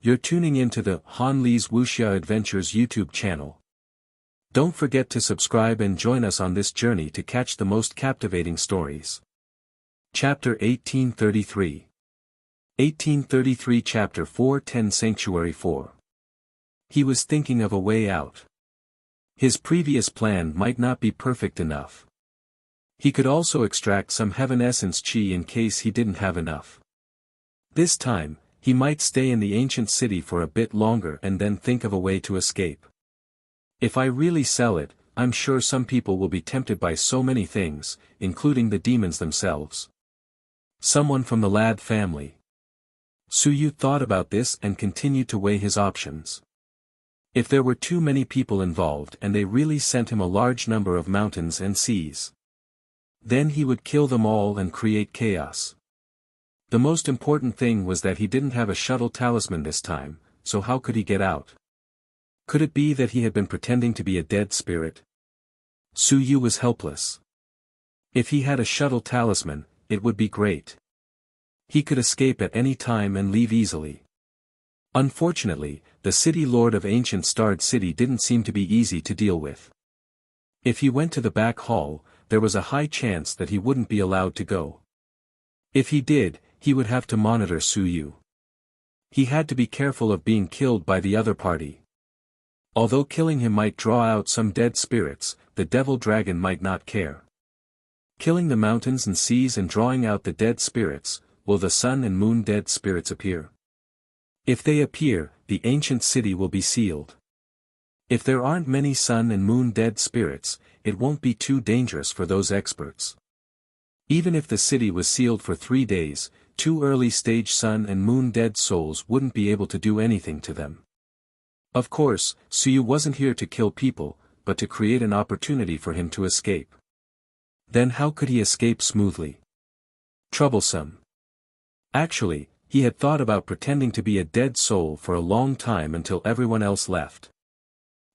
You're tuning into the Han Lee's Wuxia Adventures YouTube channel. Don't forget to subscribe and join us on this journey to catch the most captivating stories. Chapter 1833. 1833 Chapter 410 Sanctuary 4. He was thinking of a way out. His previous plan might not be perfect enough. He could also extract some heaven essence chi in case he didn't have enough. This time, he might stay in the ancient city for a bit longer and then think of a way to escape. If I really sell it, I'm sure some people will be tempted by so many things, including the demons themselves. Someone from the Lad family. Suyu thought about this and continued to weigh his options. If there were too many people involved and they really sent him a large number of mountains and seas, then he would kill them all and create chaos. The most important thing was that he didn't have a shuttle talisman this time, so how could he get out? Could it be that he had been pretending to be a dead spirit? Suyu was helpless. If he had a shuttle talisman, it would be great. He could escape at any time and leave easily. Unfortunately, the city lord of ancient starred city didn't seem to be easy to deal with. If he went to the back hall, there was a high chance that he wouldn't be allowed to go. If he did, he would have to monitor Suyu. He had to be careful of being killed by the other party. Although killing him might draw out some dead spirits, the devil dragon might not care. Killing the mountains and seas and drawing out the dead spirits, will the sun and moon dead spirits appear? If they appear, the ancient city will be sealed. If there aren't many sun and moon dead spirits, it won't be too dangerous for those experts. Even if the city was sealed for 3 days, 2 early-stage sun and moon dead souls wouldn't be able to do anything to them. Of course, Suyu wasn't here to kill people, but to create an opportunity for him to escape. Then how could he escape smoothly? Troublesome. Actually, he had thought about pretending to be a dead soul for a long time until everyone else left.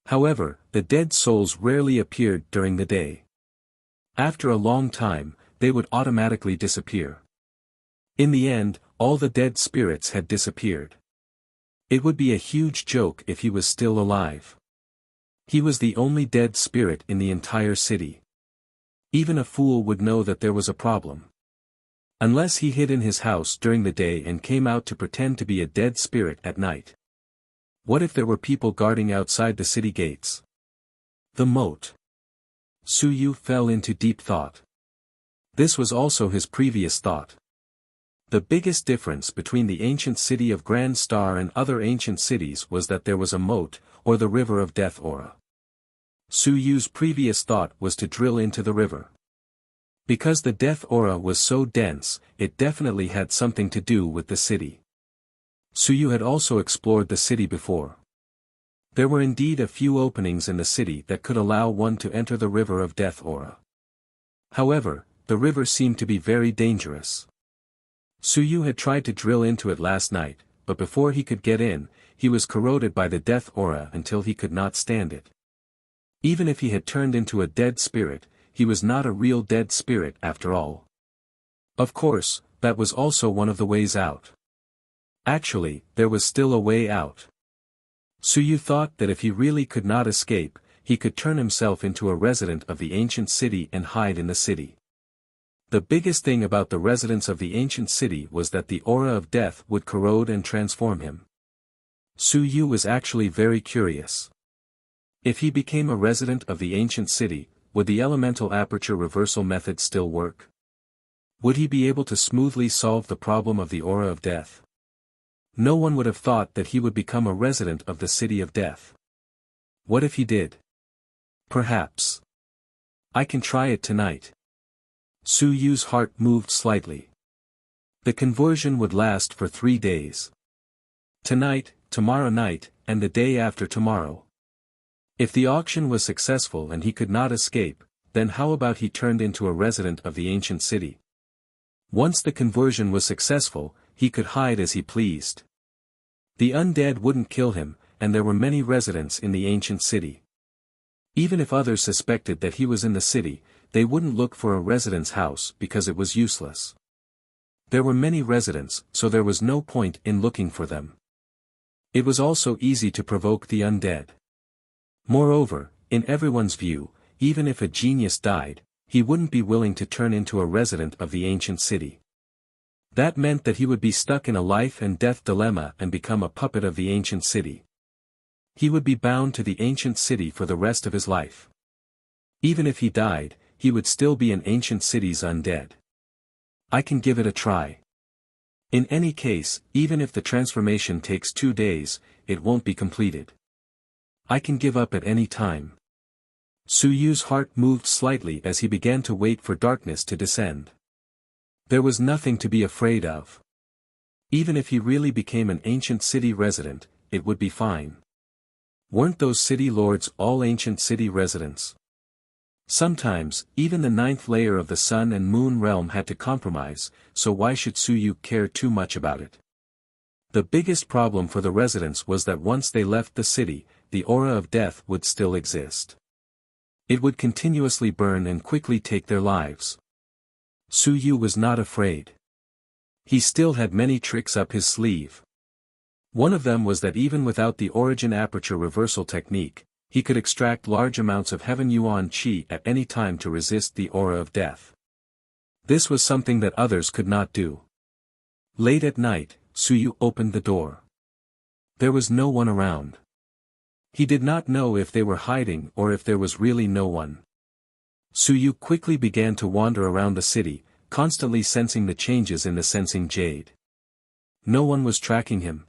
However, the dead souls rarely appeared during the day. After a long time, they would automatically disappear. In the end, all the dead spirits had disappeared. It would be a huge joke if he was still alive. He was the only dead spirit in the entire city. Even a fool would know that there was a problem. Unless he hid in his house during the day and came out to pretend to be a dead spirit at night. What if there were people guarding outside the city gates? The moat. Suyu fell into deep thought. This was also his previous thought. The biggest difference between the ancient city of Grand Star and other ancient cities was that there was a moat, or the river of death aura. Suyu's previous thought was to drill into the river. Because the death aura was so dense, it definitely had something to do with the city. Suyu had also explored the city before. There were indeed a few openings in the city that could allow one to enter the river of death aura. However, the river seemed to be very dangerous. Suyu had tried to drill into it last night, but before he could get in, he was corroded by the death aura until he could not stand it. Even if he had turned into a dead spirit, he was not a real dead spirit after all. Of course, that was also one of the ways out. Actually, there was still a way out. Suyu thought that if he really could not escape, he could turn himself into a resident of the ancient city and hide in the city. The biggest thing about the residents of the ancient city was that the aura of death would corrode and transform him. Suyu was actually very curious. If he became a resident of the ancient city, would the elemental aperture reversal method still work? Would he be able to smoothly solve the problem of the aura of death? No one would have thought that he would become a resident of the city of death. What if he did? Perhaps. I can try it tonight. Suyu's heart moved slightly. The conversion would last for 3 days. Tonight, tomorrow night, and the day after tomorrow. If the auction was successful and he could not escape, then how about he turned into a resident of the ancient city? Once the conversion was successful, he could hide as he pleased. The undead wouldn't kill him, and there were many residents in the ancient city. Even if others suspected that he was in the city, they wouldn't look for a resident's house because it was useless. There were many residents, so there was no point in looking for them. It was also easy to provoke the undead. Moreover, in everyone's view, even if a genius died, he wouldn't be willing to turn into a resident of the ancient city. That meant that he would be stuck in a life and death dilemma and become a puppet of the ancient city. He would be bound to the ancient city for the rest of his life. Even if he died, he would still be an ancient city's undead. I can give it a try. In any case, even if the transformation takes 2 days, it won't be completed. I can give up at any time. Su Yu's heart moved slightly as he began to wait for darkness to descend. There was nothing to be afraid of. Even if he really became an ancient city resident, it would be fine. Weren't those city lords all ancient city residents? Sometimes, even the 9th layer of the Sun and Moon realm had to compromise, so why should Su Yu care too much about it? The biggest problem for the residents was that once they left the city, the aura of death would still exist. It would continuously burn and quickly take their lives. Su Yu was not afraid. He still had many tricks up his sleeve. One of them was that even without the origin aperture reversal technique, he could extract large amounts of heaven yuan qi at any time to resist the aura of death. This was something that others could not do. Late at night, Su Yu opened the door. There was no one around. He did not know if they were hiding or if there was really no one. Su Yu quickly began to wander around the city, constantly sensing the changes in the sensing jade. No one was tracking him.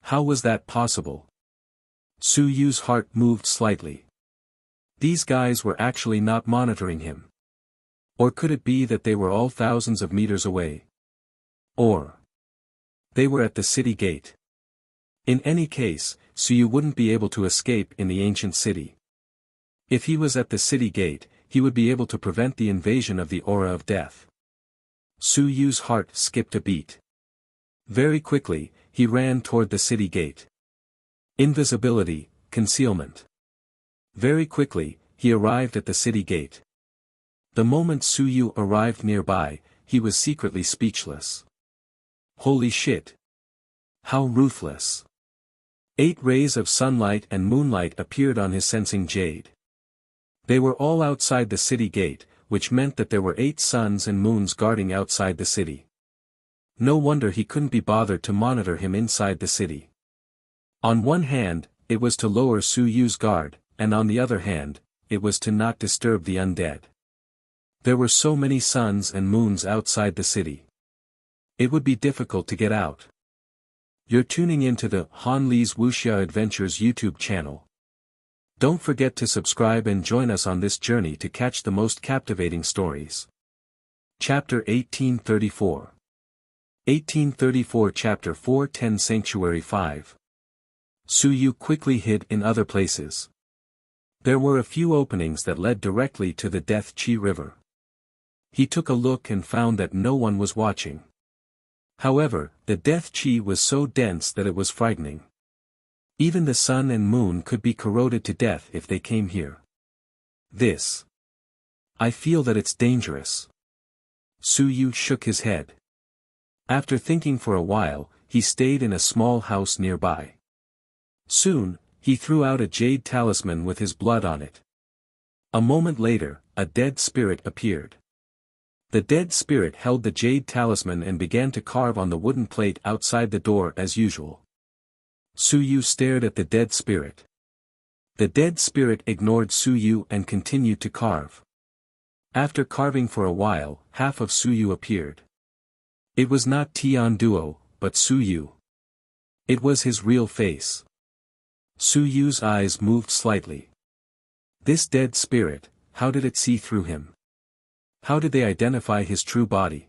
How was that possible? Su Yu's heart moved slightly. These guys were actually not monitoring him. Or could it be that they were all thousands of meters away? Or they were at the city gate. In any case, Su Yu wouldn't be able to escape in the ancient city. If he was at the city gate, he would be able to prevent the invasion of the aura of death. Su Yu's heart skipped a beat. Very quickly, he ran toward the city gate. Invisibility, concealment. Very quickly, he arrived at the city gate. The moment Su Yu arrived nearby, he was secretly speechless. Holy shit! How ruthless! 8 rays of sunlight and moonlight appeared on his sensing jade. They were all outside the city gate, which meant that there were 8 suns and moons guarding outside the city. No wonder he couldn't be bothered to monitor him inside the city. On one hand, it was to lower Su Yu's guard, and on the other hand, it was to not disturb the undead. There were so many suns and moons outside the city. It would be difficult to get out. You're tuning into the Han Li's Wuxia Adventures YouTube channel. Don't forget to subscribe and join us on this journey to catch the most captivating stories. Chapter 1834. 1834 Chapter 410 Sanctuary 5. Su Yu quickly hid in other places. There were a few openings that led directly to the Death Qi River. He took a look and found that no one was watching. However, the Death Qi was so dense that it was frightening. Even the sun and moon could be corroded to death if they came here. I feel that it's dangerous. Su Yu shook his head. After thinking for a while, he stayed in a small house nearby. Soon, he threw out a jade talisman with his blood on it. A moment later, a dead spirit appeared. The dead spirit held the jade talisman and began to carve on the wooden plate outside the door as usual. Su Yu stared at the dead spirit. The dead spirit ignored Su Yu and continued to carve. After carving for a while, half of Su Yu appeared. It was not Tian Duo, but Su Yu. It was his real face. Su Yu's eyes moved slightly. This dead spirit, how did it see through him? How did they identify his true body?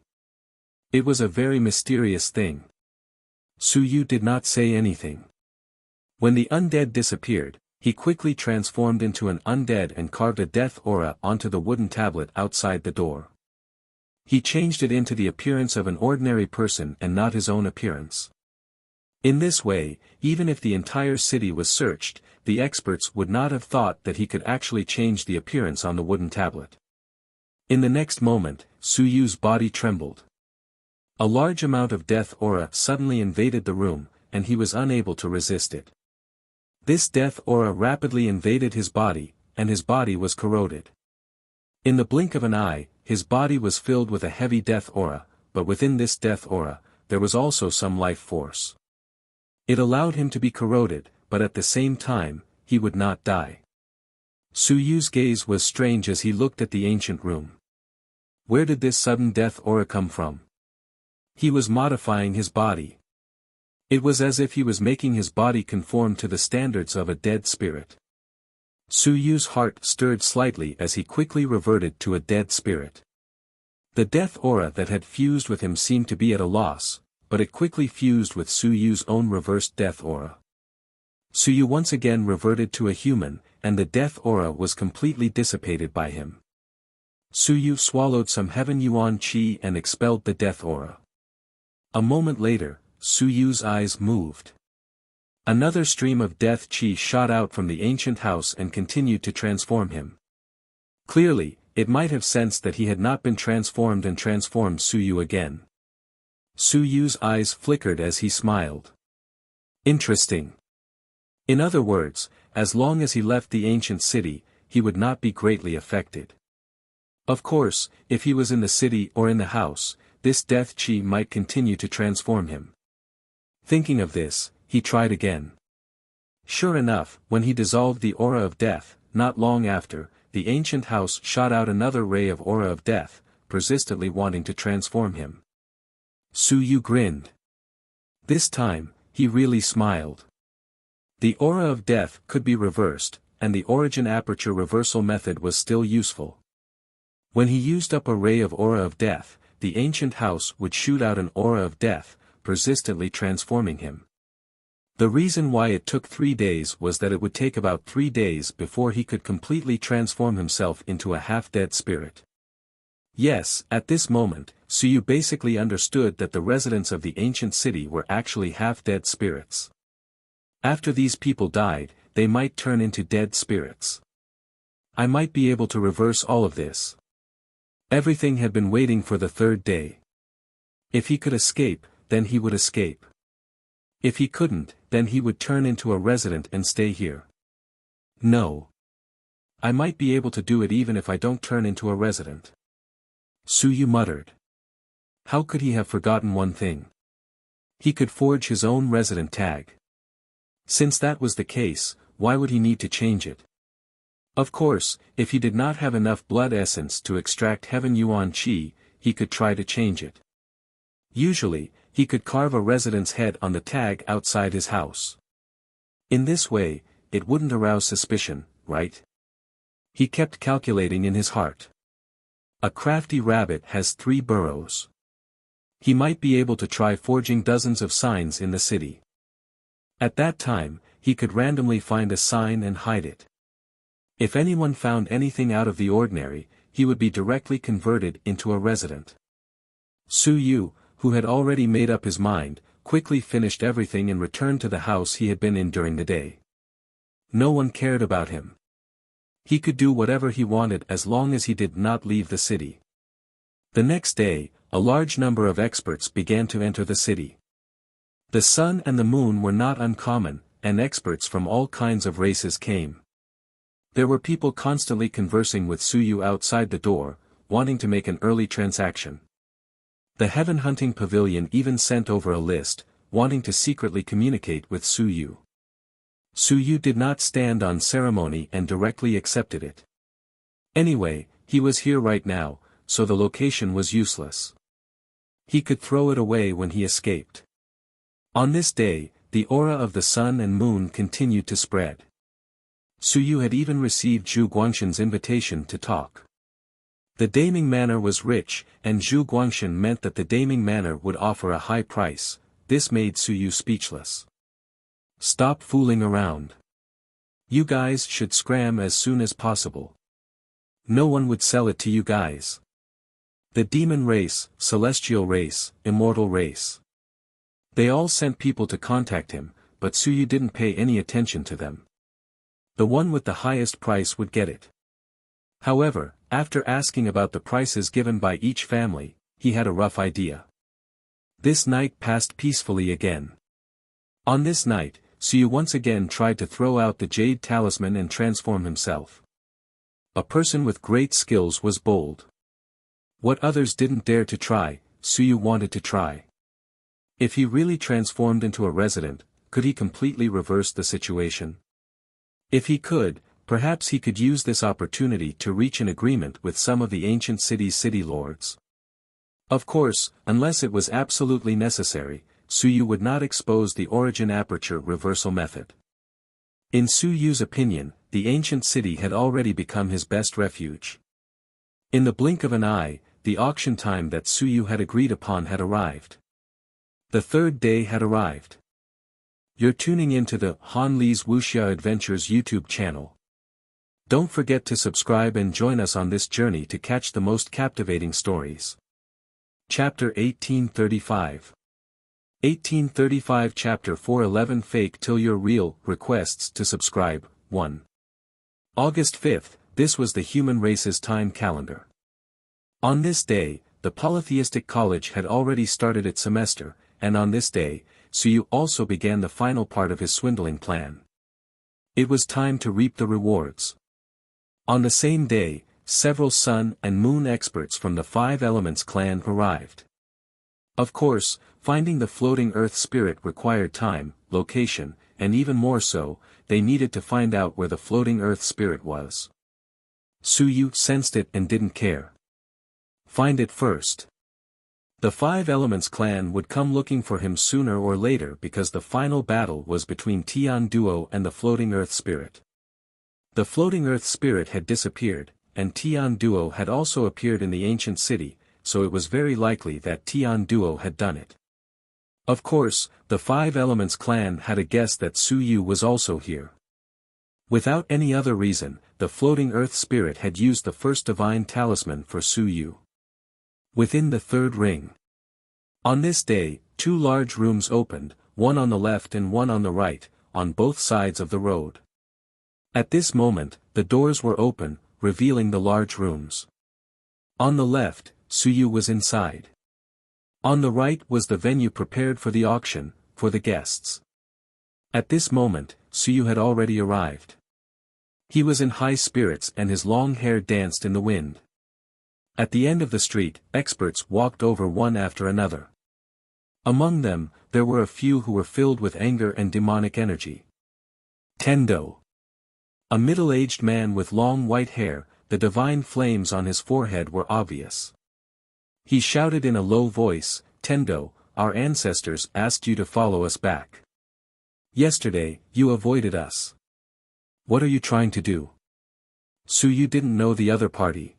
It was a very mysterious thing. Su Yu did not say anything. When the undead disappeared, he quickly transformed into an undead and carved a death aura onto the wooden tablet outside the door. He changed it into the appearance of an ordinary person and not his own appearance. In this way, even if the entire city was searched, the experts would not have thought that he could actually change the appearance on the wooden tablet. In the next moment, Su Yu's body trembled. A large amount of death aura suddenly invaded the room, and he was unable to resist it. This death aura rapidly invaded his body, and his body was corroded. In the blink of an eye, his body was filled with a heavy death aura, but within this death aura, there was also some life force. It allowed him to be corroded, but at the same time, he would not die. Su Yu's gaze was strange as he looked at the ancient room. Where did this sudden death aura come from? He was modifying his body. It was as if he was making his body conform to the standards of a dead spirit. Su Yu's heart stirred slightly as he quickly reverted to a dead spirit. The death aura that had fused with him seemed to be at a loss, but it quickly fused with Su Yu's own reversed death aura. Su Yu once again reverted to a human, and the death aura was completely dissipated by him. Su Yu swallowed some heaven yuan qi and expelled the death aura. A moment later, Su Yu's eyes moved. Another stream of death qi shot out from the ancient house and continued to transform him. Clearly, it might have sensed that he had not been transformed and transformed Su Yu again. Su Yu's eyes flickered as he smiled. Interesting. In other words, as long as he left the ancient city, he would not be greatly affected. Of course, if he was in the city or in the house, this death qi might continue to transform him. Thinking of this, he tried again. Sure enough, when he dissolved the aura of death, not long after, the ancient house shot out another ray of aura of death, persistently wanting to transform him. Su Yu grinned. This time, he really smiled. The aura of death could be reversed, and the origin aperture reversal method was still useful. When he used up a ray of aura of death, the ancient house would shoot out an aura of death, persistently transforming him. The reason why it took 3 days was that it would take about 3 days before he could completely transform himself into a half-dead spirit. Yes, at this moment, Su Yu basically understood that the residents of the ancient city were actually half-dead spirits. After these people died, they might turn into dead spirits. I might be able to reverse all of this. Everything had been waiting for the 3rd day. If he could escape, then he would escape. If he couldn't, then he would turn into a resident and stay here. No. I might be able to do it even if I don't turn into a resident. Su Yu muttered. How could he have forgotten one thing? He could forge his own resident tag. Since that was the case, why would he need to change it? Of course, if he did not have enough blood essence to extract heaven yuan qi, he could try to change it. Usually, he could carve a resident's head on the tag outside his house. In this way, it wouldn't arouse suspicion, right? He kept calculating in his heart. A crafty rabbit has 3 burrows. He might be able to try forging dozens of signs in the city. At that time, he could randomly find a sign and hide it. If anyone found anything out of the ordinary, he would be directly converted into a resident. Su Yu, who had already made up his mind, quickly finished everything and returned to the house he had been in during the day. No one cared about him. He could do whatever he wanted as long as he did not leave the city. The next day, a large number of experts began to enter the city. The sun and the moon were not uncommon, and experts from all kinds of races came. There were people constantly conversing with Su Yu outside the door, wanting to make an early transaction. The Heaven Hunting Pavilion even sent over a list, wanting to secretly communicate with Su Yu. Su Yu did not stand on ceremony and directly accepted it. Anyway, he was here right now, so the location was useless. He could throw it away when he escaped. On this day, the aura of the sun and moon continued to spread. Su Yu had even received Zhu Guangshan's invitation to talk. The Daming Manor was rich, and Zhu Guangshan meant that the Daming Manor would offer a high price. This made Su Yu speechless. Stop fooling around. You guys should scram as soon as possible. No one would sell it to you guys. The demon race, celestial race, immortal race. They all sent people to contact him, but Su Yu didn't pay any attention to them. The one with the highest price would get it. However, after asking about the prices given by each family, he had a rough idea. This night passed peacefully again. On this night, Suyu once again tried to throw out the jade talisman and transform himself. A person with great skills was bold. What others didn't dare to try, Suyu wanted to try. If he really transformed into a resident, could he completely reverse the situation? If he could, perhaps he could use this opportunity to reach an agreement with some of the ancient city's city lords. Of course, unless it was absolutely necessary, Suyu would not expose the origin aperture reversal method. In Suyu's opinion, the ancient city had already become his best refuge. In the blink of an eye, the auction time that Suyu had agreed upon had arrived. The third day had arrived. You're tuning into the Han Li's Wuxia Adventures YouTube channel. Don't forget to subscribe and join us on this journey to catch the most captivating stories. Chapter 1835. 1835 Chapter 411 Fake Till You're Real. Requests to subscribe. 1. August 5th, this was the human race's time calendar. On this day, the polytheistic college had already started its semester, and on this day, Suyu also began the final part of his swindling plan. It was time to reap the rewards. On the same day, several sun and moon experts from the Five Elements clan arrived. Of course, finding the floating earth spirit required time, location, and even more so, they needed to find out where the floating earth spirit was. Suyu sensed it and didn't care. Find it first. The Five Elements clan would come looking for him sooner or later because the final battle was between Tian Duo and the floating earth spirit. The floating earth spirit had disappeared, and Tian Duo had also appeared in the ancient city, so it was very likely that Tian Duo had done it. Of course, the Five Elements clan had a guess that Suyu was also here. Without any other reason, the floating earth spirit had used the first divine talisman for Suyu. Within the third ring. On this day, two large rooms opened, one on the left and one on the right, on both sides of the road. At this moment, the doors were open, revealing the large rooms. On the left, Suyu was inside. On the right was the venue prepared for the auction, for the guests. At this moment, Suyu had already arrived. He was in high spirits and his long hair danced in the wind. At the end of the street, experts walked over one after another. Among them, there were a few who were filled with anger and demonic energy. Tendo. A middle-aged man with long white hair, the divine flames on his forehead were obvious. He shouted in a low voice, "Tendo, our ancestors asked you to follow us back. Yesterday, you avoided us. What are you trying to do?" Suyu didn't know the other party.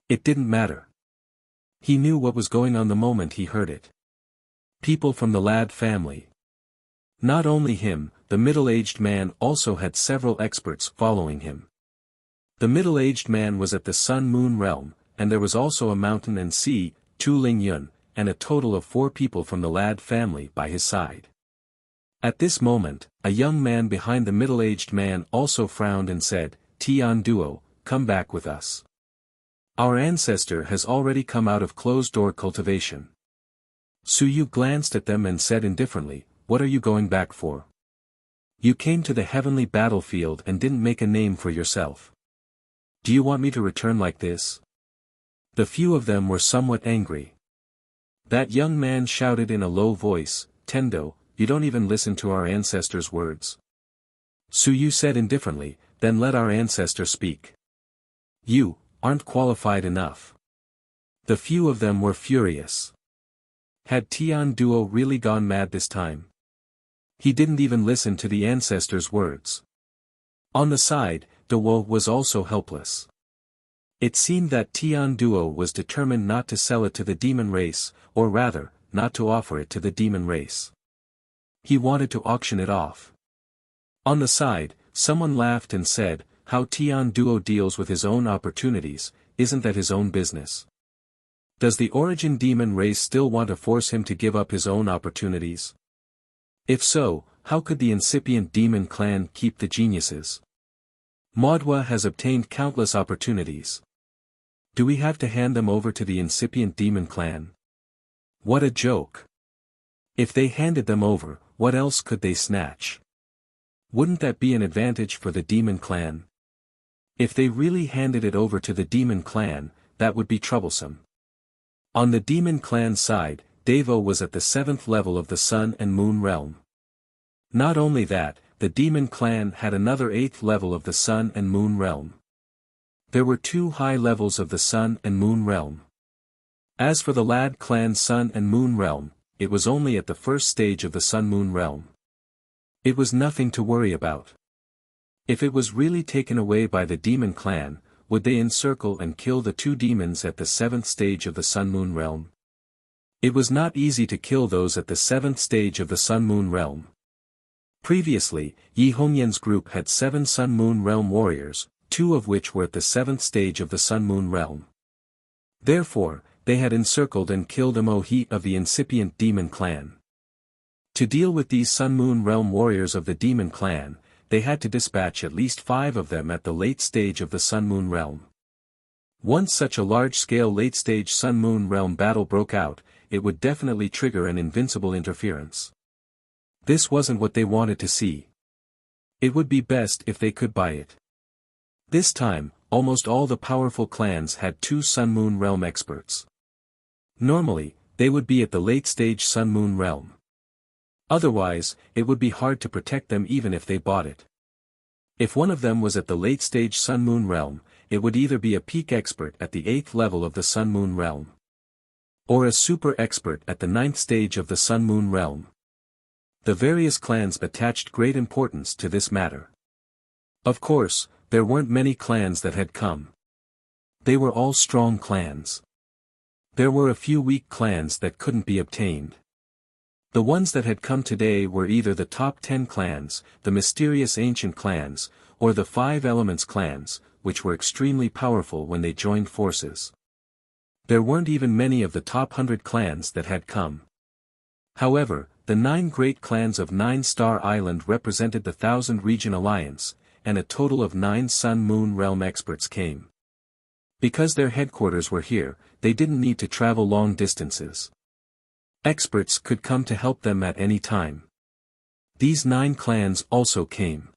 It didn't matter. He knew what was going on the moment he heard it. People from the Lad family. Not only him, the middle-aged man also had several experts following him. The middle-aged man was at the Sun-Moon realm, and there was also a mountain and sea, Tu Ling Yun, and a total of 4 people from the Lad family by his side. At this moment, a young man behind the middle-aged man also frowned and said, "Tian Duo, come back with us. Our ancestor has already come out of closed-door cultivation." Suyu glanced at them and said indifferently, "What are you going back for? You came to the heavenly battlefield and didn't make a name for yourself. Do you want me to return like this?" The few of them were somewhat angry. That young man shouted in a low voice, "Tendo, you don't even listen to our ancestors' words." Suyu said indifferently, "Then let our ancestor speak. You aren't qualified enough." The few of them were furious. Had Tian Duo really gone mad this time? He didn't even listen to the ancestors' words. On the side, Duo was also helpless. It seemed that Tian Duo was determined not to sell it to the demon race, or rather, not to offer it to the demon race. He wanted to auction it off. On the side, someone laughed and said, "How Tian Duo deals with his own opportunities, isn't that his own business? Does the origin demon race still want to force him to give up his own opportunities? If so, how could the incipient demon clan keep the geniuses? Maudwa has obtained countless opportunities. Do we have to hand them over to the incipient demon clan? What a joke. If they handed them over, what else could they snatch? Wouldn't that be an advantage for the demon clan? If they really handed it over to the demon clan, that would be troublesome. On the demon clan side, Devo was at the 7th level of the Sun and Moon realm. Not only that, the demon clan had another 8th level of the Sun and Moon realm. There were 2 high levels of the Sun and Moon realm. As for the Lad clan's Sun and Moon realm, it was only at the first stage of the Sun-Moon realm. It was nothing to worry about. If it was really taken away by the demon clan, would they encircle and kill the 2 demons at the 7th stage of the Sun-Moon realm? It was not easy to kill those at the 7th stage of the Sun-Moon realm. Previously, Yi Hongyan's group had 7 Sun-Moon realm warriors, 2 of which were at the 7th stage of the Sun-Moon realm. Therefore, they had encircled and killed a Mohi of the incipient demon clan. To deal with these Sun-Moon realm warriors of the demon clan, they had to dispatch at least 5 of them at the late stage of the Sun-Moon realm. Once such a large-scale late-stage Sun-Moon realm battle broke out, it would definitely trigger an invincible interference. This wasn't what they wanted to see. It would be best if they could buy it. This time, almost all the powerful clans had 2 Sun-Moon realm experts. Normally, they would be at the late-stage Sun-Moon realm. Otherwise, it would be hard to protect them even if they bought it. If one of them was at the late-stage Sun-Moon realm, it would either be a peak expert at the 8th level of the Sun-Moon realm, or a super expert at the 9th stage of the Sun-Moon realm. The various clans attached great importance to this matter. Of course, there weren't many clans that had come. They were all strong clans. There were a few weak clans that couldn't be obtained. The ones that had come today were either the top 10 clans, the mysterious ancient clans, or the 5 elements clans, which were extremely powerful when they joined forces. There weren't even many of the top 100 clans that had come. However, the 9 great clans of 9 Star Island represented the 1000 Region Alliance, and a total of 9 Sun-Moon realm experts came. Because their headquarters were here, they didn't need to travel long distances. Experts could come to help them at any time. These 9 clans also came.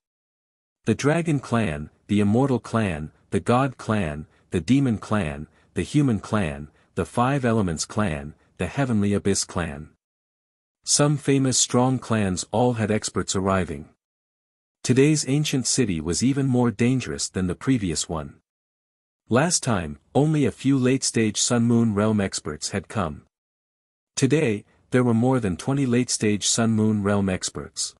The Dragon Clan, the Immortal Clan, the God Clan, the Demon Clan, the Human Clan, the 5 Elements Clan, the Heavenly Abyss Clan. Some famous strong clans all had experts arriving. Today's ancient city was even more dangerous than the previous one. Last time, only a few late-stage Sun-Moon realm experts had come. Today, there were more than 20 late-stage Sun-Moon realm experts.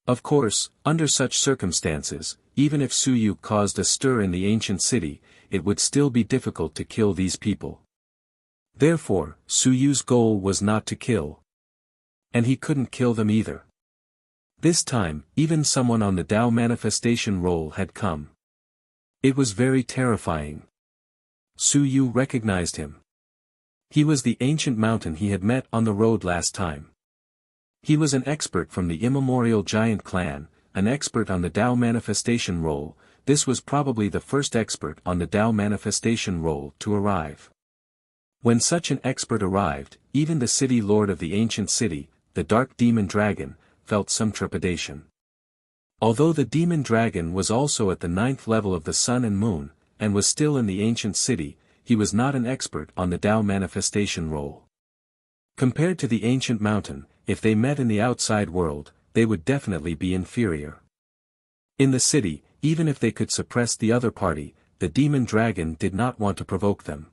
Of course, under such circumstances, even if Suyu caused a stir in the ancient city, it would still be difficult to kill these people. Therefore, Suyu's goal was not to kill. And he couldn't kill them either. This time, even someone on the Tao manifestation roll had come. It was very terrifying. Suyu recognized him. He was the ancient mountain he had met on the road last time. He was an expert from the immemorial giant clan, an expert on the Tao manifestation roll. This was probably the first expert on the Tao manifestation roll to arrive. When such an expert arrived, even the city lord of the ancient city, the dark demon dragon, felt some trepidation. Although the demon dragon was also at the 9th level of the sun and moon, and was still in the ancient city, he was not an expert on the Tao manifestation roll. Compared to the ancient mountain, if they met in the outside world, they would definitely be inferior. In the city, even if they could suppress the other party, the demon dragon did not want to provoke them.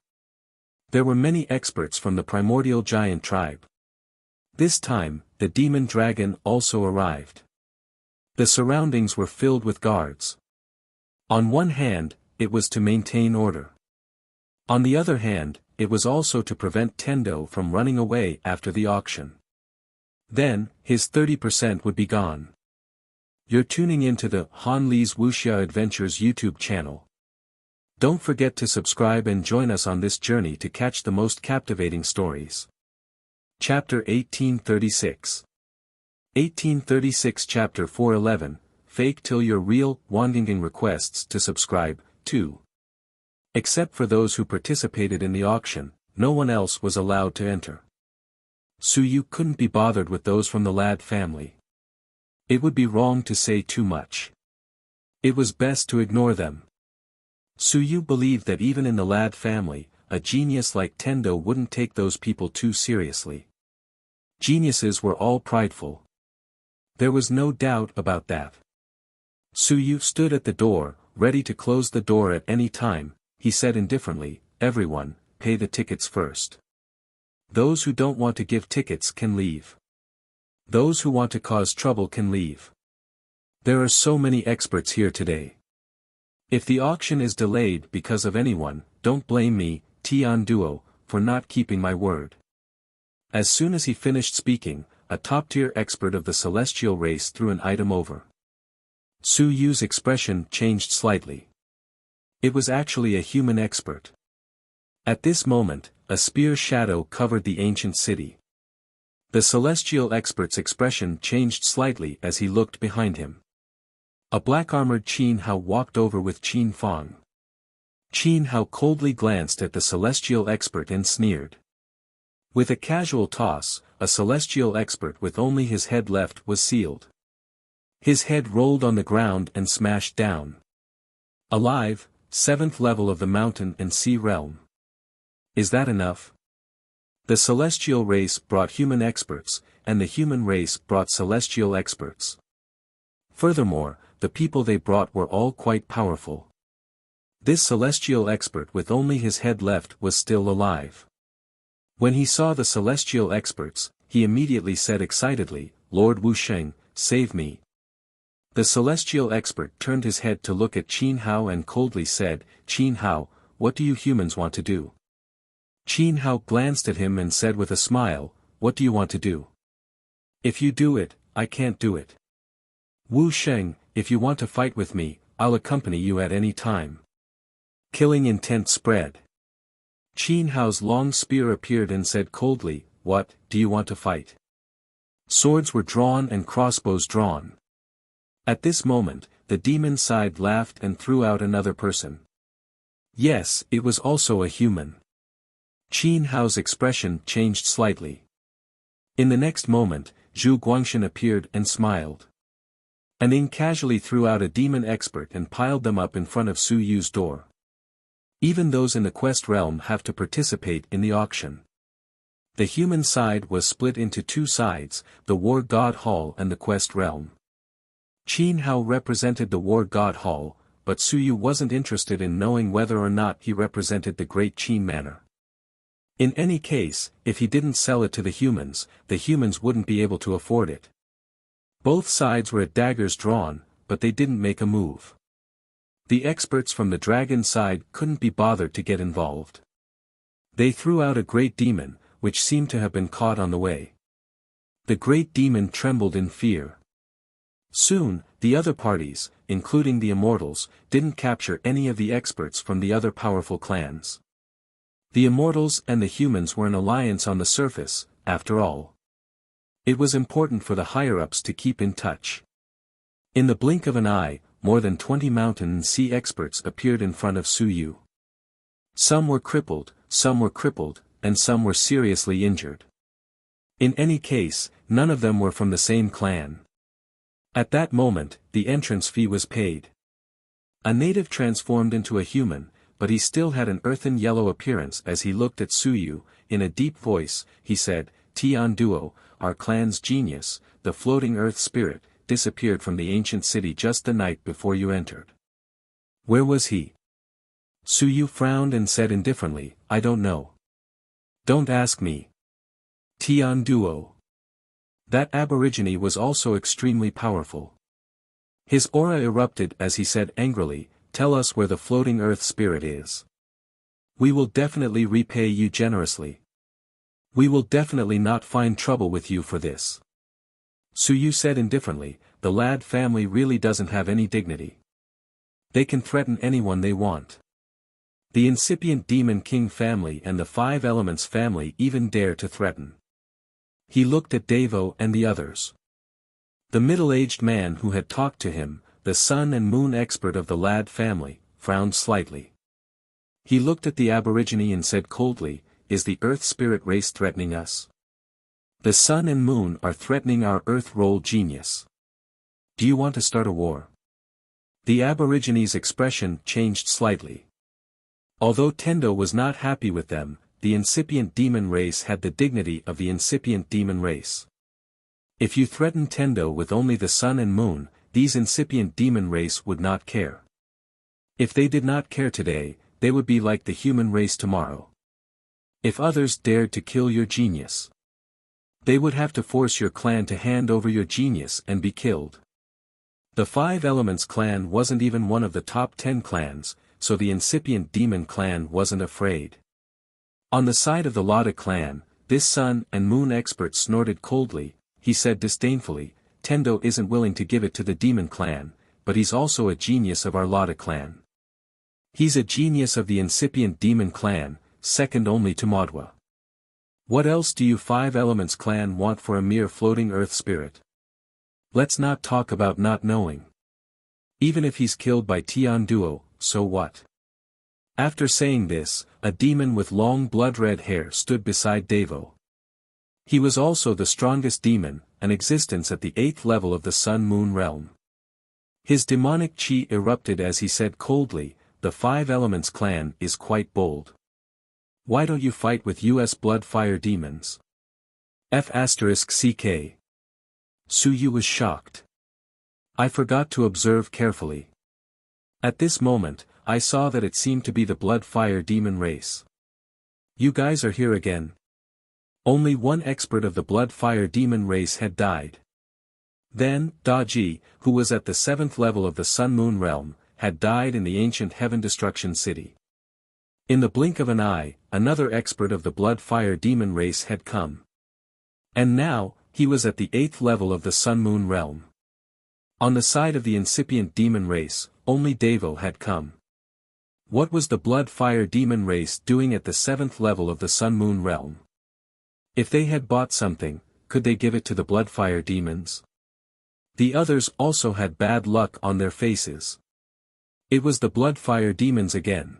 There were many experts from the primordial giant tribe. This time, the demon dragon also arrived. The surroundings were filled with guards. On one hand, it was to maintain order. On the other hand, it was also to prevent Tendo from running away after the auction. Then, his 30% would be gone. You're tuning into the Han Li's Wuxia Adventures YouTube channel. Don't forget to subscribe and join us on this journey to catch the most captivating stories. Chapter 1836. 1836 Chapter 411, Fake Till You're Real. Wandinging requests to subscribe, 2. Except for those who participated in the auction, no one else was allowed to enter. Suyu couldn't be bothered with those from the lad family. It would be wrong to say too much. It was best to ignore them. Suyu believed that even in the lad family, a genius like Tendo wouldn't take those people too seriously. Geniuses were all prideful. There was no doubt about that. Suyu stood at the door, ready to close the door at any time. He said indifferently, "Everyone, pay the tickets first. Those who don't want to give tickets can leave. Those who want to cause trouble can leave. There are so many experts here today. If the auction is delayed because of anyone, don't blame me, Tian Duo, for not keeping my word." As soon as he finished speaking, a top-tier expert of the celestial race threw an item over. Suyu's expression changed slightly. It was actually a human expert. At this moment, a spear shadow covered the ancient city. The celestial expert's expression changed slightly as he looked behind him. A black-armored Qin Hao walked over with Qin Fong. Qin Hao coldly glanced at the celestial expert and sneered. With a casual toss, a celestial expert with only his head left was sealed. His head rolled on the ground and smashed down. Alive, 7th level of the mountain and sea realm. Is that enough? The celestial race brought human experts, and the human race brought celestial experts. Furthermore, the people they brought were all quite powerful. This celestial expert with only his head left was still alive. When he saw the celestial experts, he immediately said excitedly, "Lord Wuxia, save me." The celestial expert turned his head to look at Qin Hao and coldly said, "Qin Hao, what do you humans want to do?" Qin Hao glanced at him and said with a smile, "What do you want to do? If you do it, I can't do it. Wu Sheng, if you want to fight with me, I'll accompany you at any time." Killing intent spread. Qin Hao's long spear appeared and said coldly, "What, do you want to fight?" Swords were drawn and crossbows drawn. At this moment, the demon side laughed and threw out another person. Yes, it was also a human. Qin Hao's expression changed slightly. In the next moment, Zhu Guangshan appeared and smiled. And Ning casually threw out a demon expert and piled them up in front of Su Yu's door. Even those in the quest realm have to participate in the auction. The human side was split into two sides, the War God Hall and the quest realm. Qin Hao represented the War God Hall, but Su Yu wasn't interested in knowing whether or not he represented the Great Qin Manor. In any case, if he didn't sell it to the humans wouldn't be able to afford it. Both sides were at daggers drawn, but they didn't make a move. The experts from the dragon side couldn't be bothered to get involved. They threw out a great demon, which seemed to have been caught on the way. The great demon trembled in fear. Soon, the other parties, including the immortals, didn't capture any of the experts from the other powerful clans. The immortals and the humans were an alliance on the surface, after all. It was important for the higher-ups to keep in touch. In the blink of an eye, more than 20 mountain and sea experts appeared in front of Su Yu. Some were crippled, and some were seriously injured. In any case, none of them were from the same clan. At that moment, the entrance fee was paid. A native transformed into a human, but he still had an earthen yellow appearance as he looked at Su Yu. In a deep voice, he said, "Tian Duo, our clan's genius, the floating earth spirit, disappeared from the ancient city just the night before you entered. Where was he?" Su Yu frowned and said indifferently, "I don't know. Don't ask me." Tian Duo. That aborigine was also extremely powerful. His aura erupted as he said angrily, "Tell us where the floating earth spirit is. We will definitely repay you generously. We will definitely not find trouble with you for this." Su Yu said indifferently, "The lad family really doesn't have any dignity. They can threaten anyone they want. The incipient Demon King family and the Five Elements family even dare to threaten." He looked at Devo and the others. The middle-aged man who had talked to him, the sun and moon expert of the lad family, frowned slightly. He looked at the aborigine and said coldly, "Is the earth spirit race threatening us?" The sun and moon are threatening our Earth roll genius. Do you want to start a war? The Aborigines' expression changed slightly. Although Tendo was not happy with them, the incipient demon race had the dignity of the incipient demon race. If you threaten Tendo with only the sun and moon, these incipient demon race would not care. If they did not care today, they would be like the human race tomorrow. If others dared to kill your genius, they would have to force your clan to hand over your genius and be killed. The Five Elements clan wasn't even one of the top 10 clans, so the incipient demon clan wasn't afraid. On the side of the Lada clan, this sun and moon expert snorted coldly. He said disdainfully, Tendo isn't willing to give it to the demon clan, but he's also a genius of our Lada clan. He's a genius of the incipient demon clan, second only to Madwa. What else do you Five Elements clan want for a mere floating earth spirit? Let's not talk about not knowing. Even if he's killed by Tian Duo, so what? After saying this, a demon with long blood-red hair stood beside Devo. He was also the strongest demon, an existence at the 8th level of the Sun-Moon realm. His demonic chi erupted as he said coldly, the Five Elements clan is quite bold. Why don't you fight with US blood-fire demons? F***CK. Su Yu was shocked. I forgot to observe carefully. At this moment, I saw that it seemed to be the blood-fire demon race. You guys are here again. Only one expert of the blood-fire demon race had died. Then, Daji, who was at the 7th level of the Sun-Moon realm, had died in the ancient Heaven Destruction City. In the blink of an eye, another expert of the blood-fire demon race had come. And now, he was at the 8th level of the Sun-Moon realm. On the side of the incipient demon race, only Devo had come. What was the blood-fire demon race doing at the 7th level of the Sun-Moon realm? If they had bought something, could they give it to the blood-fire demons? The others also had bad luck on their faces. It was the blood-fire demons again.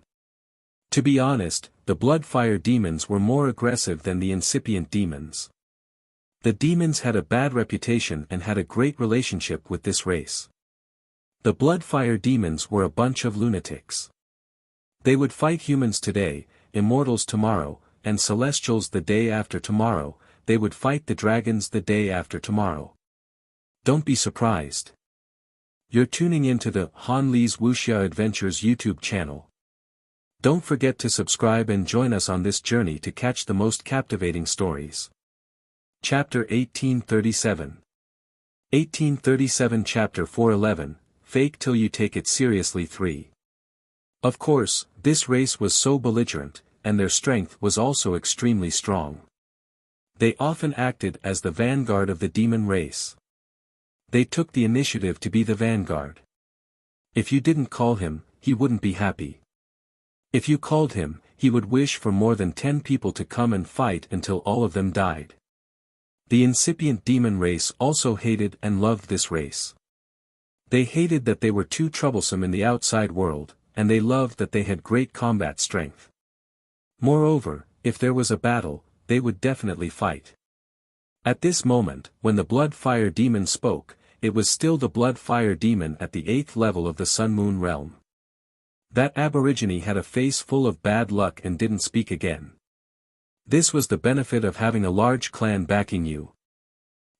To be honest, the blood-fire demons were more aggressive than the incipient demons. The demons had a bad reputation and had a great relationship with this race. The blood-fire demons were a bunch of lunatics. They would fight humans today, immortals tomorrow, and celestials the day after tomorrow. They would fight the dragons the day after tomorrow. Don't be surprised. You're tuning into the Han Li's Wuxia Adventures YouTube channel. Don't forget to subscribe and join us on this journey to catch the most captivating stories. Chapter 1837. 1837 Chapter 411, Fake Till You Take It Seriously 3. Of course, this race was so belligerent, and their strength was also extremely strong. They often acted as the vanguard of the demon race. They took the initiative to be the vanguard. If you didn't call him, he wouldn't be happy. If you called him, he would wish for more than 10 people to come and fight until all of them died. The incipient demon race also hated and loved this race. They hated that they were too troublesome in the outside world, and they loved that they had great combat strength. Moreover, if there was a battle, they would definitely fight. At this moment, when the blood-fire demon spoke, it was still the blood-fire demon at the 8th level of the Sun-Moon realm. That aborigine had a face full of bad luck and didn't speak again. This was the benefit of having a large clan backing you.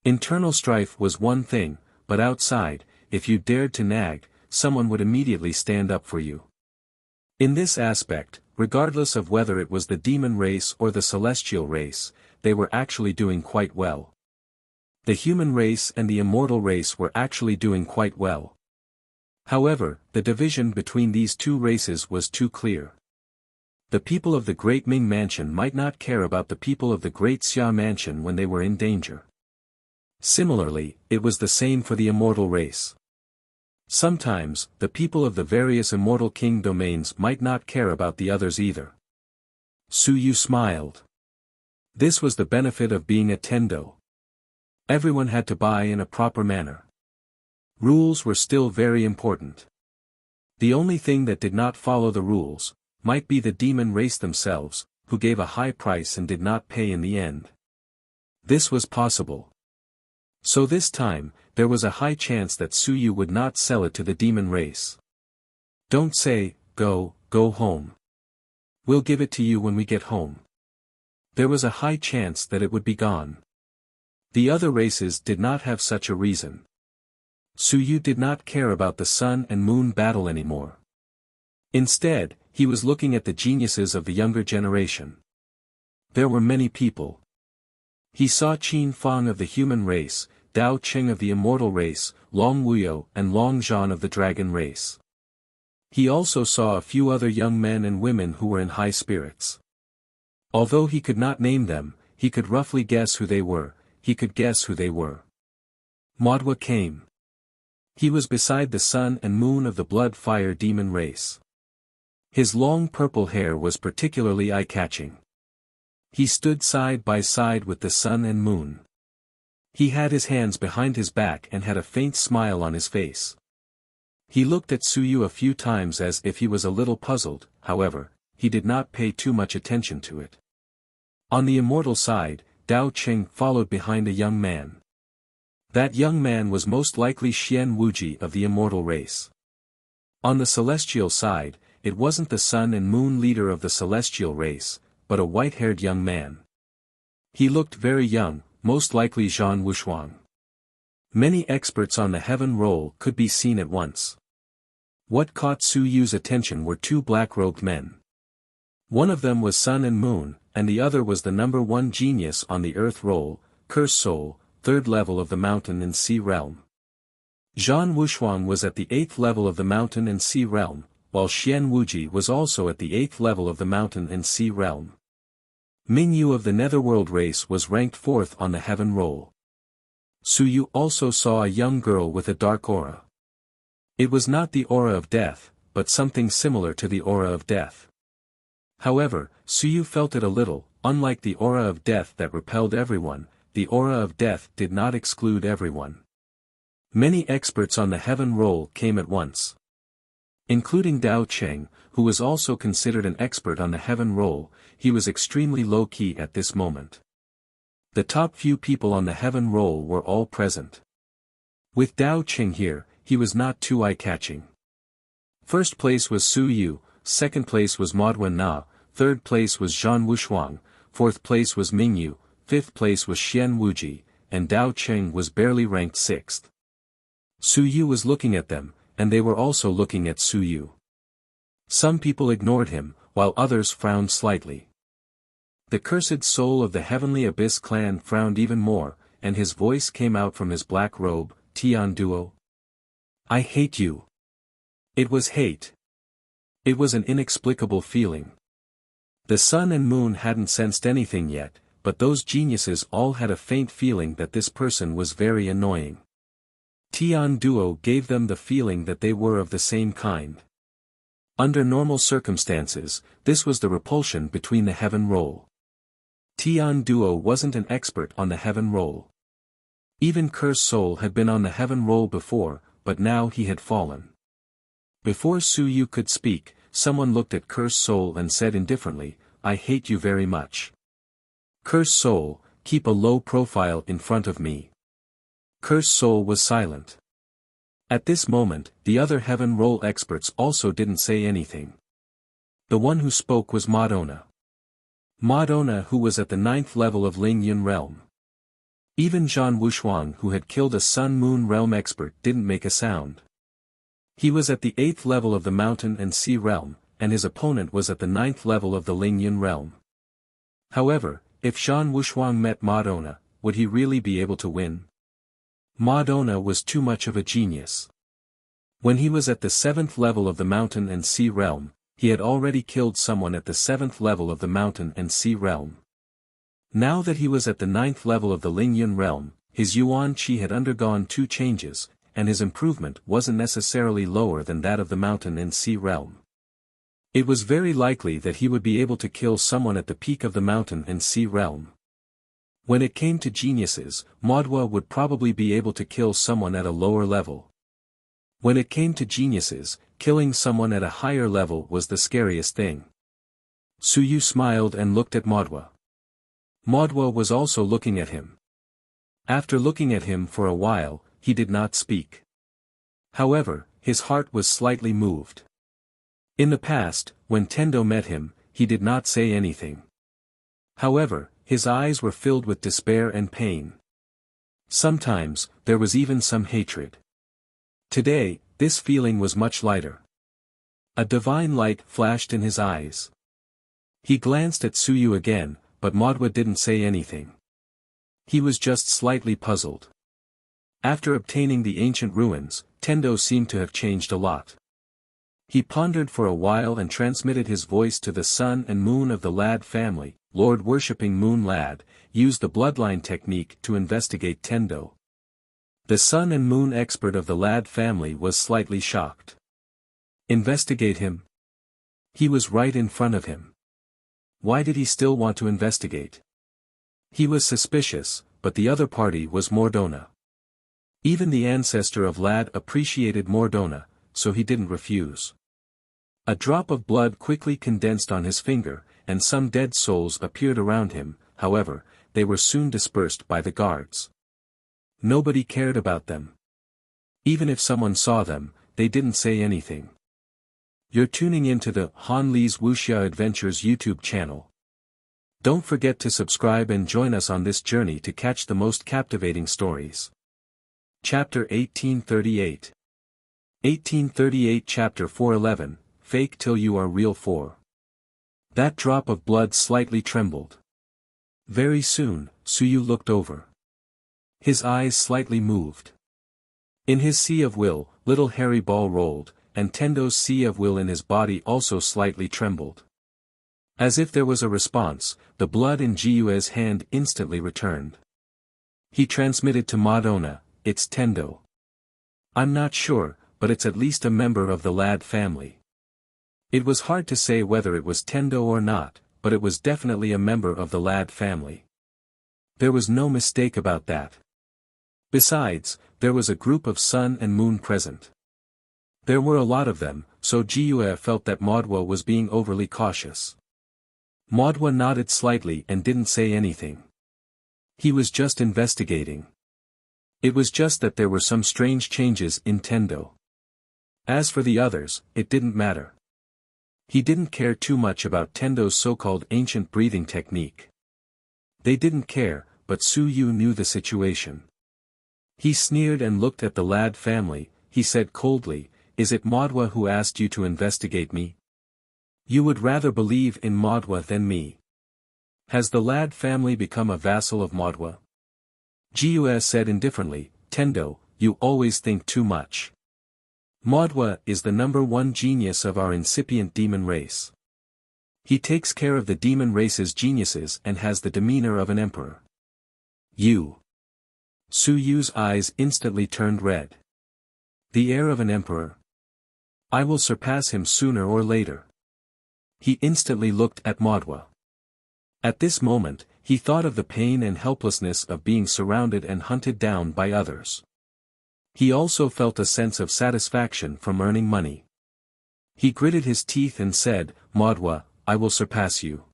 Internal strife was one thing, but outside, if you dared to nag, someone would immediately stand up for you. In this aspect, regardless of whether it was the demon race or the celestial race, they were actually doing quite well. The human race and the immortal race were actually doing quite well. However, the division between these two races was too clear. The people of the Great Ming Mansion might not care about the people of the Great Xia Mansion when they were in danger. Similarly, it was the same for the immortal race. Sometimes, the people of the various immortal king domains might not care about the others either. Su Yu smiled. This was the benefit of being a Tendo. Everyone had to buy in a proper manner. Rules were still very important. The only thing that did not follow the rules might be the demon race themselves, who gave a high price and did not pay in the end. This was possible. So this time, there was a high chance that Suyu would not sell it to the demon race. Don't say, go home. We'll give it to you when we get home. There was a high chance that it would be gone. The other races did not have such a reason. Suyu did not care about the sun and moon battle anymore. Instead, he was looking at the geniuses of the younger generation. There were many people. He saw Qin Fang of the human race, Dao Qing of the immortal race, Long Wuyo and Long Zhan of the dragon race. He also saw a few other young men and women who were in high spirits. Although he could not name them, he could roughly guess who they were. Modwa came. He was beside the sun and moon of the blood-fire demon race. His long purple hair was particularly eye-catching. He stood side by side with the sun and moon. He had his hands behind his back and had a faint smile on his face. He looked at Suyu a few times as if he was a little puzzled, however, he did not pay too much attention to it. On the immortal side, Dao Qing followed behind a young man. That young man was most likely Xian Wuji of the immortal race. On the celestial side, it wasn't the sun and moon leader of the celestial race, but a white-haired young man. He looked very young, most likely Zhan Wushuang. Many experts on the heaven roll could be seen at once. What caught Suyu's attention were two black-robed men. One of them was Sun and Moon, and the other was the number one genius on the earth roll, Curse Soul, 3rd level of the mountain and sea realm. Zhan Wushuang was at the 8th level of the mountain and sea realm, while Xian Wuji was also at the 8th level of the mountain and sea realm. Mingyu of the Netherworld race was ranked 4th on the heaven roll. Suyu also saw a young girl with a dark aura. It was not the aura of death, but something similar to the aura of death. However, Suyu felt it a little. Unlike the aura of death that repelled everyone, the aura of death did not exclude everyone. Many experts on the heaven roll came at once. Including Dao Qing, who was also considered an expert on the heaven roll. He was extremely low-key at this moment. The top few people on the heaven roll were all present. With Dao Qing here, he was not too eye-catching. First place was Su Yu, second place was Modwen Na, third place was Zhan Wushuang, fourth place was Mingyu, fifth place was Xian Wuji, and Dao Qing was barely ranked 6th. Su Yu was looking at them, and they were also looking at Su Yu. Some people ignored him, while others frowned slightly. The cursed soul of the Heavenly Abyss clan frowned even more, and his voice came out from his black robe, Tian Duo. I hate you. It was hate. It was an inexplicable feeling. The sun and moon hadn't sensed anything yet, but those geniuses all had a faint feeling that this person was very annoying. Tian Duo gave them the feeling that they were of the same kind. Under normal circumstances, this was the repulsion between the heaven roll. Tian Duo wasn't an expert on the heaven roll. Even Curse Soul had been on the heaven roll before, but now he had fallen. Before Su Yu could speak, someone looked at Curse Soul and said indifferently, I hate you very much. Curse Soul, keep a low profile in front of me. Curse Soul was silent. At this moment, the other heaven roll experts also didn't say anything. The one who spoke was Madonna. Madonna, who was at the 9th level of Ling Yun realm. Even Zhan Wushuang, who had killed a Sun-Moon realm expert, didn't make a sound. He was at the 8th level of the mountain and sea realm, and his opponent was at the 9th level of the Ling Yun realm. However, if Zhan Wushuang met Madonna, would he really be able to win? Madonna was too much of a genius. When he was at the 7th level of the mountain and sea realm, he had already killed someone at the 7th level of the mountain and sea realm. Now that he was at the 9th level of the Ling Yun realm, his Yuan Qi had undergone 2 changes, and his improvement wasn't necessarily lower than that of the mountain and sea realm. It was very likely that he would be able to kill someone at the peak of the mountain and sea realm. When it came to geniuses, Modwa would probably be able to kill someone at a lower level. When it came to geniuses, killing someone at a higher level was the scariest thing. Suyu smiled and looked at Modwa. Modwa was also looking at him. After looking at him for a while, he did not speak. However, his heart was slightly moved. In the past, when Tendo met him, he did not say anything. However, his eyes were filled with despair and pain. Sometimes, there was even some hatred. Today, this feeling was much lighter. A divine light flashed in his eyes. He glanced at Suyu again, but Maudwa didn't say anything. He was just slightly puzzled. After obtaining the ancient ruins, Tendo seemed to have changed a lot. He pondered for a while and transmitted his voice to the sun and moon of the Lad family. Lord worshipping Moon Lad used the bloodline technique to investigate Tendo. The sun and moon expert of the Lad family was slightly shocked. Investigate him? He was right in front of him. Why did he still want to investigate? He was suspicious, but the other party was Mordona. Even the ancestor of Lad appreciated Mordona, so he didn't refuse. A drop of blood quickly condensed on his finger, and some dead souls appeared around him. However, they were soon dispersed by the guards. Nobody cared about them. Even if someone saw them, they didn't say anything. You're tuning into the Han Lee's Wuxia Adventures YouTube channel. Don't forget to subscribe and join us on this journey to catch the most captivating stories. Chapter 1838. 1838 Chapter 411, Fake Till You Are Real 4. That drop of blood slightly trembled. Very soon, Suyu looked over. His eyes slightly moved. In his sea of will, little hairy ball rolled, and Tendo's sea of will in his body also slightly trembled. As if there was a response, the blood in Jiue's hand instantly returned. He transmitted to Madonna, "It's Tendo. I'm not sure, but it's at least a member of the Lad family." It was hard to say whether it was Tendo or not, but it was definitely a member of the Lad family. There was no mistake about that. Besides, there was a group of sun and moon present. There were a lot of them, so Jiue felt that Maudwa was being overly cautious. Maudwa nodded slightly and didn't say anything. He was just investigating. It was just that there were some strange changes in Tendo. As for the others, it didn't matter. He didn't care too much about Tendo's so-called ancient breathing technique. They didn't care, but Suyu knew the situation. He sneered and looked at the Lad family. He said coldly, "Is it Maudwa who asked you to investigate me? You would rather believe in Maudwa than me. Has the Lad family become a vassal of Maudwa?" Jiue said indifferently, "Tendo, you always think too much. Maudwa is the #1 genius of our incipient demon race. He takes care of the demon race's geniuses and has the demeanor of an emperor." You. Suyu's eyes instantly turned red. The air of an emperor. I will surpass him sooner or later. He instantly looked at Maudwa. At this moment, he thought of the pain and helplessness of being surrounded and hunted down by others. He also felt a sense of satisfaction from earning money. He gritted his teeth and said, "Maudwa, I will surpass you."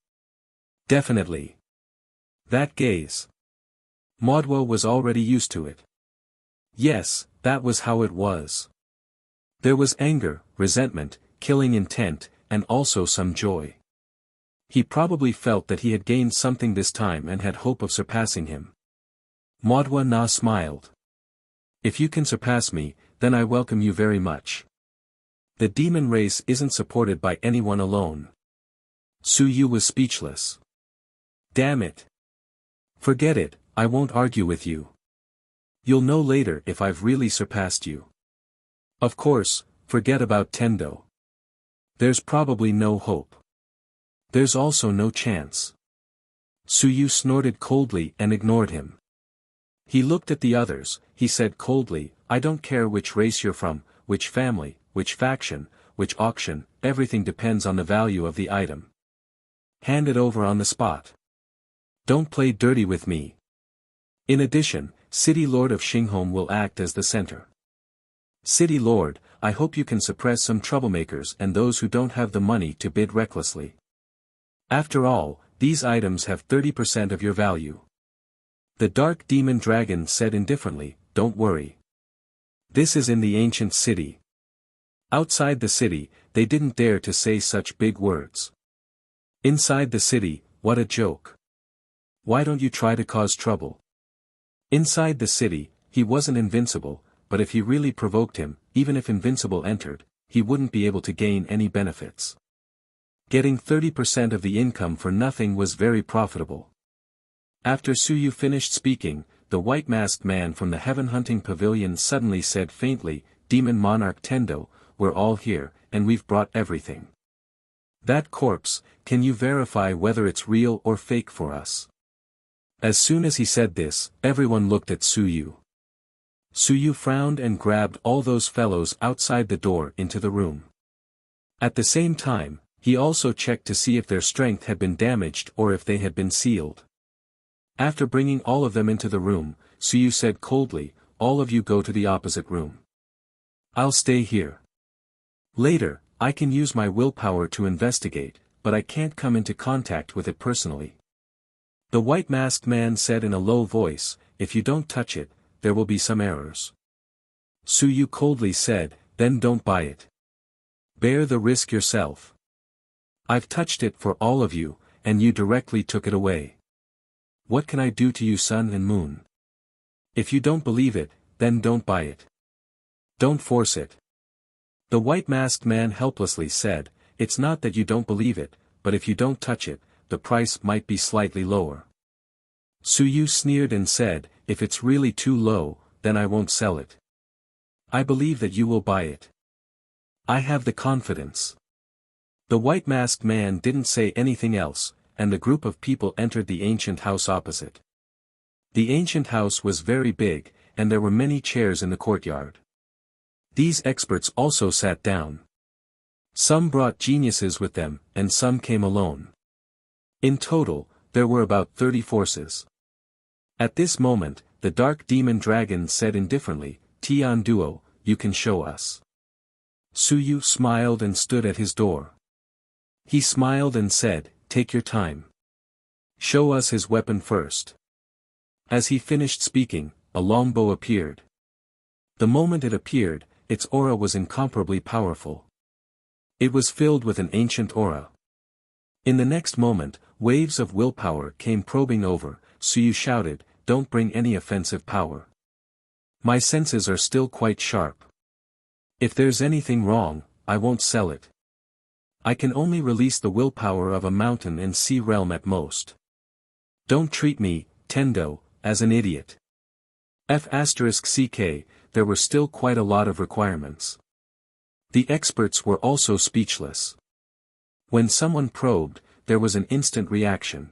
Definitely. That gaze. Maudwa was already used to it. Yes, that was how it was. There was anger, resentment, killing intent, and also some joy. He probably felt that he had gained something this time and had hope of surpassing him. Maudwa Na smiled. "If you can surpass me, then I welcome you very much. The demon race isn't supported by anyone alone." Suyu was speechless. "Damn it. Forget it, I won't argue with you. You'll know later if I've really surpassed you. Of course, forget about Tendo. There's probably no hope. There's also no chance." Suyu snorted coldly and ignored him. He looked at the others. He said coldly, "I don't care which race you're from, which family, which faction, which auction, everything depends on the value of the item. Hand it over on the spot. Don't play dirty with me. In addition, City Lord of Xinghome will act as the center. City Lord, I hope you can suppress some troublemakers and those who don't have the money to bid recklessly. After all, these items have 30% of your value. The dark demon dragon said indifferently, "Don't worry. This is in the ancient city. Outside the city, they didn't dare to say such big words. Inside the city, what a joke. Why don't you try to cause trouble?" Inside the city, he wasn't invincible, but if he really provoked him, even if Invincible entered, he wouldn't be able to gain any benefits. Getting 30% of the income for nothing was very profitable. After Suyu finished speaking, the white-masked man from the heaven-hunting pavilion suddenly said faintly, "Demon Monarch Tendo, we're all here, and we've brought everything. That corpse, can you verify whether it's real or fake for us?" As soon as he said this, everyone looked at Suyu. Suyu frowned and grabbed all those fellows outside the door into the room. At the same time, he also checked to see if their strength had been damaged or if they had been sealed. After bringing all of them into the room, Suyu said coldly, "All of you go to the opposite room. I'll stay here. Later, I can use my willpower to investigate, but I can't come into contact with it personally." The white-masked man said in a low voice, "If you don't touch it, there will be some errors." Suyu coldly said, "Then don't buy it. Bear the risk yourself. I've touched it for all of you, and you directly took it away. What can I do to you, sun and moon? If you don't believe it, then don't buy it. Don't force it." The white-masked man helplessly said, "It's not that you don't believe it, but if you don't touch it, the price might be slightly lower." Suyu sneered and said, "If it's really too low, then I won't sell it. I believe that you will buy it. I have the confidence." The white-masked man didn't say anything else, and the group of people entered the ancient house opposite. The ancient house was very big, and there were many chairs in the courtyard. These experts also sat down. Some brought geniuses with them, and some came alone. In total, there were about 30 forces. At this moment, the dark demon dragon said indifferently, "Tian Duo, you can show us." Suyu smiled and stood at his door. He smiled and said, "Take your time. Show us his weapon first." As he finished speaking, a longbow appeared. The moment it appeared, its aura was incomparably powerful. It was filled with an ancient aura. In the next moment, waves of willpower came probing over. Suyu shouted, "Don't bring any offensive power. My senses are still quite sharp. If there's anything wrong, I won't sell it. I can only release the willpower of a mountain and sea realm at most. Don't treat me, Tendo, as an idiot." F***ck, there were still quite a lot of requirements. The experts were also speechless. When someone probed, there was an instant reaction.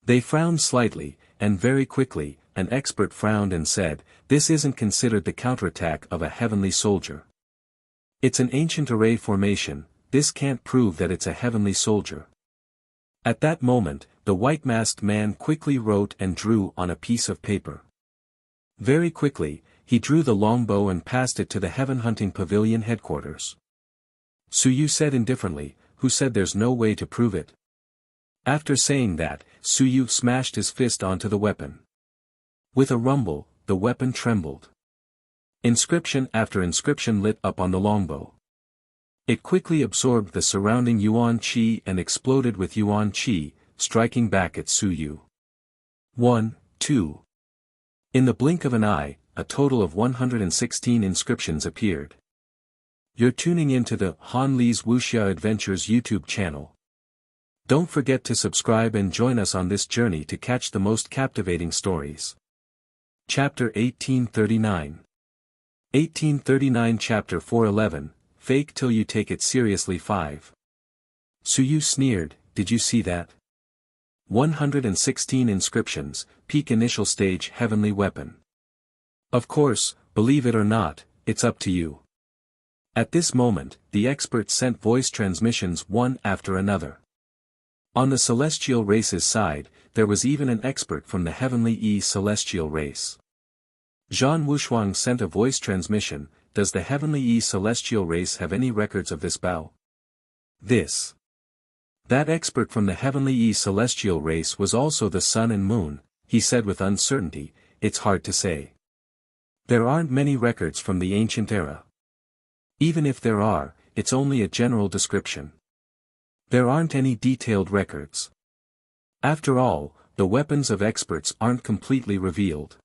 They frowned slightly, and very quickly, an expert frowned and said, "This isn't considered the counterattack of a heavenly soldier. It's an ancient array formation, this can't prove that it's a heavenly soldier." At that moment, the white-masked man quickly wrote and drew on a piece of paper. Very quickly, he drew the longbow and passed it to the heaven-hunting pavilion headquarters. Suyu said indifferently, "Who said there's no way to prove it?" After saying that, Suyu smashed his fist onto the weapon. With a rumble, the weapon trembled. Inscription after inscription lit up on the longbow. It quickly absorbed the surrounding yuan qi and exploded with yuan qi, striking back at Suyu. 1, 2. In the blink of an eye, a total of 116 inscriptions appeared. You're tuning into the Han Li's Wuxia Adventures YouTube channel. Don't forget to subscribe and join us on this journey to catch the most captivating stories. Chapter 1839. 1839 Chapter 411, Fake Till You Take It Seriously 5. Suyu sneered, "Did you see that? 116 inscriptions, peak initial stage heavenly weapon. Of course, believe it or not, it's up to you." At this moment, the experts sent voice transmissions one after another. On the celestial race's side, there was even an expert from the heavenly celestial race. Zhan Wushuang sent a voice transmission, "Does the heavenly celestial race have any records of this bow?" That expert from the heavenly celestial race was also the sun and moon, he said with uncertainty, it's hard to say. There aren't many records from the ancient era. Even if there are, it's only a general description. There aren't any detailed records. After all, the weapons of experts aren't completely revealed.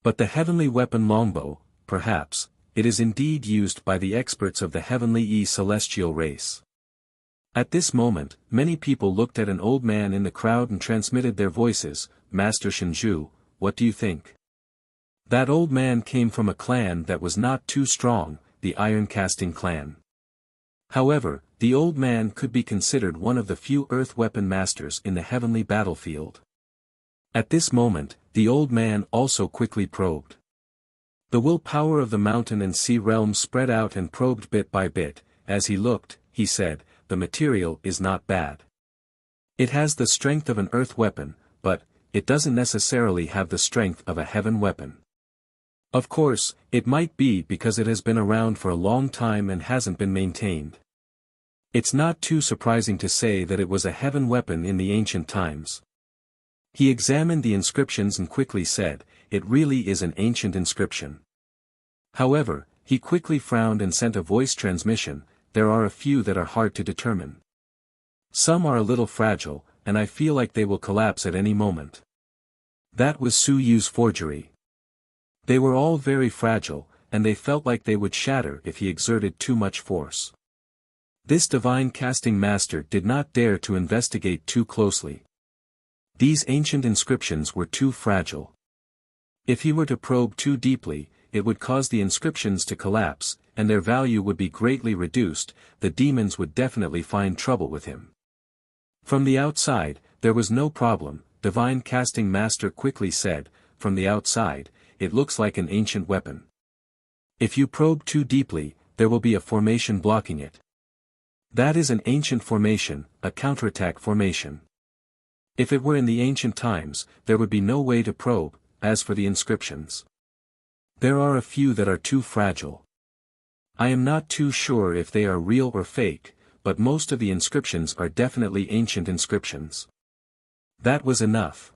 But the heavenly weapon longbow, perhaps, it is indeed used by the experts of the heavenly celestial race. At this moment, many people looked at an old man in the crowd and transmitted their voices, Master Shinju, what do you think? That old man came from a clan that was not too strong, the Iron-Casting clan. However, the old man could be considered one of the few earth weapon masters in the heavenly battlefield. At this moment, the old man also quickly probed. The willpower of the mountain and sea realm spread out and probed bit by bit. As he looked, he said, the material is not bad. It has the strength of an earth weapon, but it doesn't necessarily have the strength of a heaven weapon. Of course, it might be because it has been around for a long time and hasn't been maintained. It's not too surprising to say that it was a heaven weapon in the ancient times. He examined the inscriptions and quickly said, it really is an ancient inscription. However, he quickly frowned and sent a voice transmission, there are a few that are hard to determine. Some are a little fragile, and I feel like they will collapse at any moment. That was Su Yu's forgery. They were all very fragile, and they felt like they would shatter if he exerted too much force. This divine casting master did not dare to investigate too closely. These ancient inscriptions were too fragile. If he were to probe too deeply, it would cause the inscriptions to collapse, and their value would be greatly reduced. The demons would definitely find trouble with him. From the outside, there was no problem, divine casting master quickly said, from the outside, it looks like an ancient weapon. If you probe too deeply, there will be a formation blocking it. That is an ancient formation, a counterattack formation. If it were in the ancient times, there would be no way to probe. As for the inscriptions, there are a few that are too fragile. I am not too sure if they are real or fake, but most of the inscriptions are definitely ancient inscriptions. That was enough.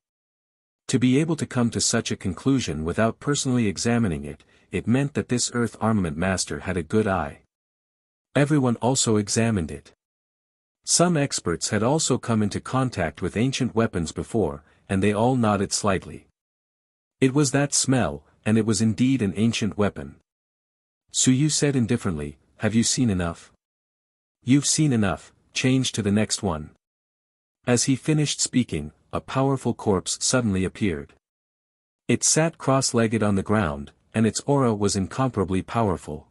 To be able to come to such a conclusion without personally examining it, it meant that this Earth Armament Master had a good eye. Everyone also examined it. Some experts had also come into contact with ancient weapons before, and they all nodded slightly. It was that smell, and it was indeed an ancient weapon. Su Yu said indifferently, have you seen enough? You've seen enough, change to the next one. As he finished speaking, a powerful corpse suddenly appeared. It sat cross-legged on the ground, and its aura was incomparably powerful.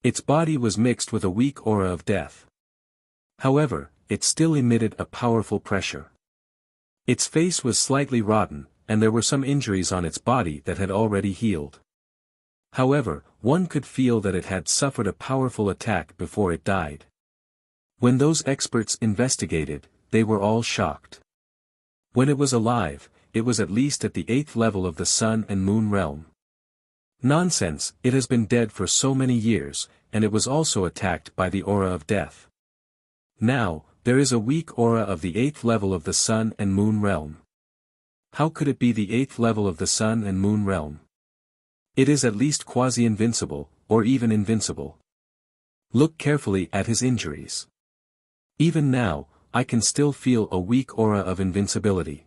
Its body was mixed with a weak aura of death. However, it still emitted a powerful pressure. Its face was slightly rotten, and there were some injuries on its body that had already healed. However, one could feel that it had suffered a powerful attack before it died. When those experts investigated, they were all shocked. When it was alive, it was at least at the 8th level of the Sun and Moon realm. Nonsense, it has been dead for so many years, and it was also attacked by the aura of death. Now, there is a weak aura of the 8th level of the Sun and Moon realm. How could it be the 8th level of the Sun and Moon realm? It is at least quasi-invincible, or even invincible. Look carefully at his injuries. Even now, I can still feel a weak aura of invincibility.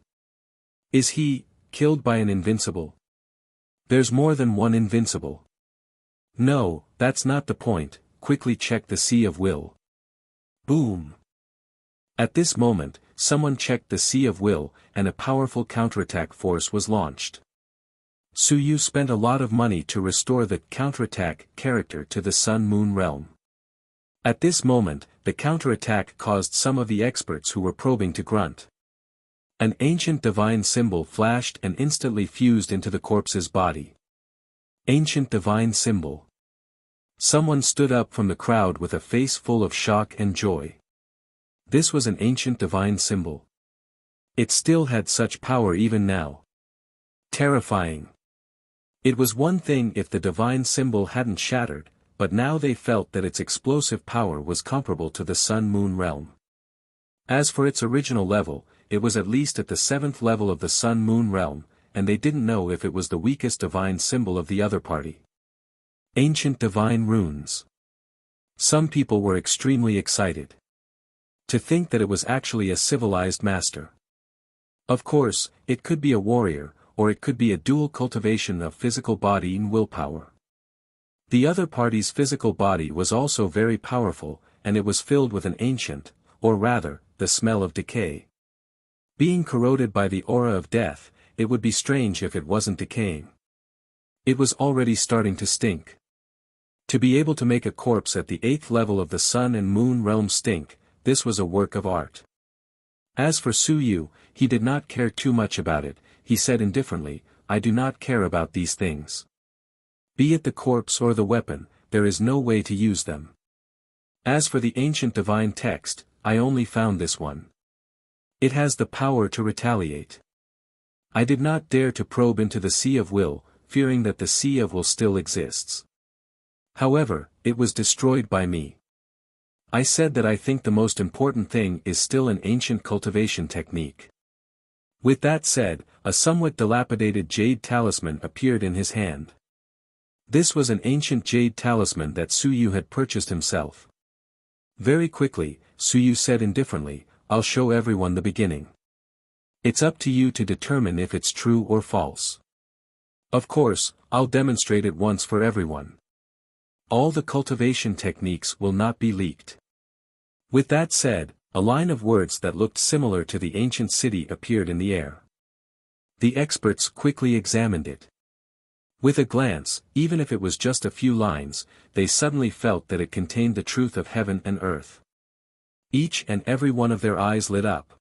Is he killed by an invincible? There's more than one invincible. No, that's not the point, quickly check the Sea of Will. Boom! At this moment, someone checked the Sea of Will, and a powerful counterattack force was launched. Su Yu spent a lot of money to restore the counterattack character to the Sun-Moon realm. At this moment, the counterattack caused some of the experts who were probing to grunt. An ancient divine symbol flashed and instantly fused into the corpse's body. Ancient divine symbol. Someone stood up from the crowd with a face full of shock and joy. This was an ancient divine symbol. It still had such power even now. Terrifying. It was one thing if the divine symbol hadn't shattered, but now they felt that its explosive power was comparable to the Sun-Moon realm. As for its original level, it was at least at the 7th level of the Sun-Moon realm, and they didn't know if it was the weakest divine symbol of the other party. Ancient divine runes. Some people were extremely excited. To think that it was actually a civilized master. Of course, it could be a warrior, or it could be a dual cultivation of physical body and willpower. The other party's physical body was also very powerful, and it was filled with an ancient, or rather, the smell of decay. Being corroded by the aura of death, it would be strange if it wasn't decaying. It was already starting to stink. To be able to make a corpse at the 8th level of the Sun and Moon realm stink, this was a work of art. As for Su Yu, he did not care too much about it. He said indifferently, "I do not care about these things. Be it the corpse or the weapon, there is no way to use them. As for the ancient divine text, I only found this one. It has the power to retaliate." I did not dare to probe into the Sea of Will, fearing that the Sea of Will still exists. However, it was destroyed by me. I said that I think the most important thing is still an ancient cultivation technique. With that said, a somewhat dilapidated jade talisman appeared in his hand. This was an ancient jade talisman that Su Yu had purchased himself. Very quickly, Su Yu said indifferently, "I'll show everyone the beginning. It's up to you to determine if it's true or false. Of course, I'll demonstrate it once for everyone. All the cultivation techniques will not be leaked." With that said, a line of words that looked similar to the ancient city appeared in the air. The experts quickly examined it. With a glance, even if it was just a few lines, they suddenly felt that it contained the truth of heaven and earth. Each and every one of their eyes lit up.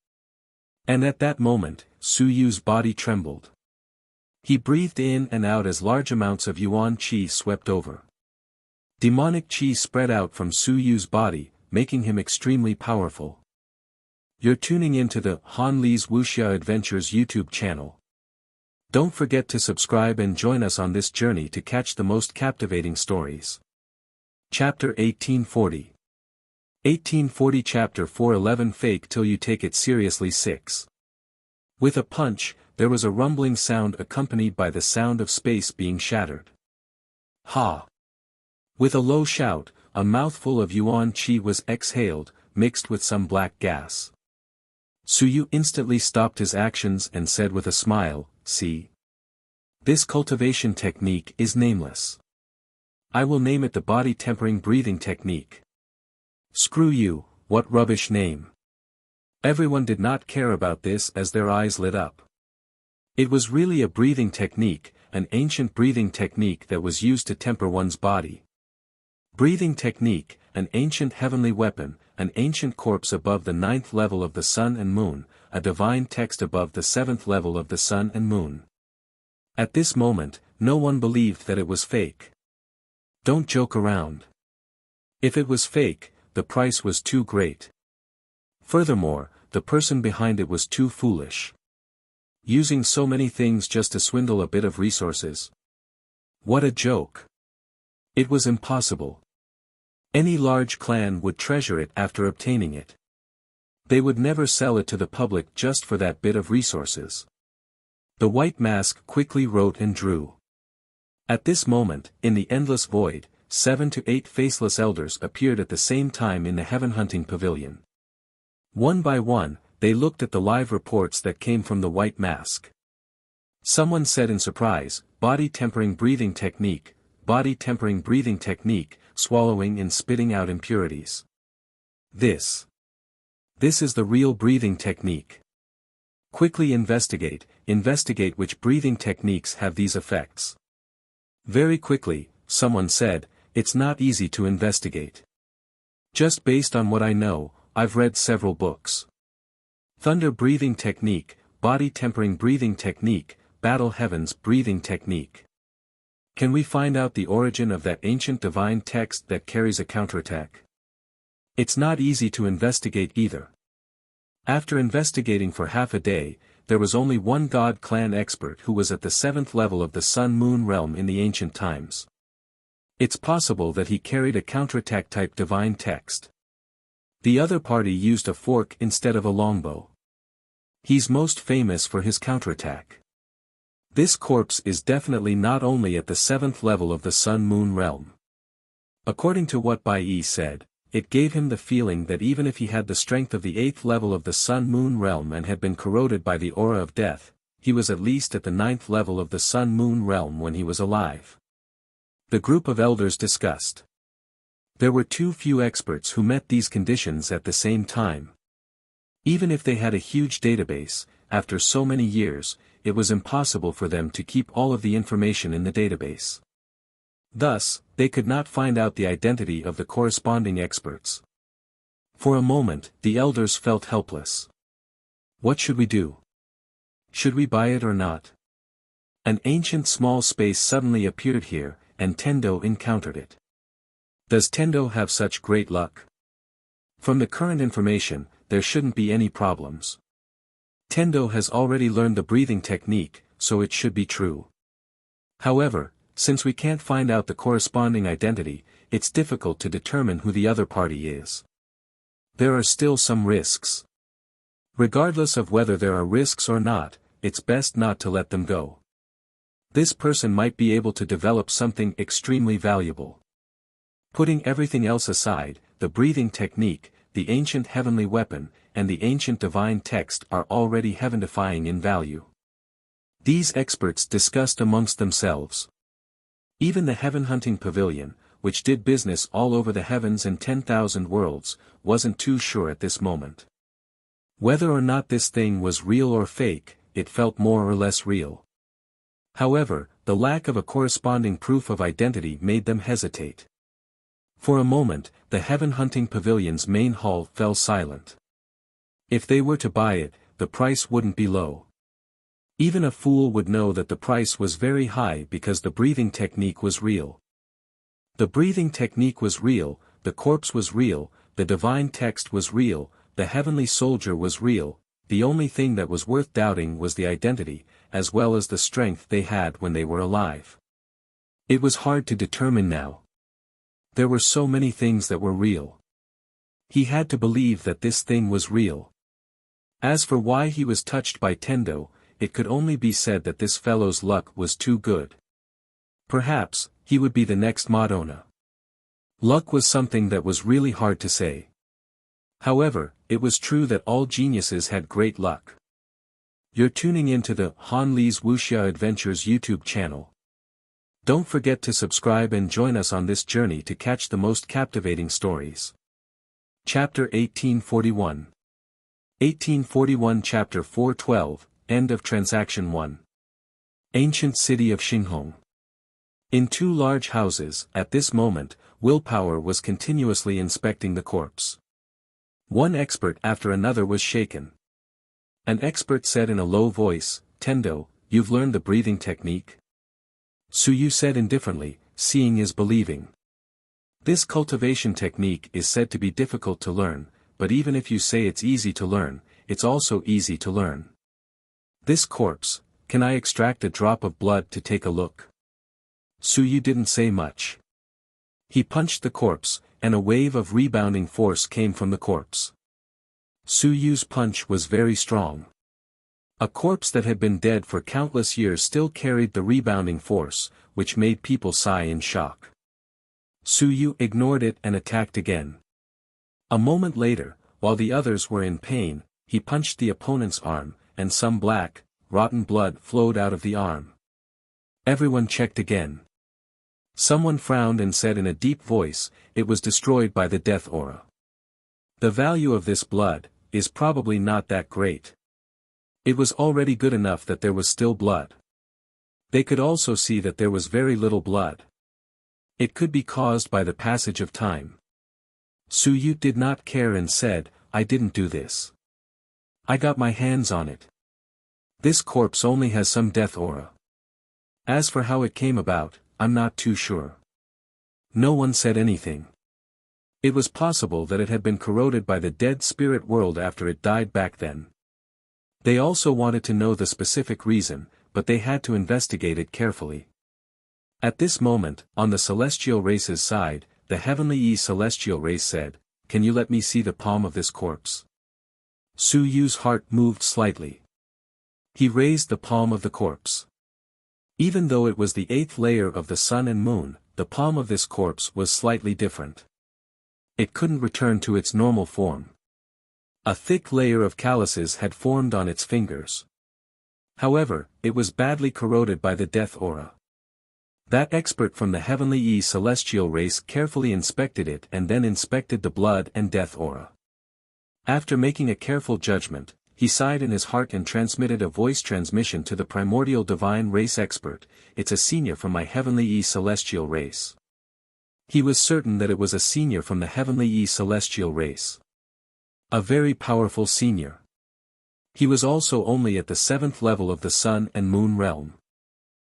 And at that moment, Su Yu's body trembled. He breathed in and out as large amounts of yuan qi swept over. Demonic qi spread out from Su Yu's body, making him extremely powerful. You're tuning into the Han Li's Wuxia Adventures YouTube channel. Don't forget to subscribe and join us on this journey to catch the most captivating stories. Chapter 1840. 1840 Chapter 411 Fake Till You Take It Seriously 6. With a punch, there was a rumbling sound accompanied by the sound of space being shattered. Ha! With a low shout, a mouthful of yuan qi was exhaled, mixed with some black gas. Su Yu instantly stopped his actions and said with a smile, "See? This cultivation technique is nameless. I will name it the body-tempering breathing technique." "Screw you, what rubbish name." Everyone did not care about this as their eyes lit up. It was really a breathing technique, an ancient breathing technique that was used to temper one's body. Breathing technique, an ancient heavenly weapon, an ancient corpse above the 9th level of the Sun and Moon, a divine text above the 7th level of the Sun and Moon. At this moment, no one believed that it was fake. Don't joke around. If it was fake, the price was too great. Furthermore, the person behind it was too foolish. Using so many things just to swindle a bit of resources. What a joke. It was impossible. Any large clan would treasure it after obtaining it. They would never sell it to the public just for that bit of resources. The white mask quickly wrote and drew. At this moment, in the endless void, 7 to 8 faceless elders appeared at the same time in the heaven-hunting pavilion. One by one, they looked at the live reports that came from the white mask. Someone said in surprise, "Body-tempering breathing technique, body-tempering breathing technique, swallowing and spitting out impurities. This is the real breathing technique. Quickly investigate which breathing techniques have these effects." Very quickly, someone said, "It's not easy to investigate. Just based on what I know, I've read several books. Thunder breathing technique, body-tempering breathing technique, battle heavens breathing technique. Can we find out the origin of that ancient divine text that carries a counterattack? It's not easy to investigate either." After investigating for half a day, there was only one God clan expert who was at the 7th level of the Sun-Moon realm in the ancient times. It's possible that he carried a counterattack type divine text. The other party used a fork instead of a longbow. He's most famous for his counterattack. This corpse is definitely not only at the 7th level of the Sun-Moon realm. According to what Bai Yi said, it gave him the feeling that even if he had the strength of the 8th level of the Sun-Moon realm and had been corroded by the aura of death, he was at least at the 9th level of the Sun-Moon realm when he was alive. The group of elders discussed. There were too few experts who met these conditions at the same time. Even if they had a huge database, after so many years, it was impossible for them to keep all of the information in the database. Thus, they could not find out the identity of the corresponding experts. For a moment, the elders felt helpless. What should we do? Should we buy it or not? An ancient small space suddenly appeared here, and Tendo encountered it. Does Tendo have such great luck? From the current information, there shouldn't be any problems. Tendo has already learned the breathing technique, so it should be true. However, since we can't find out the corresponding identity, it's difficult to determine who the other party is. There are still some risks. Regardless of whether there are risks or not, it's best not to let them go. This person might be able to develop something extremely valuable. Putting everything else aside, the breathing technique, the ancient heavenly weapon, and the ancient divine text are already heaven-defying in value. These experts discussed amongst themselves. Even the heaven-hunting pavilion, which did business all over the heavens and 10,000 worlds, wasn't too sure at this moment. Whether or not this thing was real or fake, it felt more or less real. However, the lack of a corresponding proof of identity made them hesitate. For a moment, the heaven-hunting pavilion's main hall fell silent. If they were to buy it, the price wouldn't be low. Even a fool would know that the price was very high because the breathing technique was real. The breathing technique was real, the corpse was real, the divine text was real, the heavenly soldier was real, the only thing that was worth doubting was the identity, as well as the strength they had when they were alive. It was hard to determine now. There were so many things that were real. He had to believe that this thing was real. As for why he was touched by Tendo, it could only be said that this fellow's luck was too good. Perhaps, he would be the next Madonna. Luck was something that was really hard to say. However, it was true that all geniuses had great luck. You're tuning into the Han Li's Wuxia Adventures YouTube channel. Don't forget to subscribe and join us on this journey to catch the most captivating stories. Chapter 1841. 1841 Chapter 412, End of Transaction 1. Ancient City of Xinghong. In two large houses, at this moment, Willpower was continuously inspecting the corpse. One expert after another was shaken. An expert said in a low voice, "Tendo, you've learned the breathing technique?" Suyu said indifferently, "Seeing is believing." This cultivation technique is said to be difficult to learn, but even if you say it's easy to learn, it's also easy to learn. This corpse, can I extract a drop of blood to take a look? Suyu didn't say much. He punched the corpse, and a wave of rebounding force came from the corpse. Suyu's punch was very strong. A corpse that had been dead for countless years still carried the rebounding force, which made people sigh in shock. Suyu ignored it and attacked again. A moment later, while the others were in pain, he punched the opponent's arm, and some black, rotten blood flowed out of the arm. Everyone checked again. Someone frowned and said in a deep voice, "It was destroyed by the death aura. The value of this blood is probably not that great." It was already good enough that there was still blood. They could also see that there was very little blood. It could be caused by the passage of time. Suyu did not care and said, "I didn't do this. I got my hands on it. This corpse only has some death aura. As for how it came about, I'm not too sure." No one said anything. It was possible that it had been corroded by the dead spirit world after it died back then. They also wanted to know the specific reason, but they had to investigate it carefully. At this moment, on the celestial race's side, the heavenly celestial race said, "Can you let me see the palm of this corpse?" Su Yu's heart moved slightly. He raised the palm of the corpse. Even though it was the 8th layer of the sun and moon, the palm of this corpse was slightly different. It couldn't return to its normal form. A thick layer of calluses had formed on its fingers. However, it was badly corroded by the death aura. That expert from the heavenly celestial race carefully inspected it and then inspected the blood and death aura. After making a careful judgment, he sighed in his heart and transmitted a voice transmission to the primordial divine race expert. It's a senior from my heavenly celestial race. He was certain that it was a senior from the heavenly celestial race. A very powerful senior. He was also only at the 7th level of the sun and moon realm.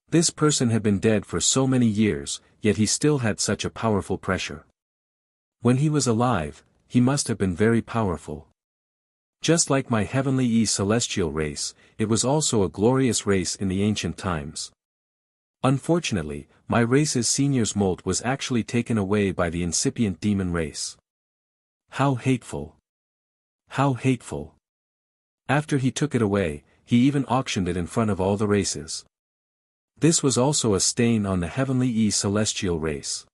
This person had been dead for so many years, yet he still had such a powerful pressure. When he was alive, he must have been very powerful. Just like my heavenly celestial race, it was also a glorious race in the ancient times. Unfortunately, my race's senior's molt was actually taken away by the incipient demon race. How hateful! How hateful! After he took it away, he even auctioned it in front of all the races. This was also a stain on the heavenly celestial race.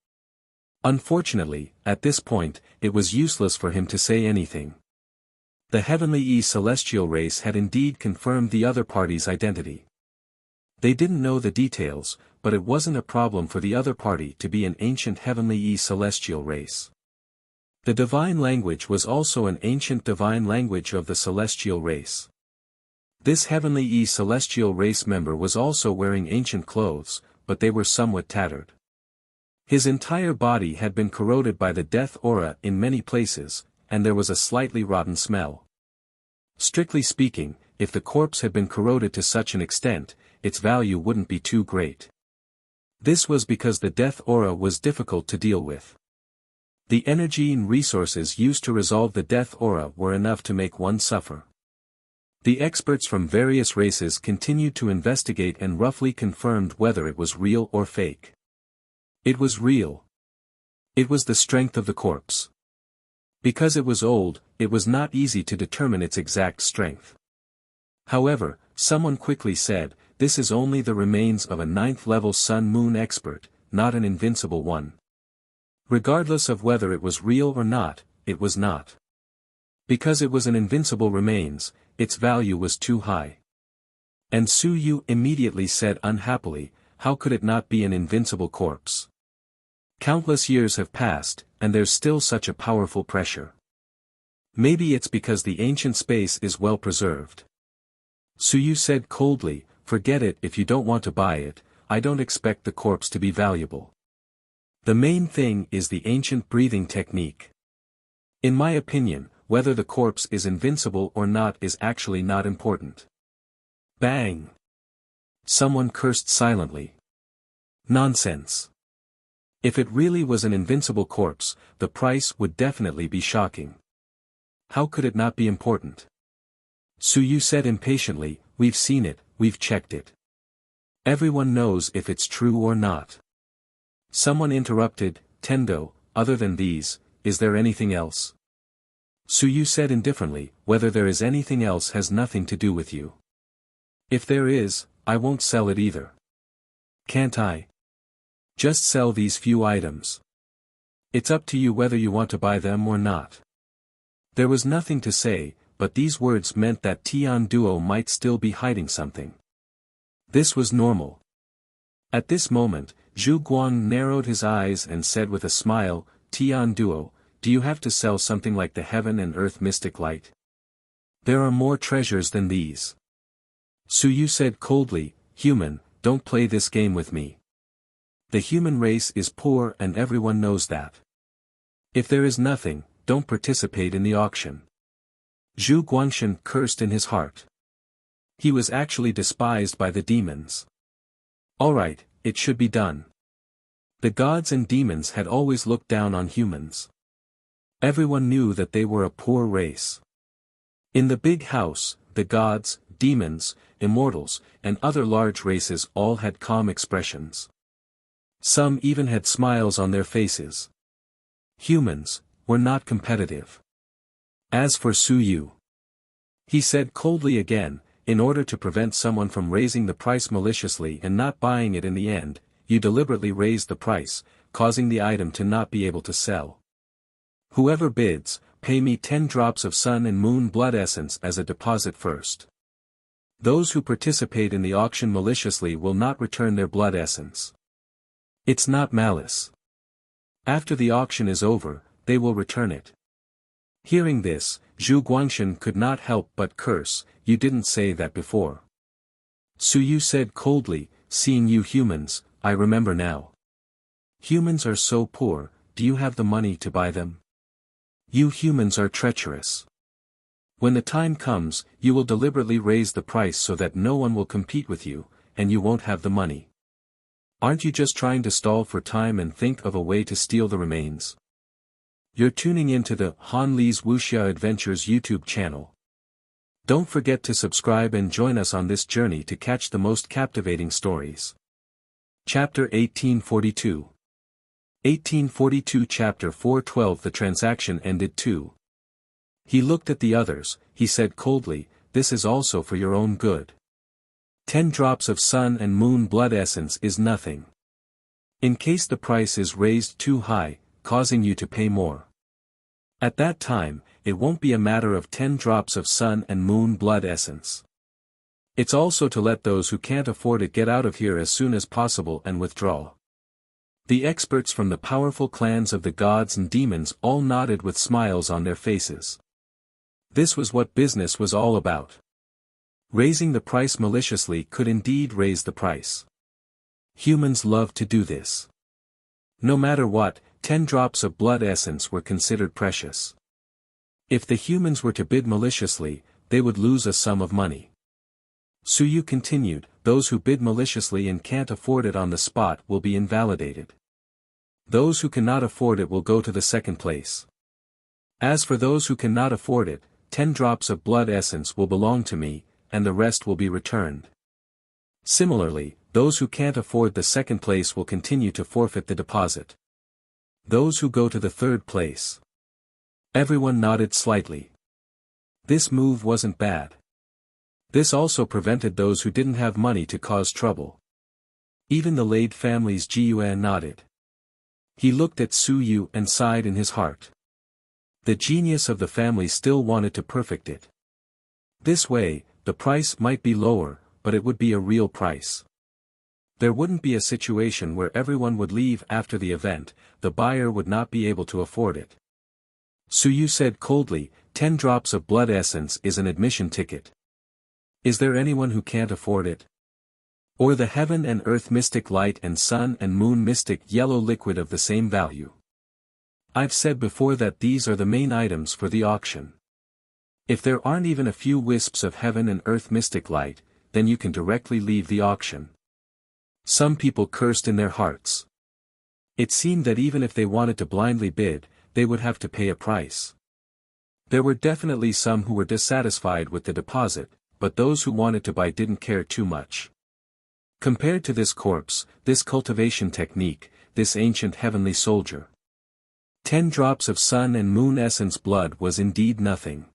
Unfortunately, at this point, it was useless for him to say anything. The heavenly celestial race had indeed confirmed the other party's identity. They didn't know the details, but it wasn't a problem for the other party to be an ancient heavenly celestial race. The divine language was also an ancient divine language of the celestial race. This heavenly celestial race member was also wearing ancient clothes, but they were somewhat tattered. His entire body had been corroded by the death aura in many places, and there was a slightly rotten smell. Strictly speaking, if the corpse had been corroded to such an extent, its value wouldn't be too great. This was because the death aura was difficult to deal with. The energy and resources used to resolve the death aura were enough to make one suffer. The experts from various races continued to investigate and roughly confirmed whether it was real or fake. It was real. It was the strength of the corpse. Because it was old, it was not easy to determine its exact strength. However, someone quickly said, this is only the remains of a 9th-level sun-moon expert, not an invincible one. Regardless of whether it was real or not, it was not. Because it was an invincible remains, its value was too high. And Su Yu immediately said unhappily, how could it not be an invincible corpse? Countless years have passed, and there's still such a powerful pressure. Maybe it's because the ancient space is well preserved. Su Yu said coldly, forget it if you don't want to buy it, I don't expect the corpse to be valuable. The main thing is the ancient breathing technique. In my opinion, whether the corpse is invincible or not is actually not important. Bang! Someone cursed silently. Nonsense. If it really was an invincible corpse, the price would definitely be shocking. How could it not be important? Su Yu said impatiently, we've seen it, we've checked it. Everyone knows if it's true or not. Someone interrupted, Tendo, other than these, is there anything else? Su Yu said indifferently, whether there is anything else has nothing to do with you. If there is, I won't sell it either. Can't I? Just sell these few items. It's up to you whether you want to buy them or not. There was nothing to say, but these words meant that Tian Duo might still be hiding something. This was normal. At this moment, Zhu Guang narrowed his eyes and said with a smile, Tian Duo, do you have to sell something like the heaven and earth mystic light? There are more treasures than these. Su Yu said coldly, human, don't play this game with me. The human race is poor and everyone knows that. If there is nothing, don't participate in the auction. Zhu Guangshan cursed in his heart. He was actually despised by the demons. Alright, it should be done. The gods and demons had always looked down on humans. Everyone knew that they were a poor race. In the big house, the gods, demons, immortals, and other large races all had calm expressions. Some even had smiles on their faces. Humans were not competitive. As for Su Yu, He said coldly again, in order to prevent someone from raising the price maliciously and not buying it in the end, you deliberately raised the price, causing the item to not be able to sell. Whoever bids, pay me 10 drops of sun and moon blood essence as a deposit first. Those who participate in the auction maliciously will not return their blood essence. It's not malice. After the auction is over, they will return it. Hearing this, Zhu Guangshan could not help but curse, you didn't say that before. Su Yu said coldly, seeing you humans, I remember now. Humans are so poor, do you have the money to buy them? You humans are treacherous. When the time comes, you will deliberately raise the price so that no one will compete with you, and you won't have the money. Aren't you just trying to stall for time and think of a way to steal the remains? You're tuning into the Han Li's Wuxia Adventures YouTube channel. Don't forget to subscribe and join us on this journey to catch the most captivating stories. Chapter 1842. 1842 Chapter 412 The transaction ended too. He looked at the others, he said coldly, this is also for your own good. 10 drops of sun and moon blood essence is nothing. In case the price is raised too high, causing you to pay more. At that time, it won't be a matter of 10 drops of sun and moon blood essence. It's also to let those who can't afford it get out of here as soon as possible and withdraw. The experts from the powerful clans of the gods and demons all nodded with smiles on their faces. This was what business was all about. Raising the price maliciously could indeed raise the price. Humans love to do this. No matter what, 10 drops of blood essence were considered precious. If the humans were to bid maliciously, they would lose a sum of money. Su Yu continued, those who bid maliciously and can't afford it on the spot will be invalidated. Those who cannot afford it will go to the second place. As for those who cannot afford it, 10 drops of blood essence will belong to me, and the rest will be returned. Similarly, those who can't afford the second place will continue to forfeit the deposit. Those who go to the third place. Everyone nodded slightly. This move wasn't bad. This also prevented those who didn't have money to cause trouble. Even the Lade family's Jiyuan nodded. He looked at Su Yu and sighed in his heart. The genius of the family still wanted to perfect it. This way, the price might be lower, but it would be a real price. There wouldn't be a situation where everyone would leave after the event, the buyer would not be able to afford it. Su Yu said coldly, 10 drops of blood essence is an admission ticket. Is there anyone who can't afford it? Or the heaven and earth mystic light and sun and moon mystic yellow liquid of the same value? I've said before that these are the main items for the auction. If there aren't even a few wisps of heaven and earth mystic light, then you can directly leave the auction. Some people cursed in their hearts. It seemed that even if they wanted to blindly bid, they would have to pay a price. There were definitely some who were dissatisfied with the deposit, but those who wanted to buy didn't care too much. Compared to this corpse, this cultivation technique, this ancient heavenly soldier. 10 drops of sun and moon essence blood was indeed nothing.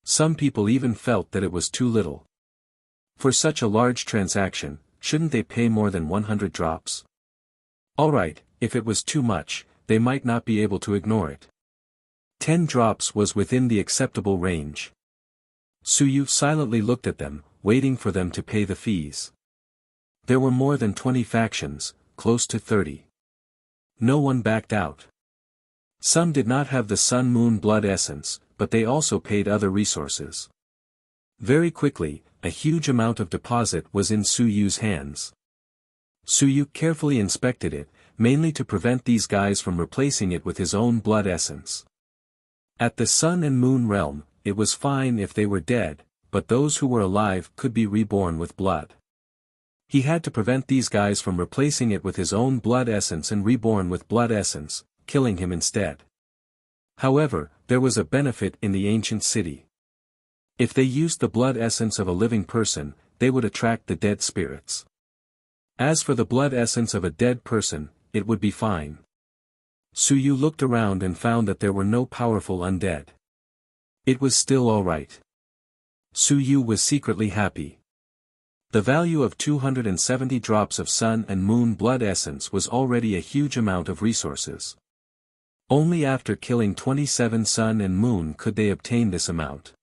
Some people even felt that it was too little. For such a large transaction, shouldn't they pay more than 100 drops? Alright, if it was too much, they might not be able to ignore it. 10 drops was within the acceptable range. Su Yu silently looked at them, waiting for them to pay the fees. There were more than 20 factions, close to 30. No one backed out. Some did not have the sun-moon blood essence, but they also paid other resources. Very quickly, a huge amount of deposit was in Su Yu's hands. Su Yu carefully inspected it, mainly to prevent these guys from replacing it with his own blood essence. At the sun and moon realm, it was fine if they were dead, but those who were alive could be reborn with blood. He had to prevent these guys from replacing it with his own blood essence and reborn with blood essence, killing him instead. However, there was a benefit in the ancient city. If they used the blood essence of a living person, they would attract the dead spirits. As for the blood essence of a dead person, it would be fine. Su Yu looked around and found that there were no powerful undead. It was still alright. Su Yu was secretly happy. The value of 270 drops of sun and moon blood essence was already a huge amount of resources. Only after killing 27 sun and moon could they obtain this amount.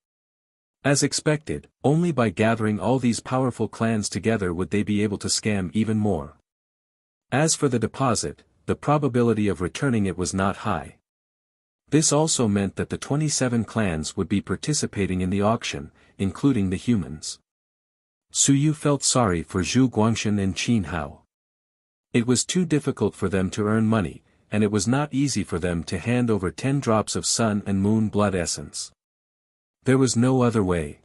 As expected, only by gathering all these powerful clans together would they be able to scam even more. As for the deposit, the probability of returning it was not high. This also meant that the 27 clans would be participating in the auction, including the humans. Su Yu felt sorry for Zhu Guangshan and Qin Hao. It was too difficult for them to earn money, and it was not easy for them to hand over 10 drops of sun and moon blood essence. There was no other way.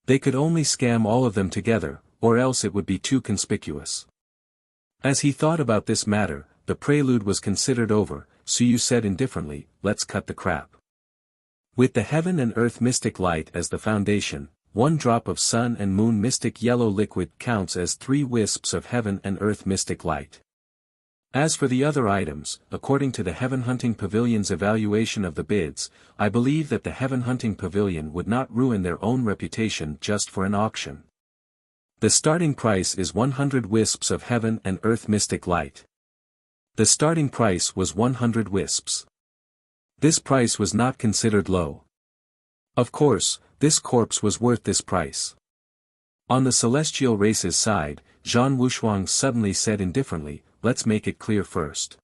They could only scam all of them together, or else it would be too conspicuous. As he thought about this matter, the prelude was considered over. Su Yu said indifferently, "Let's cut the crap." With the heaven and earth mystic light as the foundation, 1 drop of sun and moon mystic yellow liquid counts as 3 wisps of heaven and earth mystic light. As for the other items, according to the Heaven Hunting Pavilion's evaluation of the bids, I believe that the Heaven Hunting Pavilion would not ruin their own reputation just for an auction. The starting price is 100 wisps of heaven and earth mystic light. The starting price was 100 wisps. This price was not considered low. Of course, this corpse was worth this price. On the celestial race's side, Zhan Wushuang suddenly said indifferently, "Let's make it clear first.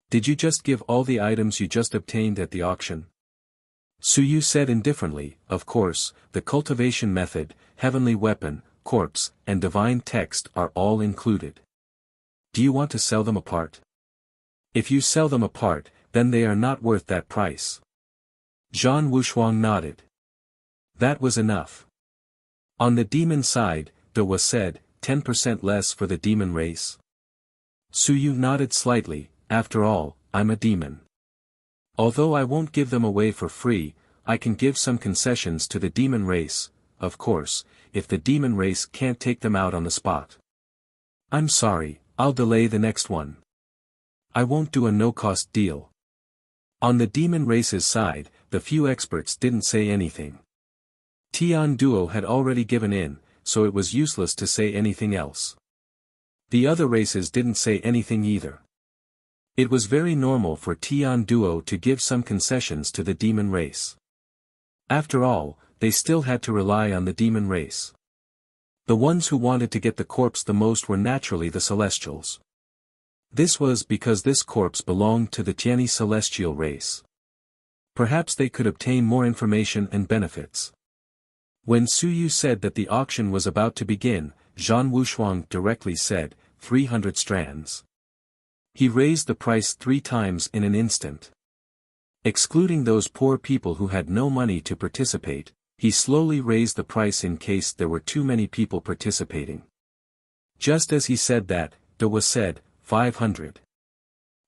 Did you just give all the items you just obtained at the auction?" Su Yu said indifferently, "Of course, the cultivation method, heavenly weapon, corpse, and divine text are all included. Do you want to sell them apart? If you sell them apart, then they are not worth that price." Zhan Wushuang nodded. That was enough. On the demon side, Dewa said, 10% less for the demon race. Su Yu nodded slightly, "After all, I'm a demon. Although I won't give them away for free, I can give some concessions to the demon race, of course, if the demon race can't take them out on the spot. I'm sorry, I'll delay the next one. I won't do a no-cost deal." On the demon race's side, the few experts didn't say anything. Tian Duo had already given in, so it was useless to say anything else. The other races didn't say anything either. It was very normal for Tian Duo to give some concessions to the demon race. After all, they still had to rely on the demon race. The ones who wanted to get the corpse the most were naturally the celestials. This was because this corpse belonged to the Tianyi celestial race. Perhaps they could obtain more information and benefits. When Su Yu said that the auction was about to begin, Zhan Wushuang directly said, 300 strands. He raised the price 3 times in an instant. Excluding those poor people who had no money to participate, he slowly raised the price in case there were too many people participating. Just as he said that, Dewa said, 500.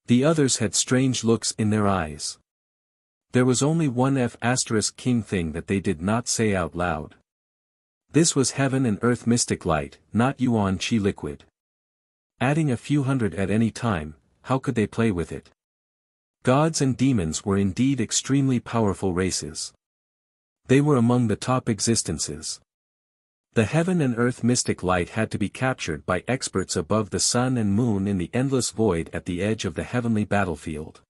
The others had strange looks in their eyes. There was only one F**king thing that they did not say out loud. This was heaven and earth mystic light, not yuan qi liquid. Adding a few hundred at any time, how could they play with it? Gods and demons were indeed extremely powerful races. They were among the top existences. The heaven and earth mystic light had to be captured by experts above the sun and moon in the endless void at the edge of the heavenly battlefield.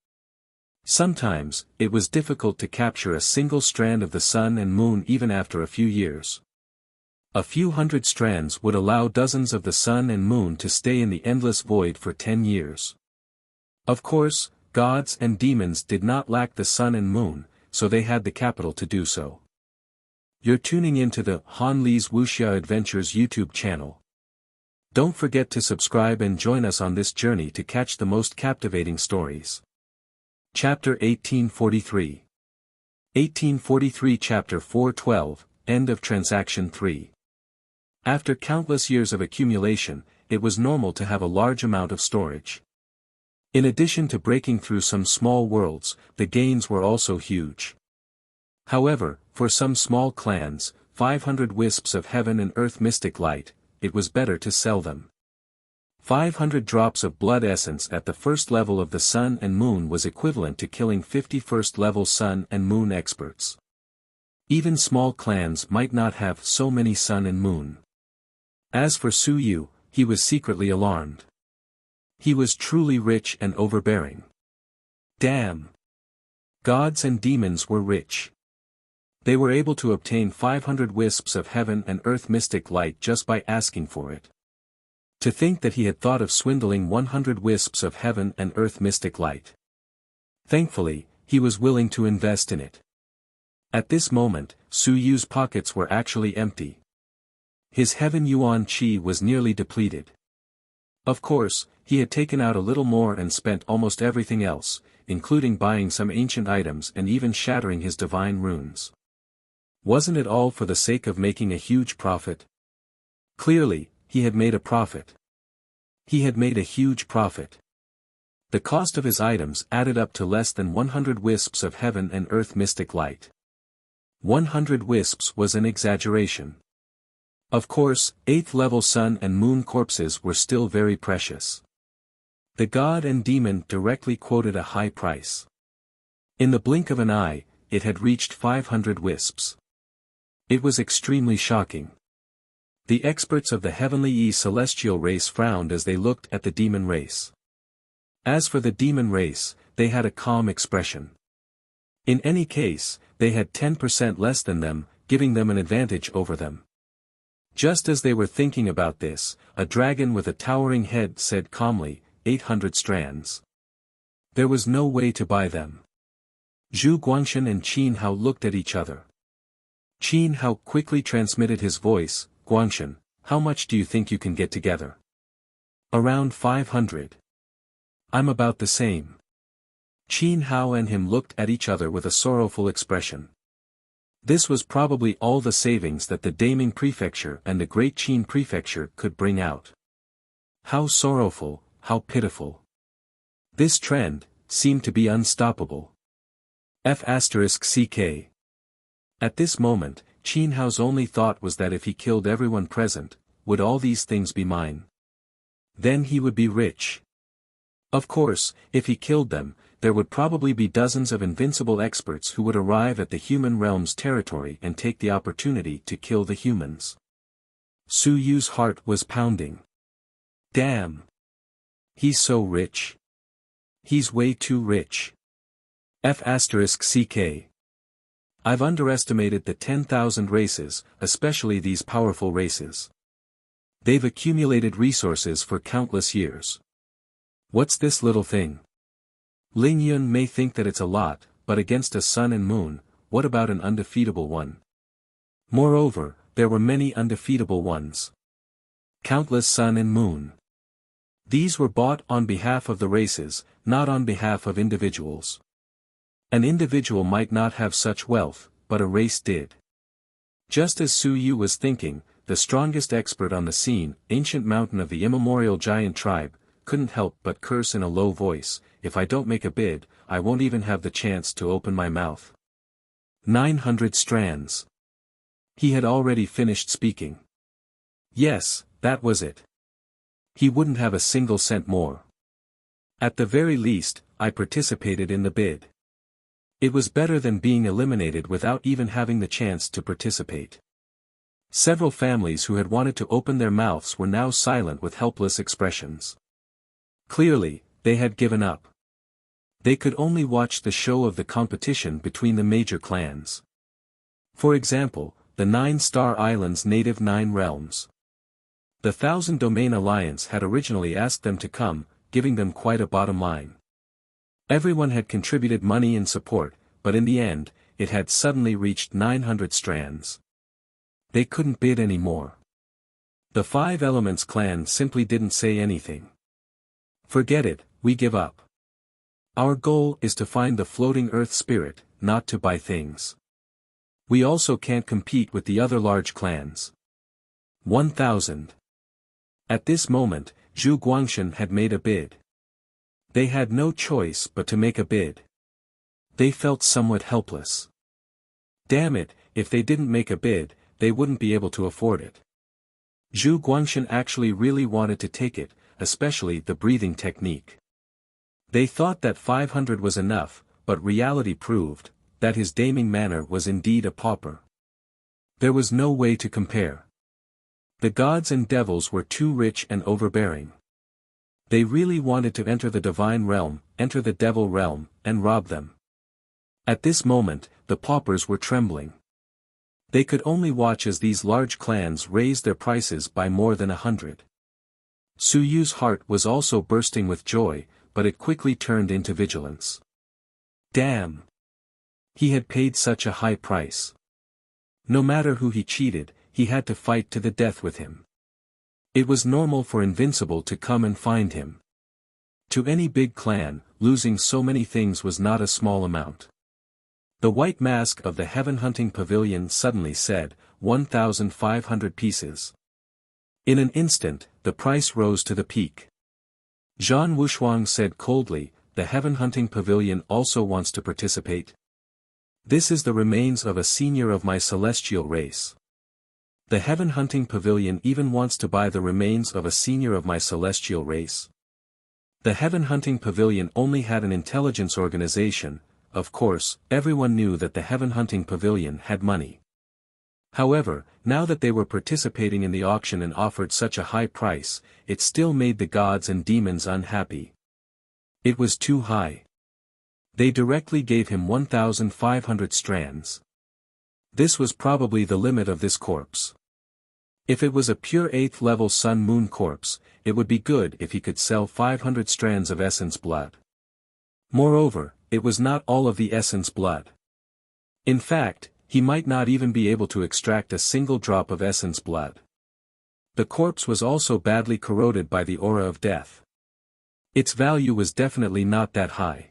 Sometimes, it was difficult to capture a single strand of the sun and moon even after a few years. A few hundred strands would allow dozens of the sun and moon to stay in the endless void for 10 years. Of course, gods and demons did not lack the sun and moon, so they had the capital to do so. You're tuning into the Han Li's Wuxia Adventures YouTube channel. Don't forget to subscribe and join us on this journey to catch the most captivating stories. Chapter 1843. 1843 Chapter 412, End of Transaction 3. After countless years of accumulation, it was normal to have a large amount of storage. In addition to breaking through some small worlds, the gains were also huge. However, for some small clans, 500 wisps of heaven and earth mystic light, it was better to sell them. 500 drops of blood essence at the first level of the sun and moon was equivalent to killing 50 first-level sun and moon experts. Even small clans might not have so many sun and moon. As for Su Yu, he was secretly alarmed. He was truly rich and overbearing. Damn! Gods and demons were rich. They were able to obtain 500 wisps of heaven and earth mystic light just by asking for it. To think that he had thought of swindling 100 wisps of heaven and earth mystic light. Thankfully, he was willing to invest in it. At this moment, Su Yu's pockets were actually empty. His heaven yuan qi was nearly depleted. Of course, he had taken out a little more and spent almost everything else, including buying some ancient items and even shattering his divine runes. Wasn't it all for the sake of making a huge profit? Clearly, he had made a profit. He had made a huge profit. The cost of his items added up to less than 100 wisps of heaven and earth mystic light. 100 wisps was an exaggeration. Of course, 8th level sun and moon corpses were still very precious. The god and demon directly quoted a high price. In the blink of an eye, it had reached 500 wisps. It was extremely shocking. The experts of the heavenly celestial race frowned as they looked at the demon race. As for the demon race, they had a calm expression. In any case, they had 10% less than them, giving them an advantage over them. Just as they were thinking about this, a dragon with a towering head said calmly, 800 strands. There was no way to buy them. Zhu Guangshan and Qin Hao looked at each other. Qin Hao quickly transmitted his voice, Guangshan, how much do you think you can get together? Around 500. I'm about the same. Qin Hao and him looked at each other with a sorrowful expression. This was probably all the savings that the Daming Prefecture and the Great Qin Prefecture could bring out. How sorrowful, how pitiful. This trend seemed to be unstoppable. F***ck. At this moment, Qin Hao's only thought was that if he killed everyone present, would all these things be mine? Then he would be rich. Of course, if he killed them, there would probably be dozens of invincible experts who would arrive at the human realm's territory and take the opportunity to kill the humans. Su Yu's heart was pounding. Damn! He's so rich. He's way too rich. F***ck. I've underestimated the 10,000 races, especially these powerful races. They've accumulated resources for countless years. What's this little thing? Ling Yun may think that it's a lot, but against a sun and moon, what about an undefeatable one? Moreover, there were many undefeatable ones. Countless sun and moon. These were bought on behalf of the races, not on behalf of individuals. An individual might not have such wealth, but a race did. Just as Su Yu was thinking, the strongest expert on the scene, Ancient Mountain of the immemorial giant tribe, couldn't help but curse in a low voice, if I don't make a bid, I won't even have the chance to open my mouth. 900 strands. He had already finished speaking. Yes, that was it. He wouldn't have a single cent more. At the very least, I participated in the bid. It was better than being eliminated without even having the chance to participate. Several families who had wanted to open their mouths were now silent with helpless expressions. Clearly, they had given up. They could only watch the show of the competition between the major clans. For example, the 9-Star Islands' native 9 realms. The 1,000 Domain Alliance had originally asked them to come, giving them quite a bottom line. Everyone had contributed money in support, but in the end, it had suddenly reached 900 strands. They couldn't bid any more. The 5 Elements clan simply didn't say anything. Forget it, we give up. Our goal is to find the floating earth spirit, not to buy things. We also can't compete with the other large clans. 1,000. At this moment, Zhu Guangshan had made a bid. They had no choice but to make a bid. They felt somewhat helpless. Damn it, if they didn't make a bid, they wouldn't be able to afford it. Zhu Guangshan actually really wanted to take it, especially the breathing technique. They thought that 500 was enough, but reality proved, that his damning manner was indeed a pauper. There was no way to compare. The gods and devils were too rich and overbearing. They really wanted to enter the divine realm, enter the devil realm, and rob them. At this moment, the paupers were trembling. They could only watch as these large clans raised their prices by more than 100. Su Yu's heart was also bursting with joy, but it quickly turned into vigilance. Damn! He had paid such a high price. No matter who he cheated, he had to fight to the death with him. It was normal for Invincible to come and find him. To any big clan, losing so many things was not a small amount. The white mask of the Heaven Hunting Pavilion suddenly said, 1,500 pieces. In an instant, the price rose to the peak. Zhan Wushuang said coldly, the Heaven Hunting Pavilion also wants to participate. This is the remains of a senior of my celestial race. The Heaven Hunting Pavilion even wants to buy the remains of a senior of my celestial race. The Heaven Hunting Pavilion only had an intelligence organization. Of course, everyone knew that the Heaven Hunting Pavilion had money. However, now that they were participating in the auction and offered such a high price, it still made the gods and demons unhappy. It was too high. They directly gave him 1,500 strands. This was probably the limit of this corpse. If it was a pure 8th level Sun-Moon corpse, it would be good if he could sell 500 strands of essence blood. Moreover, it was not all of the essence blood. In fact, he might not even be able to extract a single drop of essence blood. The corpse was also badly corroded by the aura of death. Its value was definitely not that high.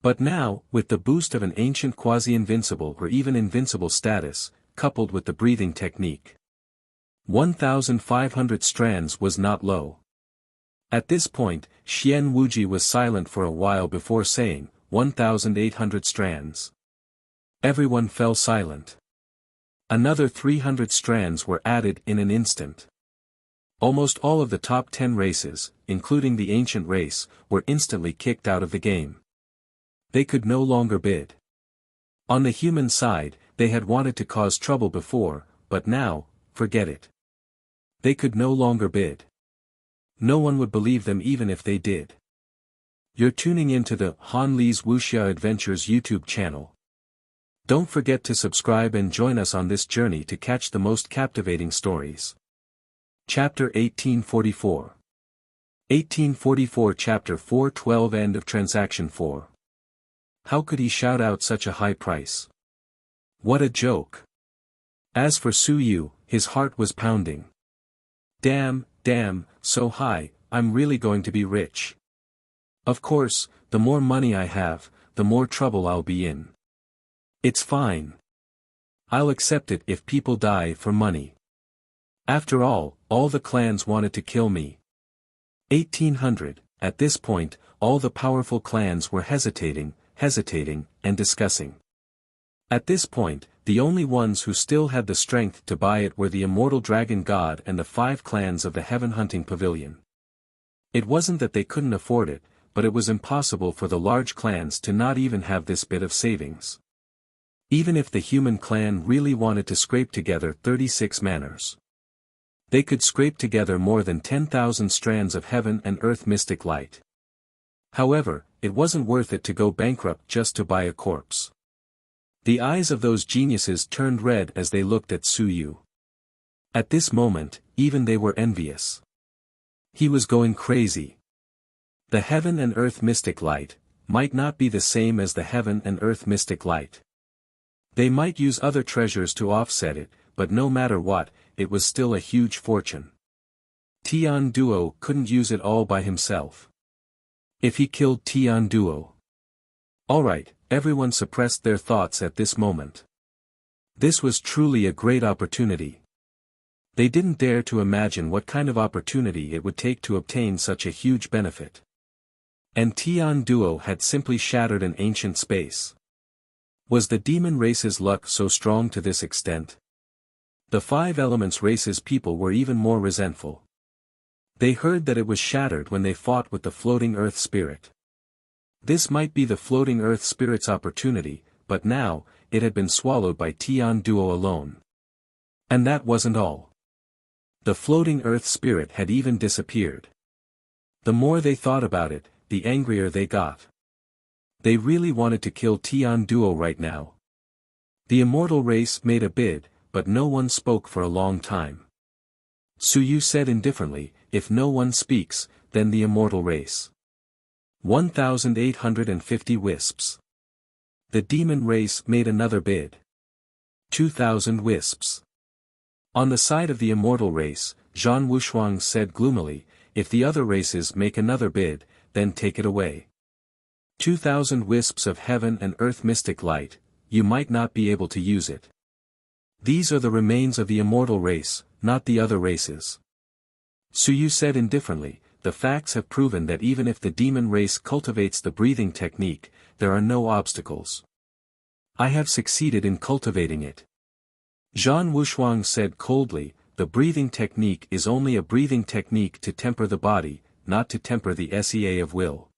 But now, with the boost of an ancient quasi-invincible or even invincible status, coupled with the breathing technique, 1,500 strands was not low. At this point, Xian Wuji was silent for a while before saying, 1,800 strands. Everyone fell silent. Another 300 strands were added in an instant. Almost all of the top 10 races, including the ancient race, were instantly kicked out of the game. They could no longer bid. On the human side, they had wanted to cause trouble before, but now, forget it. They could no longer bid. No one would believe them even if they did. You're tuning into the Han Li's Wuxia Adventures YouTube channel. Don't forget to subscribe and join us on this journey to catch the most captivating stories. Chapter 1844. 1844 Chapter 412 End of Transaction 4. How could he shout out such a high price? What a joke. As for Su Yu, his heart was pounding. Damn, so high, I'm really going to be rich. Of course, the more money I have, the more trouble I'll be in. It's fine. I'll accept it if people die for money. After all the clans wanted to kill me. 1800, at this point, all the powerful clans were hesitating, and discussing. At this point, the only ones who still had the strength to buy it were the immortal dragon god and the 5 clans of the Heaven Hunting Pavilion. It wasn't that they couldn't afford it, but it was impossible for the large clans to not even have this bit of savings. Even if the human clan really wanted to scrape together 36 manors, they could scrape together more than 10,000 strands of heaven and earth mystic light. However, it wasn't worth it to go bankrupt just to buy a corpse. The eyes of those geniuses turned red as they looked at Su Yu. At this moment, even they were envious. He was going crazy. The heaven and earth mystic light might not be the same as the heaven and earth mystic light. They might use other treasures to offset it, but no matter what, it was still a huge fortune. Tian Duo couldn't use it all by himself. If he killed Tian Duo. Alright, everyone suppressed their thoughts at this moment. This was truly a great opportunity. They didn't dare to imagine what kind of opportunity it would take to obtain such a huge benefit. And Tian Duo had simply shattered an ancient space. Was the demon race's luck so strong to this extent? The 5 elements race's people were even more resentful. They heard that it was shattered when they fought with the floating earth spirit. This might be the floating earth spirit's opportunity, but now, it had been swallowed by Tian Duo alone. And that wasn't all. The floating earth spirit had even disappeared. The more they thought about it, the angrier they got. They really wanted to kill Tian Duo right now. The immortal race made a bid, but no one spoke for a long time. Su Yu said indifferently, if no one speaks, then the immortal race. 1,850 wisps. The demon race made another bid. 2,000 wisps. On the side of the immortal race, Zhan Wushuang said gloomily, if the other races make another bid, then take it away. 2,000 wisps of heaven and earth mystic light, you might not be able to use it. These are the remains of the immortal race, not the other races. Su Yu said indifferently, the facts have proven that even if the demon race cultivates the breathing technique, there are no obstacles. I have succeeded in cultivating it. Zhan Wushuang said coldly, the breathing technique is only a breathing technique to temper the body, not to temper the sea of will.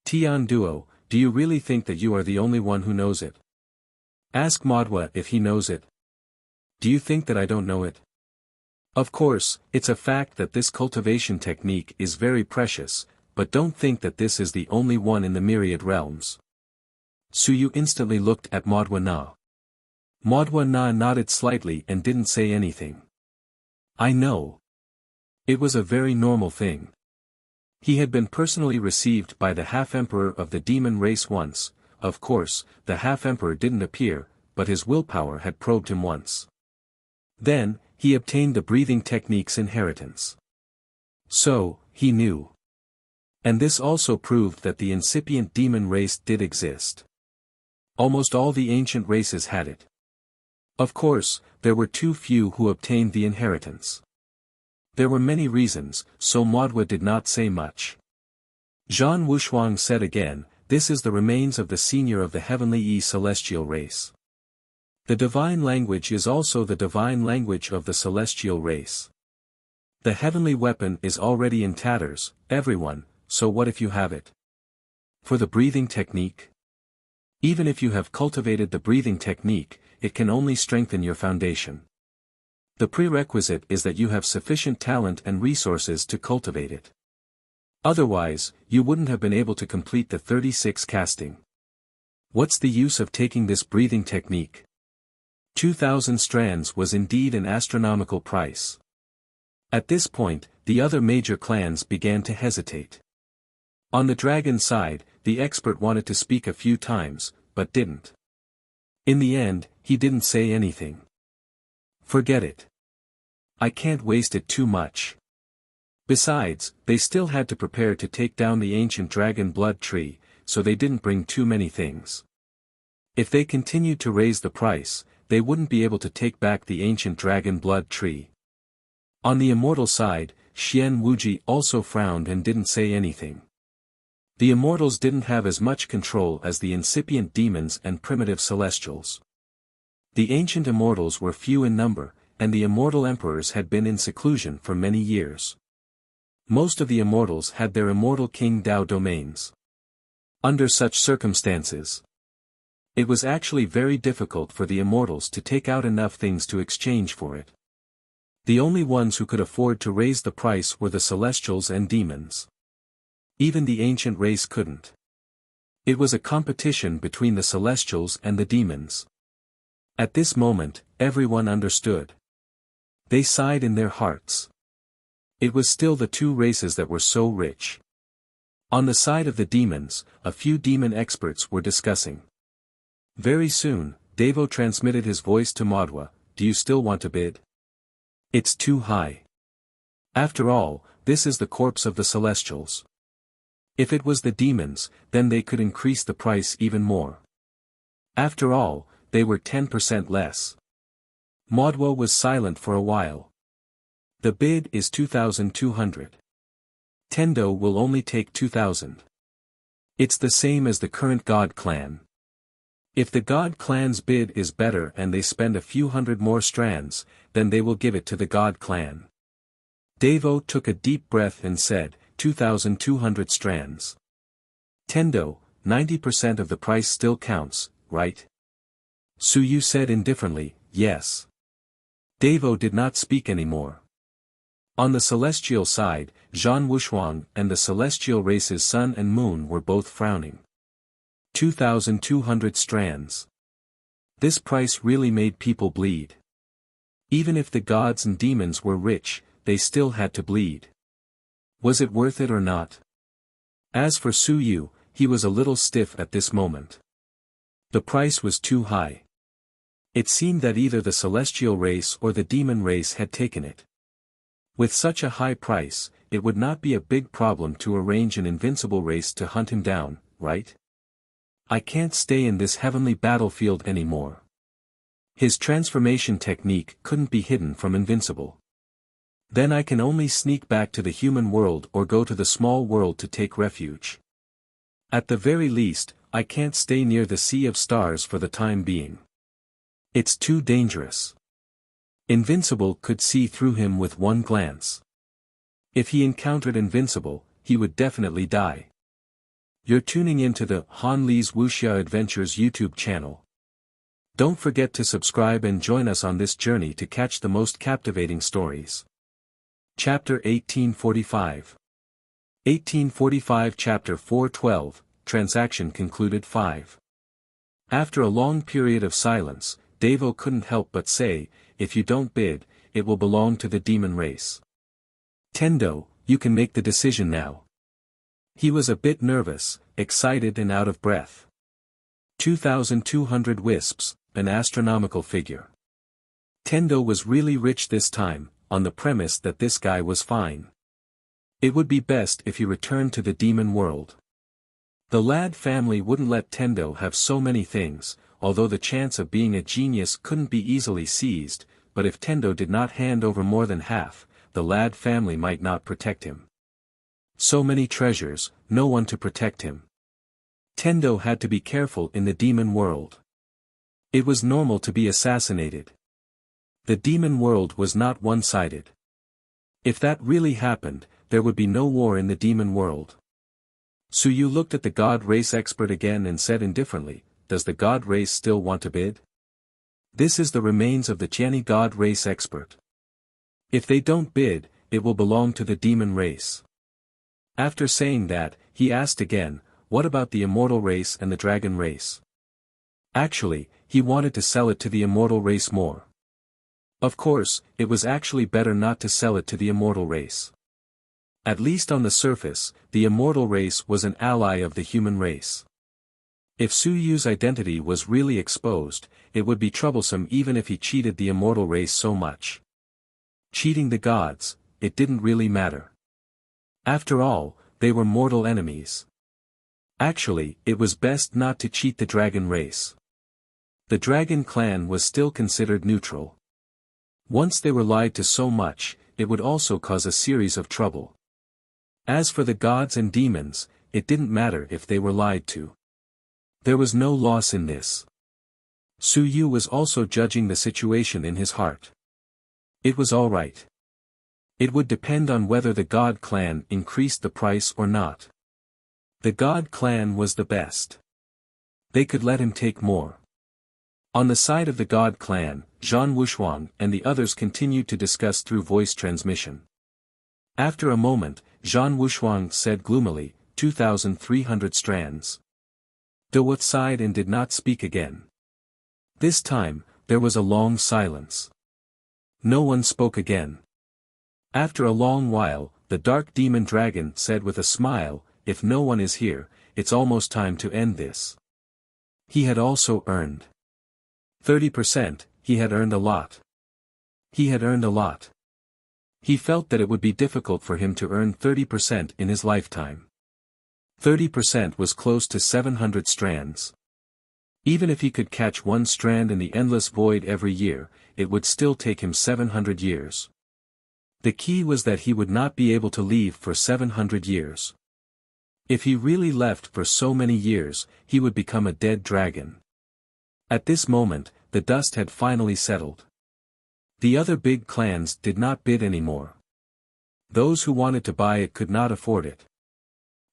Tian Duo, do you really think that you are the only one who knows it? Ask Modwa if he knows it. Do you think that I don't know it? Of course, it's a fact that this cultivation technique is very precious, but don't think that this is the only one in the myriad realms. Su Yu instantly looked at Modwa Na. Modwa Na nodded slightly and didn't say anything. I know. It was a very normal thing. He had been personally received by the half-emperor of the demon race once. Of course, the half-emperor didn't appear, but his willpower had probed him once. Then, he obtained the breathing technique's inheritance. So, he knew. And this also proved that the incipient demon race did exist. Almost all the ancient races had it. Of course, there were too few who obtained the inheritance. There were many reasons, so Modwa did not say much. Zhan Wushuang said again, this is the remains of the senior of the heavenly celestial race. The divine language is also the divine language of the celestial race. The heavenly weapon is already in tatters, everyone, so what if you have it? For the breathing technique? Even if you have cultivated the breathing technique, it can only strengthen your foundation. The prerequisite is that you have sufficient talent and resources to cultivate it. Otherwise, you wouldn't have been able to complete the 36 casting. What's the use of taking this breathing technique? 2,000 strands was indeed an astronomical price. At this point, the other major clans began to hesitate. On the dragon side, the expert wanted to speak a few times, but didn't. In the end, he didn't say anything. Forget it. I can't waste it too much. Besides, they still had to prepare to take down the ancient dragon blood tree, so they didn't bring too many things. If they continued to raise the price, they wouldn't be able to take back the ancient dragon blood tree. On the immortal side, Xian Wuji also frowned and didn't say anything. The immortals didn't have as much control as the incipient demons and primitive celestials. The ancient immortals were few in number, and the immortal emperors had been in seclusion for many years. Most of the immortals had their immortal King Dao domains. Under such circumstances, it was actually very difficult for the immortals to take out enough things to exchange for it. The only ones who could afford to raise the price were the celestials and demons. Even the ancient race couldn't. It was a competition between the celestials and the demons. At this moment, everyone understood. They sighed in their hearts. It was still the two races that were so rich. On the side of the demons, a few demon experts were discussing. Very soon, Devo transmitted his voice to Modwa, do you still want to bid? It's too high. After all, this is the corpse of the celestials. If it was the demons, then they could increase the price even more. After all, they were 10% less. Modwa was silent for a while. The bid is 2,200. Tendo will only take 2,000. It's the same as the current God clan. If the God clan's bid is better and they spend a few hundred more strands, then they will give it to the God clan. Devo took a deep breath and said, 2,200 strands. Tendo, 90% of the price still counts, right? Suyu said indifferently, yes. Devo did not speak anymore. On the celestial side, Zhan Wushuang and the celestial race's sun and moon were both frowning. 2,200 strands. This price really made people bleed. Even if the gods and demons were rich, they still had to bleed. Was it worth it or not? As for Suyu, he was a little stiff at this moment. The price was too high. It seemed that either the celestial race or the demon race had taken it. With such a high price, it would not be a big problem to arrange an invincible race to hunt him down, right? I can't stay in this heavenly battlefield anymore. His transformation technique couldn't be hidden from invincible. Then I can only sneak back to the human world or go to the small world to take refuge. At the very least, I can't stay near the sea of stars for the time being. It's too dangerous. Invincible could see through him with one glance. If he encountered Invincible, he would definitely die. You're tuning into the Han Li's Wuxia Adventures YouTube channel. Don't forget to subscribe and join us on this journey to catch the most captivating stories. Chapter 1845. 1845 Chapter 412, Transaction concluded 5. After a long period of silence, Devo couldn't help but say, if you don't bid, it will belong to the demon race. Tendo, you can make the decision now. He was a bit nervous, excited and out of breath. 2,200 wisps, an astronomical figure. Tendo was really rich this time, on the premise that this guy was fine. It would be best if he returned to the demon world. The Lad family wouldn't let Tendo have so many things, although the chance of being a genius couldn't be easily seized, but if Tendo did not hand over more than half, the Lad family might not protect him. So many treasures, no one to protect him. Tendo had to be careful in the demon world. It was normal to be assassinated. The demon world was not one-sided. If that really happened, there would be no war in the demon world. Suyu looked at the god race expert again and said indifferently, does the god race still want to bid? This is the remains of the Jiani god race expert. If they don't bid, it will belong to the demon race. After saying that, he asked again, what about the immortal race and the dragon race? Actually, he wanted to sell it to the immortal race more. Of course, it was actually better not to sell it to the immortal race. At least on the surface, the immortal race was an ally of the human race. If Suyu's identity was really exposed, it would be troublesome even if he cheated the immortal race so much. Cheating the gods, it didn't really matter. After all, they were mortal enemies. Actually, it was best not to cheat the dragon race. The dragon clan was still considered neutral. Once they were lied to so much, it would also cause a series of trouble. As for the gods and demons, it didn't matter if they were lied to. There was no loss in this. Suyu was also judging the situation in his heart. It was all right. It would depend on whether the god clan increased the price or not. The god clan was the best. They could let him take more. On the side of the god clan, Zhan Wushuang and the others continued to discuss through voice transmission. After a moment, Zhan Wushuang said gloomily, 2,300 strands. Dewat sighed and did not speak again. This time, there was a long silence. No one spoke again. After a long while, the dark demon dragon said with a smile, if no one is here, it's almost time to end this. He had also earned 30%, he had earned a lot. He had earned a lot. He felt that it would be difficult for him to earn 30% in his lifetime. 30% was close to 700 strands. Even if he could catch one strand in the endless void every year, it would still take him 700 years. The key was that he would not be able to leave for 700 years. If he really left for so many years, he would become a dead dragon. At this moment, the dust had finally settled. The other big clans did not bid anymore. Those who wanted to buy it could not afford it.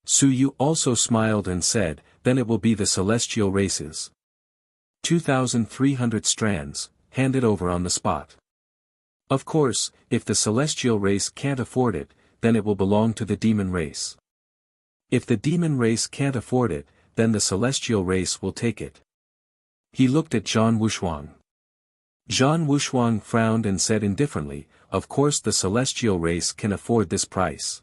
Suyu also smiled and said, then it will be the celestial races. 2,300 strands, handed over on the spot. Of course, if the celestial race can't afford it, then it will belong to the demon race. If the demon race can't afford it, then the celestial race will take it. He looked at Zhang Wushuang. Zhang Wushuang frowned and said indifferently, "Of course the celestial race can afford this price."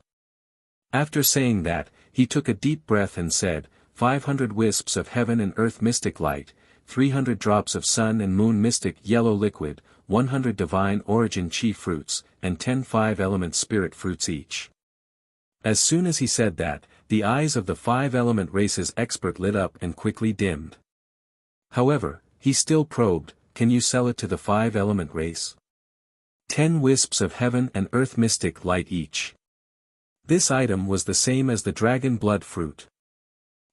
After saying that, he took a deep breath and said, 500 wisps of heaven and earth mystic light, 300 drops of sun and moon mystic yellow liquid, 100 divine origin chi fruits, and 10 five-element spirit fruits each. As soon as he said that, the eyes of the five-element race's expert lit up and quickly dimmed. However, he still probed, "Can you sell it to the five-element race?" 10 wisps of heaven and earth mystic light each. This item was the same as the dragon blood fruit.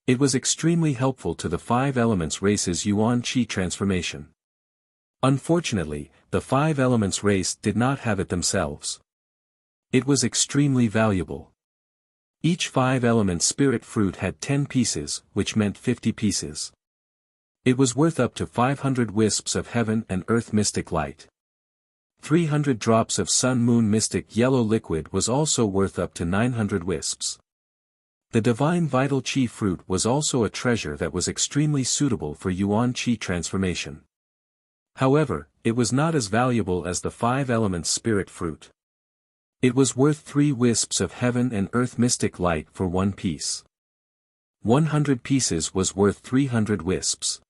It was extremely helpful to the five elements race's yuan qi transformation. Unfortunately, the five elements race did not have it themselves. It was extremely valuable. Each five-element spirit fruit had 10 pieces, which meant 50 pieces. It was worth up to 500 wisps of heaven and earth mystic light. 300 drops of sun-moon mystic yellow liquid was also worth up to 900 wisps. The divine vital chi fruit was also a treasure that was extremely suitable for yuan qi transformation. However, it was not as valuable as the five-element spirit fruit. It was worth 3 wisps of heaven and earth mystic light for 1 piece. 100 pieces was worth 300 wisps.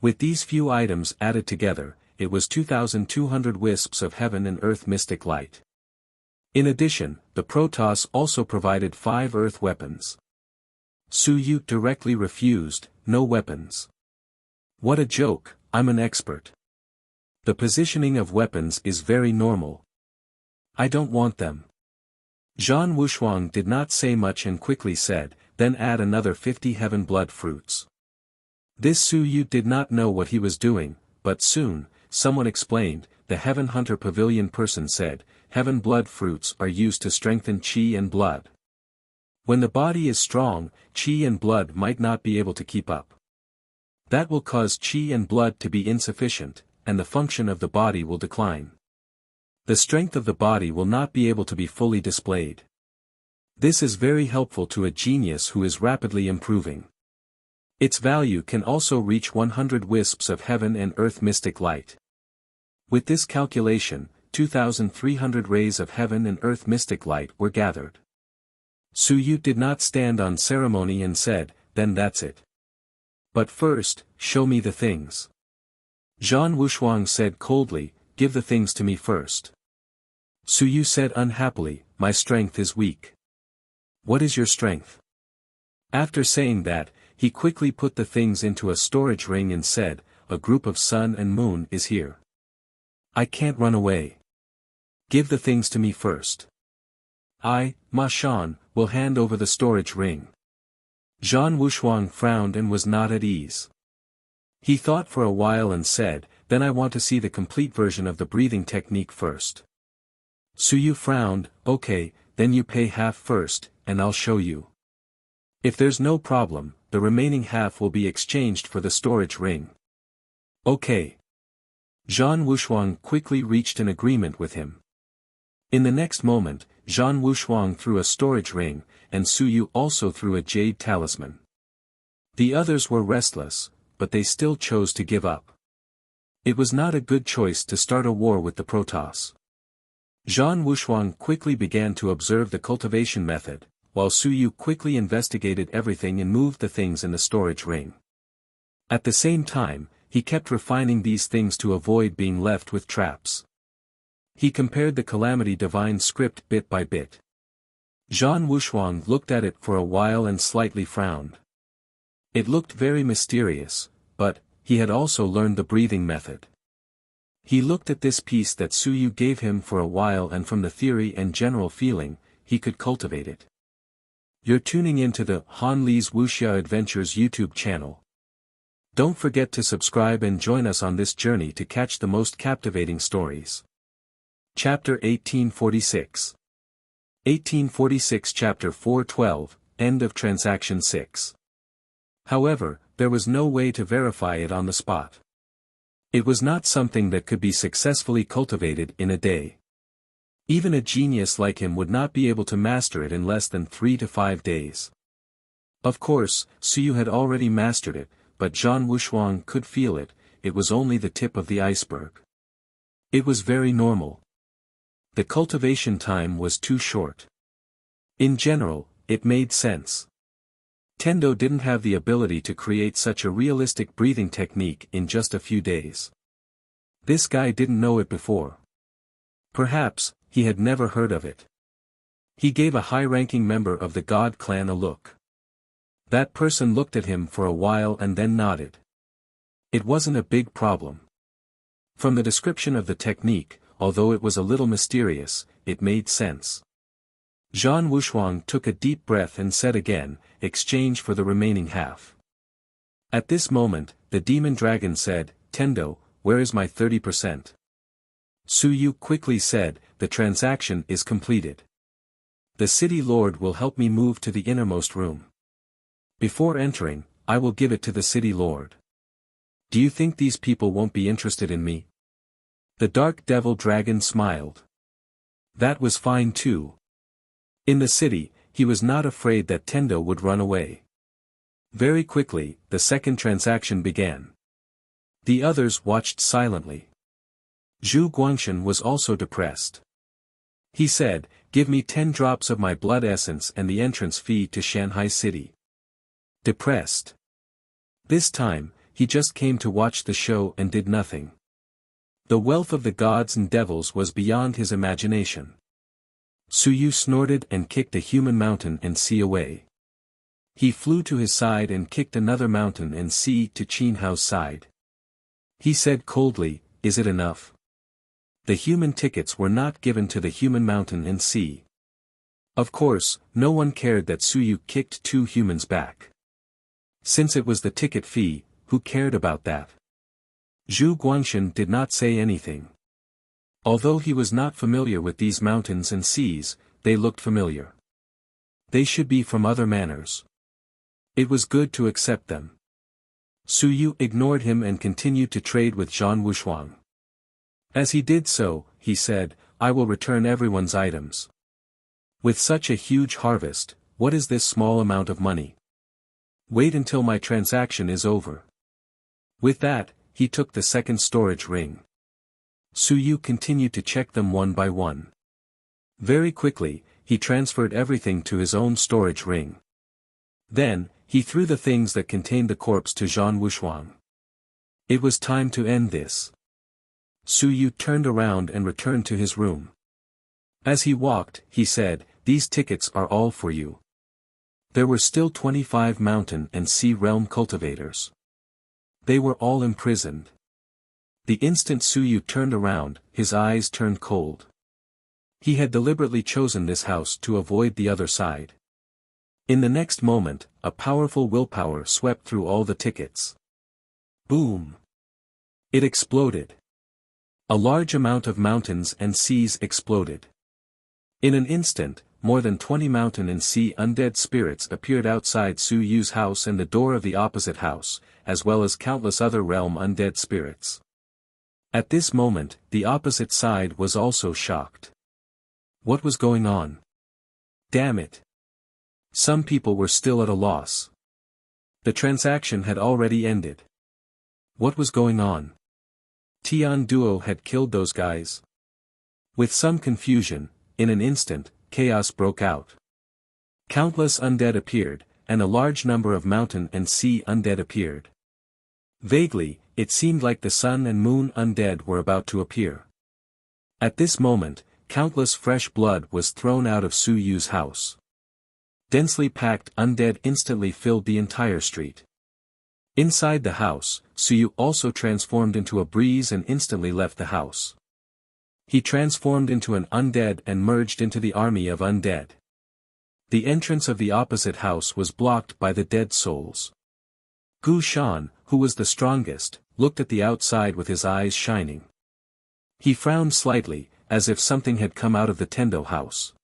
With these few items added together, it was 2,200 wisps of heaven and earth mystic light. In addition, the Protoss also provided 5 earth weapons. Su Yu directly refused, "No weapons. What a joke, I'm an expert. The positioning of weapons is very normal. I don't want them." Zhang Wushuang did not say much and quickly said, "Then add another 50 heaven blood fruits." This Su Yu did not know what he was doing, but soon, someone explained, the Heaven Hunter Pavilion person said, "Heaven blood fruits are used to strengthen qi and blood. When the body is strong, qi and blood might not be able to keep up. That will cause qi and blood to be insufficient, and the function of the body will decline. The strength of the body will not be able to be fully displayed. This is very helpful to a genius who is rapidly improving. Its value can also reach 100 wisps of heaven and earth mystic light." With this calculation, 2,300 rays of heaven and earth mystic light were gathered. Su Yu did not stand on ceremony and said, "Then that's it. But first, show me the things." Zhang Wushuang said coldly, "Give the things to me first." Su Yu said unhappily, "My strength is weak." "What is your strength?" After saying that, he quickly put the things into a storage ring and said, "A group of sun and moon is here. I can't run away. Give the things to me first. I, Ma Shan, will hand over the storage ring." Zhang Wushuang frowned and was not at ease. He thought for a while and said, "Then I want to see the complete version of the breathing technique first." Su Yu frowned, "Okay, then you pay half first, and I'll show you. If there's no problem, the remaining half will be exchanged for the storage ring." "Okay." Zhang Wushuang quickly reached an agreement with him. In the next moment, Zhang Wushuang threw a storage ring, and Su Yu also threw a jade talisman. The others were restless, but they still chose to give up. It was not a good choice to start a war with the Protoss. Zhang Wushuang quickly began to observe the cultivation method, while Su Yu quickly investigated everything and moved the things in the storage ring. At the same time, he kept refining these things to avoid being left with traps. He compared the Calamity Divine script bit by bit. Zhang Wushuang looked at it for a while and slightly frowned. It looked very mysterious, but, he had also learned the breathing method. He looked at this piece that Su Yu gave him for a while and from the theory and general feeling, he could cultivate it. You're tuning into the Han Li's Wuxia Adventures YouTube channel. Don't forget to subscribe and join us on this journey to catch the most captivating stories. Chapter 1846. 1846 Chapter 412, End of Transaction 6. However, there was no way to verify it on the spot. It was not something that could be successfully cultivated in a day. Even a genius like him would not be able to master it in less than 3 to 5 days. Of course, Suyu had already mastered it, but Zhang Wushuang could feel it. It was only the tip of the iceberg. It was very normal. The cultivation time was too short. In general, it made sense. Tendo didn't have the ability to create such a realistic breathing technique in just a few days. This guy didn't know it before. Perhaps, he had never heard of it. He gave a high-ranking member of the God clan a look. That person looked at him for a while and then nodded. It wasn't a big problem. From the description of the technique, although it was a little mysterious, it made sense. Zhang Wushuang took a deep breath and said again, "Exchange for the remaining half." At this moment, the demon dragon said, "Tendo, where is my 30%? Suyu quickly said, "The transaction is completed. The city lord will help me move to the innermost room. Before entering, I will give it to the city lord. Do you think these people won't be interested in me?" The dark devil dragon smiled. That was fine too. In the city, he was not afraid that Tendo would run away. Very quickly, the second transaction began. The others watched silently. Zhu Guangshan was also depressed. He said, "Give me 10 drops of my blood essence and the entrance fee to Shanghai City." Depressed. This time, he just came to watch the show and did nothing. The wealth of the gods and devils was beyond his imagination. Suyu snorted and kicked a human mountain and sea away. He flew to his side and kicked another mountain and sea to Qin Hao's side. He said coldly, "Is it enough?" The human tickets were not given to the human mountain and sea. Of course, no one cared that Suyu kicked 2 humans back. Since it was the ticket fee, who cared about that? Zhu Guangshan did not say anything. Although he was not familiar with these mountains and seas, they looked familiar. They should be from other manners. It was good to accept them. Suyu ignored him and continued to trade with Zhang Wushuang. As he did so, he said, "I will return everyone's items. With such a huge harvest, what is this small amount of money? Wait until my transaction is over." With that, he took the second storage ring. Suyu continued to check them one by one. Very quickly, he transferred everything to his own storage ring. Then, he threw the things that contained the corpse to Zhang Wushuang. It was time to end this. Suyu turned around and returned to his room. As he walked, he said, "These tickets are all for you." There were still 25 mountain and sea realm cultivators. They were all imprisoned. The instant Suyu turned around, his eyes turned cold. He had deliberately chosen this house to avoid the other side. In the next moment, a powerful willpower swept through all the tickets. Boom! It exploded. A large amount of mountains and seas exploded. In an instant, more than 20 mountain and sea undead spirits appeared outside Suyu's house and the door of the opposite house, as well as countless other realm undead spirits. At this moment, the opposite side was also shocked. What was going on? Damn it! Some people were still at a loss. The transaction had already ended. What was going on? Tian Duo had killed those guys? With some confusion, in an instant, chaos broke out. Countless undead appeared, and a large number of mountain and sea undead appeared. Vaguely, it seemed like the sun and moon undead were about to appear. At this moment, countless fresh blood was thrown out of Suyu's house. Densely packed undead instantly filled the entire street. Inside the house, Suyu also transformed into a breeze and instantly left the house. He transformed into an undead and merged into the army of undead. The entrance of the opposite house was blocked by the dead souls. Gu Shan, who was the strongest, looked at the outside with his eyes shining. He frowned slightly, as if something had come out of the Tendo house.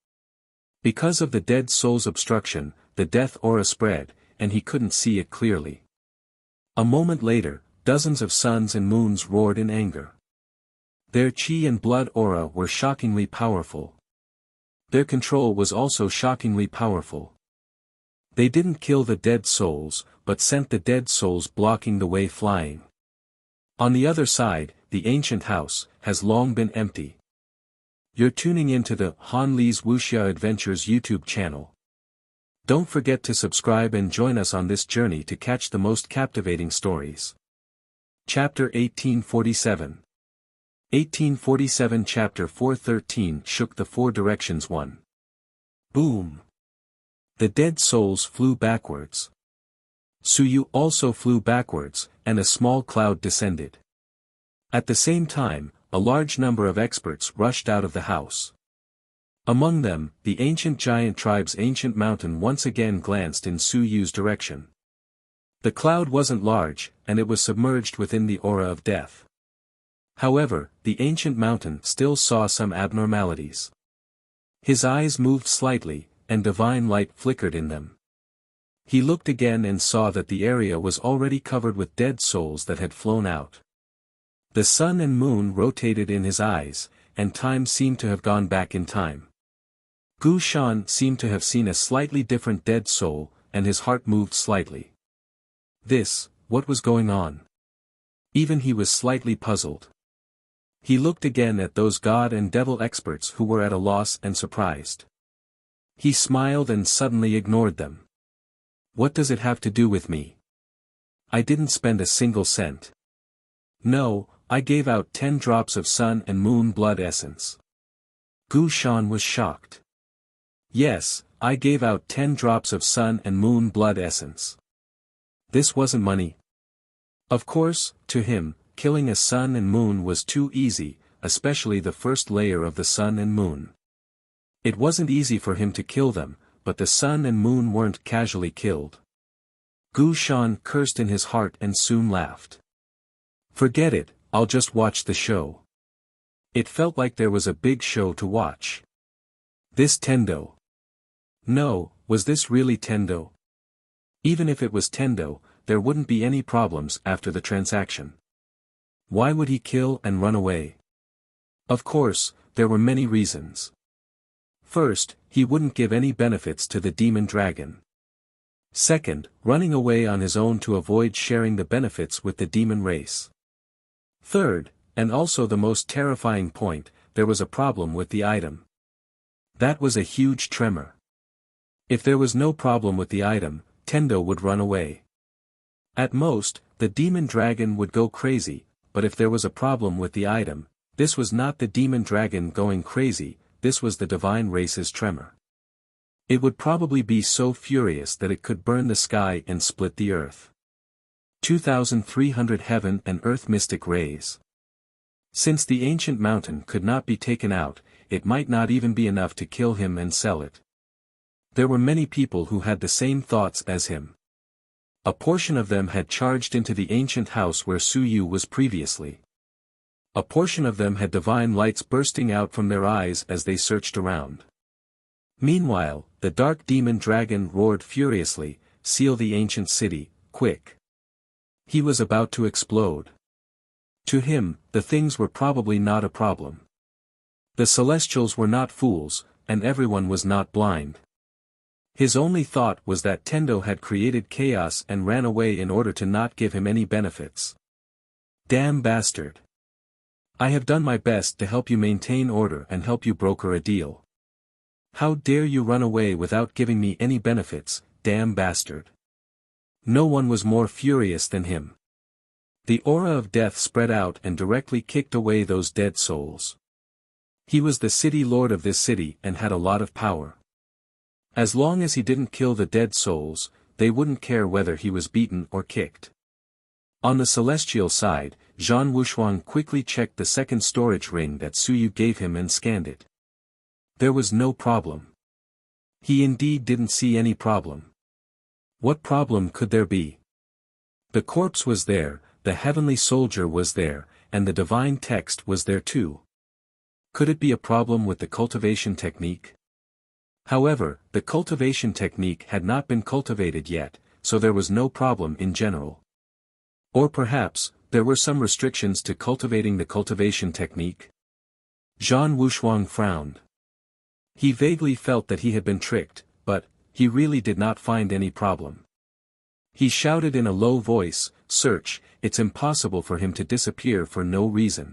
Because of the dead soul's obstruction, the death aura spread, and he couldn't see it clearly. A moment later, dozens of suns and moons roared in anger. Their chi and blood aura were shockingly powerful. Their control was also shockingly powerful. They didn't kill the dead souls, but sent the dead souls blocking the way flying. On the other side, the ancient house has long been empty. You're tuning into the Han Li's Wuxia Adventures YouTube channel. Don't forget to subscribe and join us on this journey to catch the most captivating stories. Chapter 1847. 1847 Chapter 413 Shook the Four Directions 1. Boom! The dead souls flew backwards. Suyu also flew backwards, and a small cloud descended. At the same time, a large number of experts rushed out of the house. Among them, the ancient giant tribe's ancient mountain once again glanced in Suyu's direction. The cloud wasn't large, and it was submerged within the aura of death. However, the ancient mountain still saw some abnormalities. His eyes moved slightly, and divine light flickered in them. He looked again and saw that the area was already covered with dead souls that had flown out. The sun and moon rotated in his eyes, and time seemed to have gone back in time. Gu Shan seemed to have seen a slightly different dead soul, and his heart moved slightly. What was going on? Even he was slightly puzzled. He looked again at those god and devil experts who were at a loss and surprised. He smiled and suddenly ignored them. What does it have to do with me? I didn't spend a single cent. No, I gave out 10 drops of sun and moon blood essence. Gu Shan was shocked. Yes, I gave out 10 drops of sun and moon blood essence. This wasn't money. Of course, to him, killing a sun and moon was too easy, especially the first layer of the sun and moon. It wasn't easy for him to kill them, but the sun and moon weren't casually killed. Gu Shan cursed in his heart and soon laughed. Forget it, I'll just watch the show. It felt like there was a big show to watch. This Tendo. No, was this really Tendo? Even if it was Tendo, there wouldn't be any problems after the transaction. Why would he kill and run away? Of course, there were many reasons. First, he wouldn't give any benefits to the demon dragon. Second, running away on his own to avoid sharing the benefits with the demon race. Third, and also the most terrifying point, there was a problem with the item. That was a huge tremor. If there was no problem with the item, Tendo would run away. At most, the demon dragon would go crazy, but if there was a problem with the item, this was not the demon dragon going crazy, this was the divine race's tremor. It would probably be so furious that it could burn the sky and split the earth. 2,300 heaven and earth mystic rays. Since the ancient mountain could not be taken out, it might not even be enough to kill him and sell it. There were many people who had the same thoughts as him. A portion of them had charged into the ancient house where Suyu was previously. A portion of them had divine lights bursting out from their eyes as they searched around. Meanwhile, the dark demon dragon roared furiously, "Seal the ancient city, quick!" He was about to explode. To him, the things were probably not a problem. The Celestials were not fools, and everyone was not blind. His only thought was that Tendo had created chaos and ran away in order to not give him any benefits. Damn bastard! I have done my best to help you maintain order and help you broker a deal. How dare you run away without giving me any benefits, damn bastard! No one was more furious than him. The aura of death spread out and directly kicked away those dead souls. He was the city lord of this city and had a lot of power. As long as he didn't kill the dead souls, they wouldn't care whether he was beaten or kicked. On the celestial side, Zhan Wushuang quickly checked the second storage ring that Suyu gave him and scanned it. There was no problem. He indeed didn't see any problem. What problem could there be? The corpse was there, the heavenly soldier was there, and the divine text was there too. Could it be a problem with the cultivation technique? However, the cultivation technique had not been cultivated yet, so there was no problem in general. Or perhaps, there were some restrictions to cultivating the cultivation technique? Zhang Wushuang frowned. He vaguely felt that he had been tricked, but he really did not find any problem. He shouted in a low voice, "Search, it's impossible for him to disappear for no reason.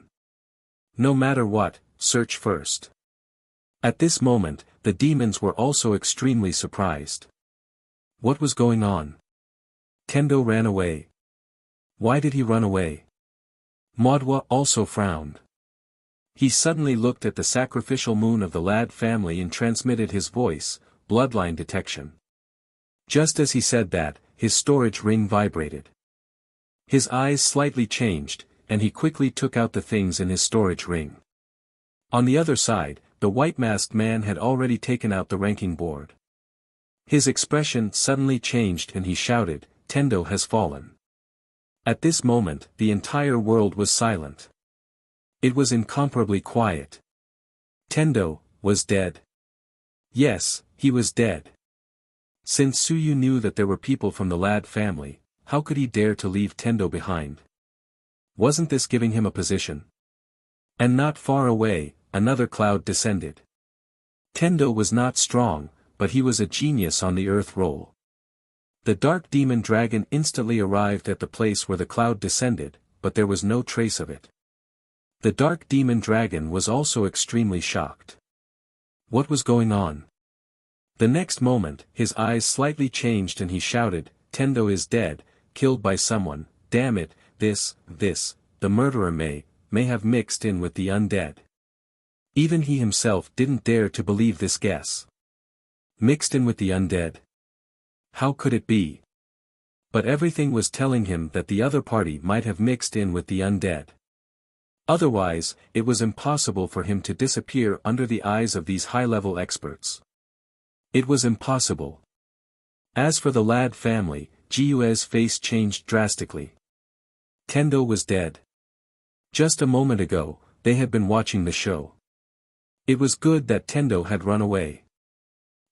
No matter what, search first." At this moment, the demons were also extremely surprised. What was going on? Tendo ran away. Why did he run away? Modwa also frowned. He suddenly looked at the sacrificial moon of the Lad family and transmitted his voice, bloodline detection. Just as he said that, his storage ring vibrated. His eyes slightly changed, and he quickly took out the things in his storage ring. On the other side, the white-masked man had already taken out the ranking board. His expression suddenly changed and he shouted, "Tendo has fallen." At this moment, the entire world was silent. It was incomparably quiet. Tendo was dead. Yes, he was dead. Since Suyu knew that there were people from the Lad family, how could he dare to leave Tendo behind? Wasn't this giving him a position? And not far away, another cloud descended. Tendo was not strong, but he was a genius on the earth roll. The dark demon dragon instantly arrived at the place where the cloud descended, but there was no trace of it. The dark demon dragon was also extremely shocked. What was going on? The next moment, his eyes slightly changed and he shouted, "Tendo is dead, killed by someone, damn it, this, the murderer may have mixed in with the undead." Even he himself didn't dare to believe this guess. Mixed in with the undead? How could it be? But everything was telling him that the other party might have mixed in with the undead. Otherwise, it was impossible for him to disappear under the eyes of these high-level experts. It was impossible. As for the Lad family, Jiue's face changed drastically. Tendo was dead. Just a moment ago, they had been watching the show. It was good that Tendo had run away.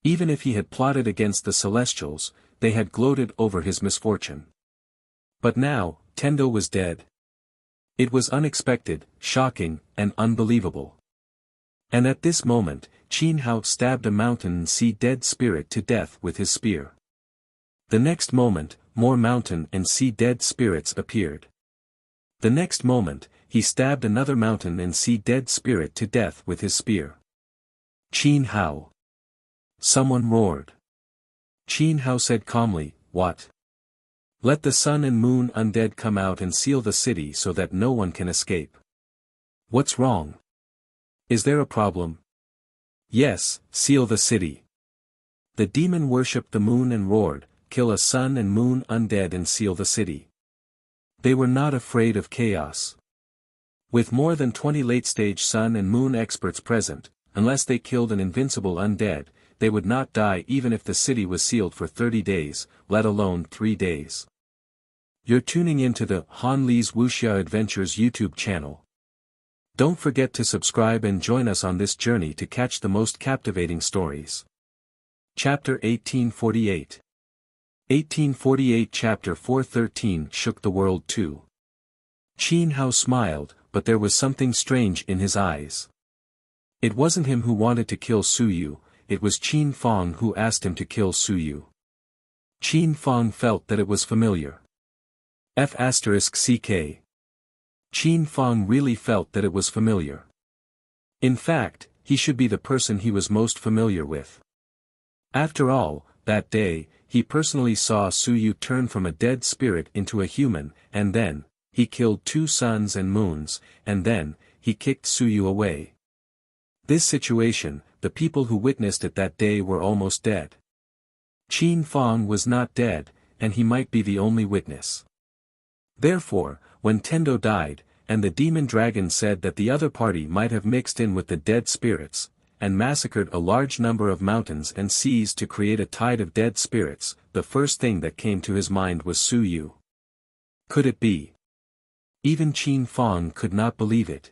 Even if he had plotted against the Celestials, they had gloated over his misfortune. But now, Tendo was dead. It was unexpected, shocking, and unbelievable. And at this moment, Qin Hao stabbed a mountain and sea dead spirit to death with his spear. The next moment, more mountain and sea dead spirits appeared. The next moment, he stabbed another mountain and sea dead spirit to death with his spear. Qin Hao. Someone roared. Qin Hao said calmly, "What? Let the sun and moon undead come out and seal the city so that no one can escape." What's wrong? Is there a problem? Yes, seal the city. The demon worshipped the moon and roared, "Kill a sun and moon undead and seal the city." They were not afraid of chaos. With more than 20 late-stage sun and moon experts present, unless they killed an invincible undead, they would not die even if the city was sealed for 30 days, let alone 3 days. You're tuning into the Han Li's Wuxia Adventures YouTube channel. Don't forget to subscribe and join us on this journey to catch the most captivating stories. Chapter 1848. 1848 Chapter 413 Shook the World too. Qin Hao smiled, but there was something strange in his eyes. It wasn't him who wanted to kill Suyu, it was Qin Fong who asked him to kill Suyu. Qin Fong felt that it was familiar. F***ck. Qin Fong really felt that it was familiar. In fact, he should be the person he was most familiar with. After all, that day, he personally saw Suyu turn from a dead spirit into a human, and then, he killed 2 suns and moons, and then, he kicked Suyu away. This situation, the people who witnessed it that day were almost dead. Qin Fong was not dead, and he might be the only witness. Therefore, when Tendo died, and the demon dragon said that the other party might have mixed in with the dead spirits, and massacred a large number of mountains and seas to create a tide of dead spirits, the first thing that came to his mind was Suyu. Could it be? Even Qin Fong could not believe it.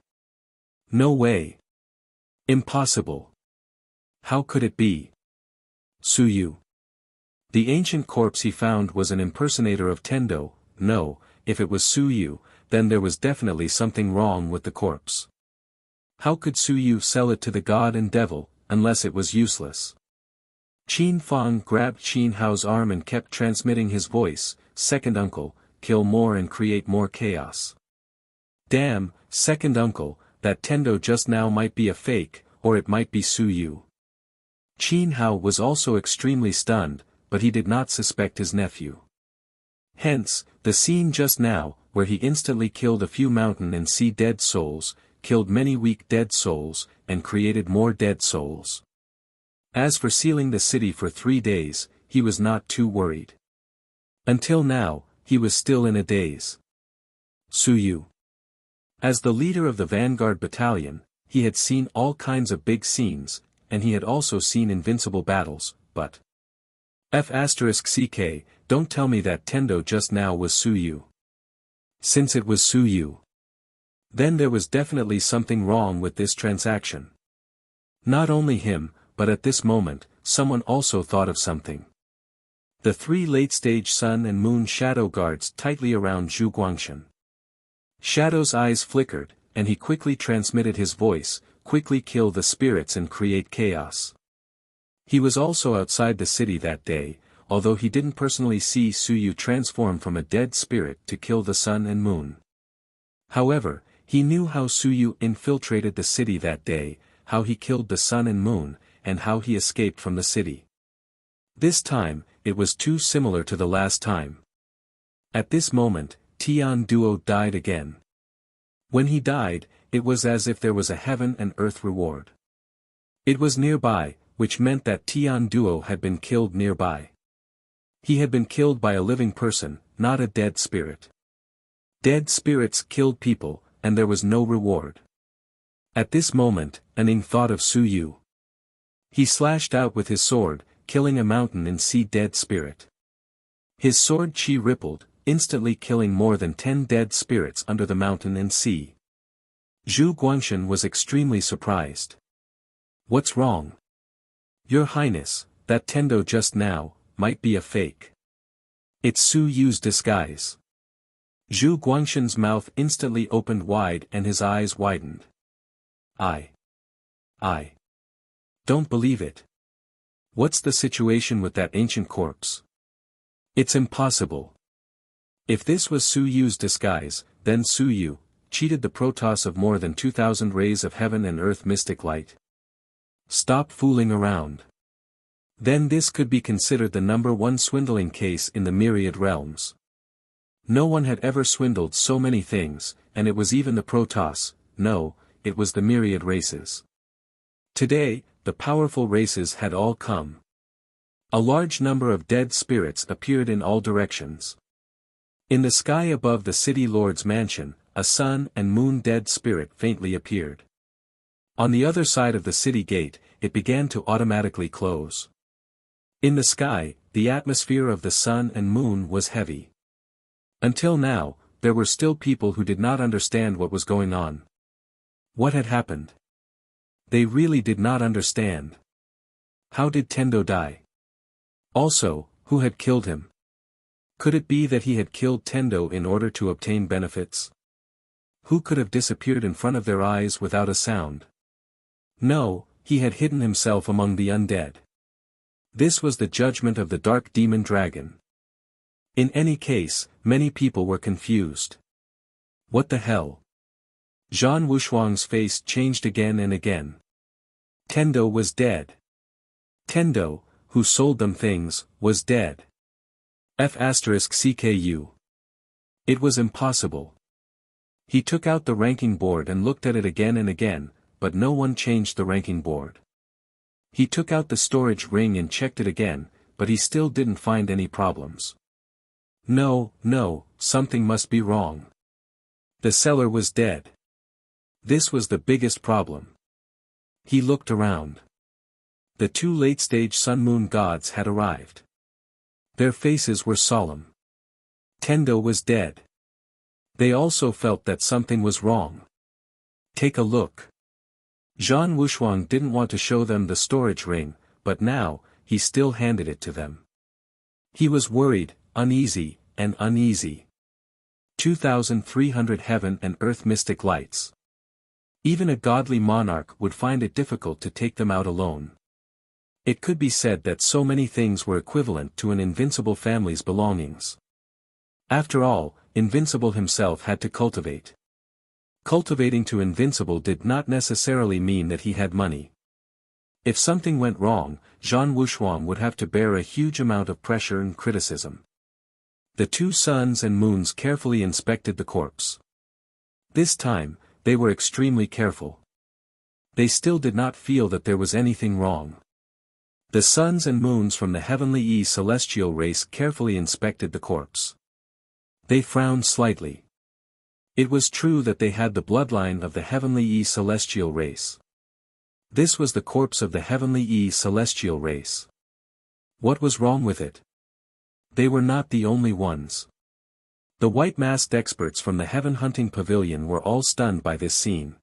No way. Impossible. How could it be? Suyu. The ancient corpse he found was an impersonator of Tendo. No, if it was Su Yu, then there was definitely something wrong with the corpse. How could Su Yu sell it to the god and devil, unless it was useless? Qin Fang grabbed Qin Hao's arm and kept transmitting his voice, "Second uncle, kill more and create more chaos." Damn, second uncle, that Tendo just now might be a fake, or it might be Su Yu. Qin Hao was also extremely stunned, but he did not suspect his nephew. Hence, the scene just now, where he instantly killed a few mountain and sea dead souls, killed many weak dead souls, and created more dead souls. As for sealing the city for 3 days, he was not too worried. Until now, he was still in a daze. Su Yu. As the leader of the vanguard battalion, he had seen all kinds of big scenes, and he had also seen invincible battles, but F***ck, don't tell me that Tendo just now was Su Yu. Since it was Su Yu, then there was definitely something wrong with this transaction. Not only him, but at this moment, someone also thought of something. The 3 late-stage sun and moon shadow guards tightly around Zhu Guangxin. Shadow's eyes flickered, and he quickly transmitted his voice, "Quickly kill the spirits and create chaos." He was also outside the city that day, although he didn't personally see Su Yu transform from a dead spirit to kill the sun and moon. However, he knew how Su Yu infiltrated the city that day, how he killed the sun and moon, and how he escaped from the city. This time, it was too similar to the last time. At this moment, Tian Duo died again. When he died, it was as if there was a heaven and earth reward. It was nearby, which meant that Tian Duo had been killed nearby. He had been killed by a living person, not a dead spirit. Dead spirits killed people, and there was no reward. At this moment, Aning thought of Su Yu. He slashed out with his sword, killing a mountain and sea dead spirit. His sword chi rippled, instantly killing more than 10 dead spirits under the mountain and sea. Zhu Guangxin was extremely surprised. "What's wrong? Your Highness, that Tendo just now, might be a fake. It's Su Yu's disguise." Zhu Guangxin's mouth instantly opened wide and his eyes widened. I don't believe it. What's the situation with that ancient corpse? It's impossible. If this was Su Yu's disguise, then Su Yu cheated the Protoss of more than 2,000 rays of heaven and earth mystic light. Stop fooling around. Then this could be considered the #1 swindling case in the myriad realms. No one had ever swindled so many things, and it was even the Protoss. No, it was the myriad races. Today, the powerful races had all come. A large number of dead spirits appeared in all directions. In the sky above the city lord's mansion, a sun and moon dead spirit faintly appeared. On the other side of the city gate, it began to automatically close. In the sky, the atmosphere of the sun and moon was heavy. Until now, there were still people who did not understand what was going on. What had happened? They really did not understand. How did Tendo die? Also, who had killed him? Could it be that he had killed Tendo in order to obtain benefits? Who could have disappeared in front of their eyes without a sound? No, he had hidden himself among the undead. This was the judgment of the dark demon dragon. In any case, many people were confused. What the hell? Zhan Wushuang's face changed again and again. Tendo was dead. Tendo, who sold them things, was dead. F***CKU. It was impossible. He took out the ranking board and looked at it again and again, but no one changed the ranking board. He took out the storage ring and checked it again, but he still didn't find any problems. No, something must be wrong. The seller was dead. This was the biggest problem. He looked around. The 2 late-stage sun-moon gods had arrived. Their faces were solemn. Tendo was dead. They also felt that something was wrong. Take a look. Zhan Wushuang didn't want to show them the storage ring, but now, he still handed it to them. He was worried, uneasy, and uneasy. 2,300 heaven and earth mystic lights. Even a godly monarch would find it difficult to take them out alone. It could be said that so many things were equivalent to an invincible family's belongings. After all, Invincible himself had to cultivate. Cultivating to Invincible did not necessarily mean that he had money. If something went wrong, Zhan Wuxuan would have to bear a huge amount of pressure and criticism. The two suns and moons carefully inspected the corpse. This time, they were extremely careful. They still did not feel that there was anything wrong. The suns and moons from the heavenly celestial race carefully inspected the corpse. They frowned slightly. It was true that they had the bloodline of the heavenly celestial race. This was the corpse of the heavenly celestial race. What was wrong with it? They were not the only ones. The white-masked experts from the heaven hunting pavilion were all stunned by this scene.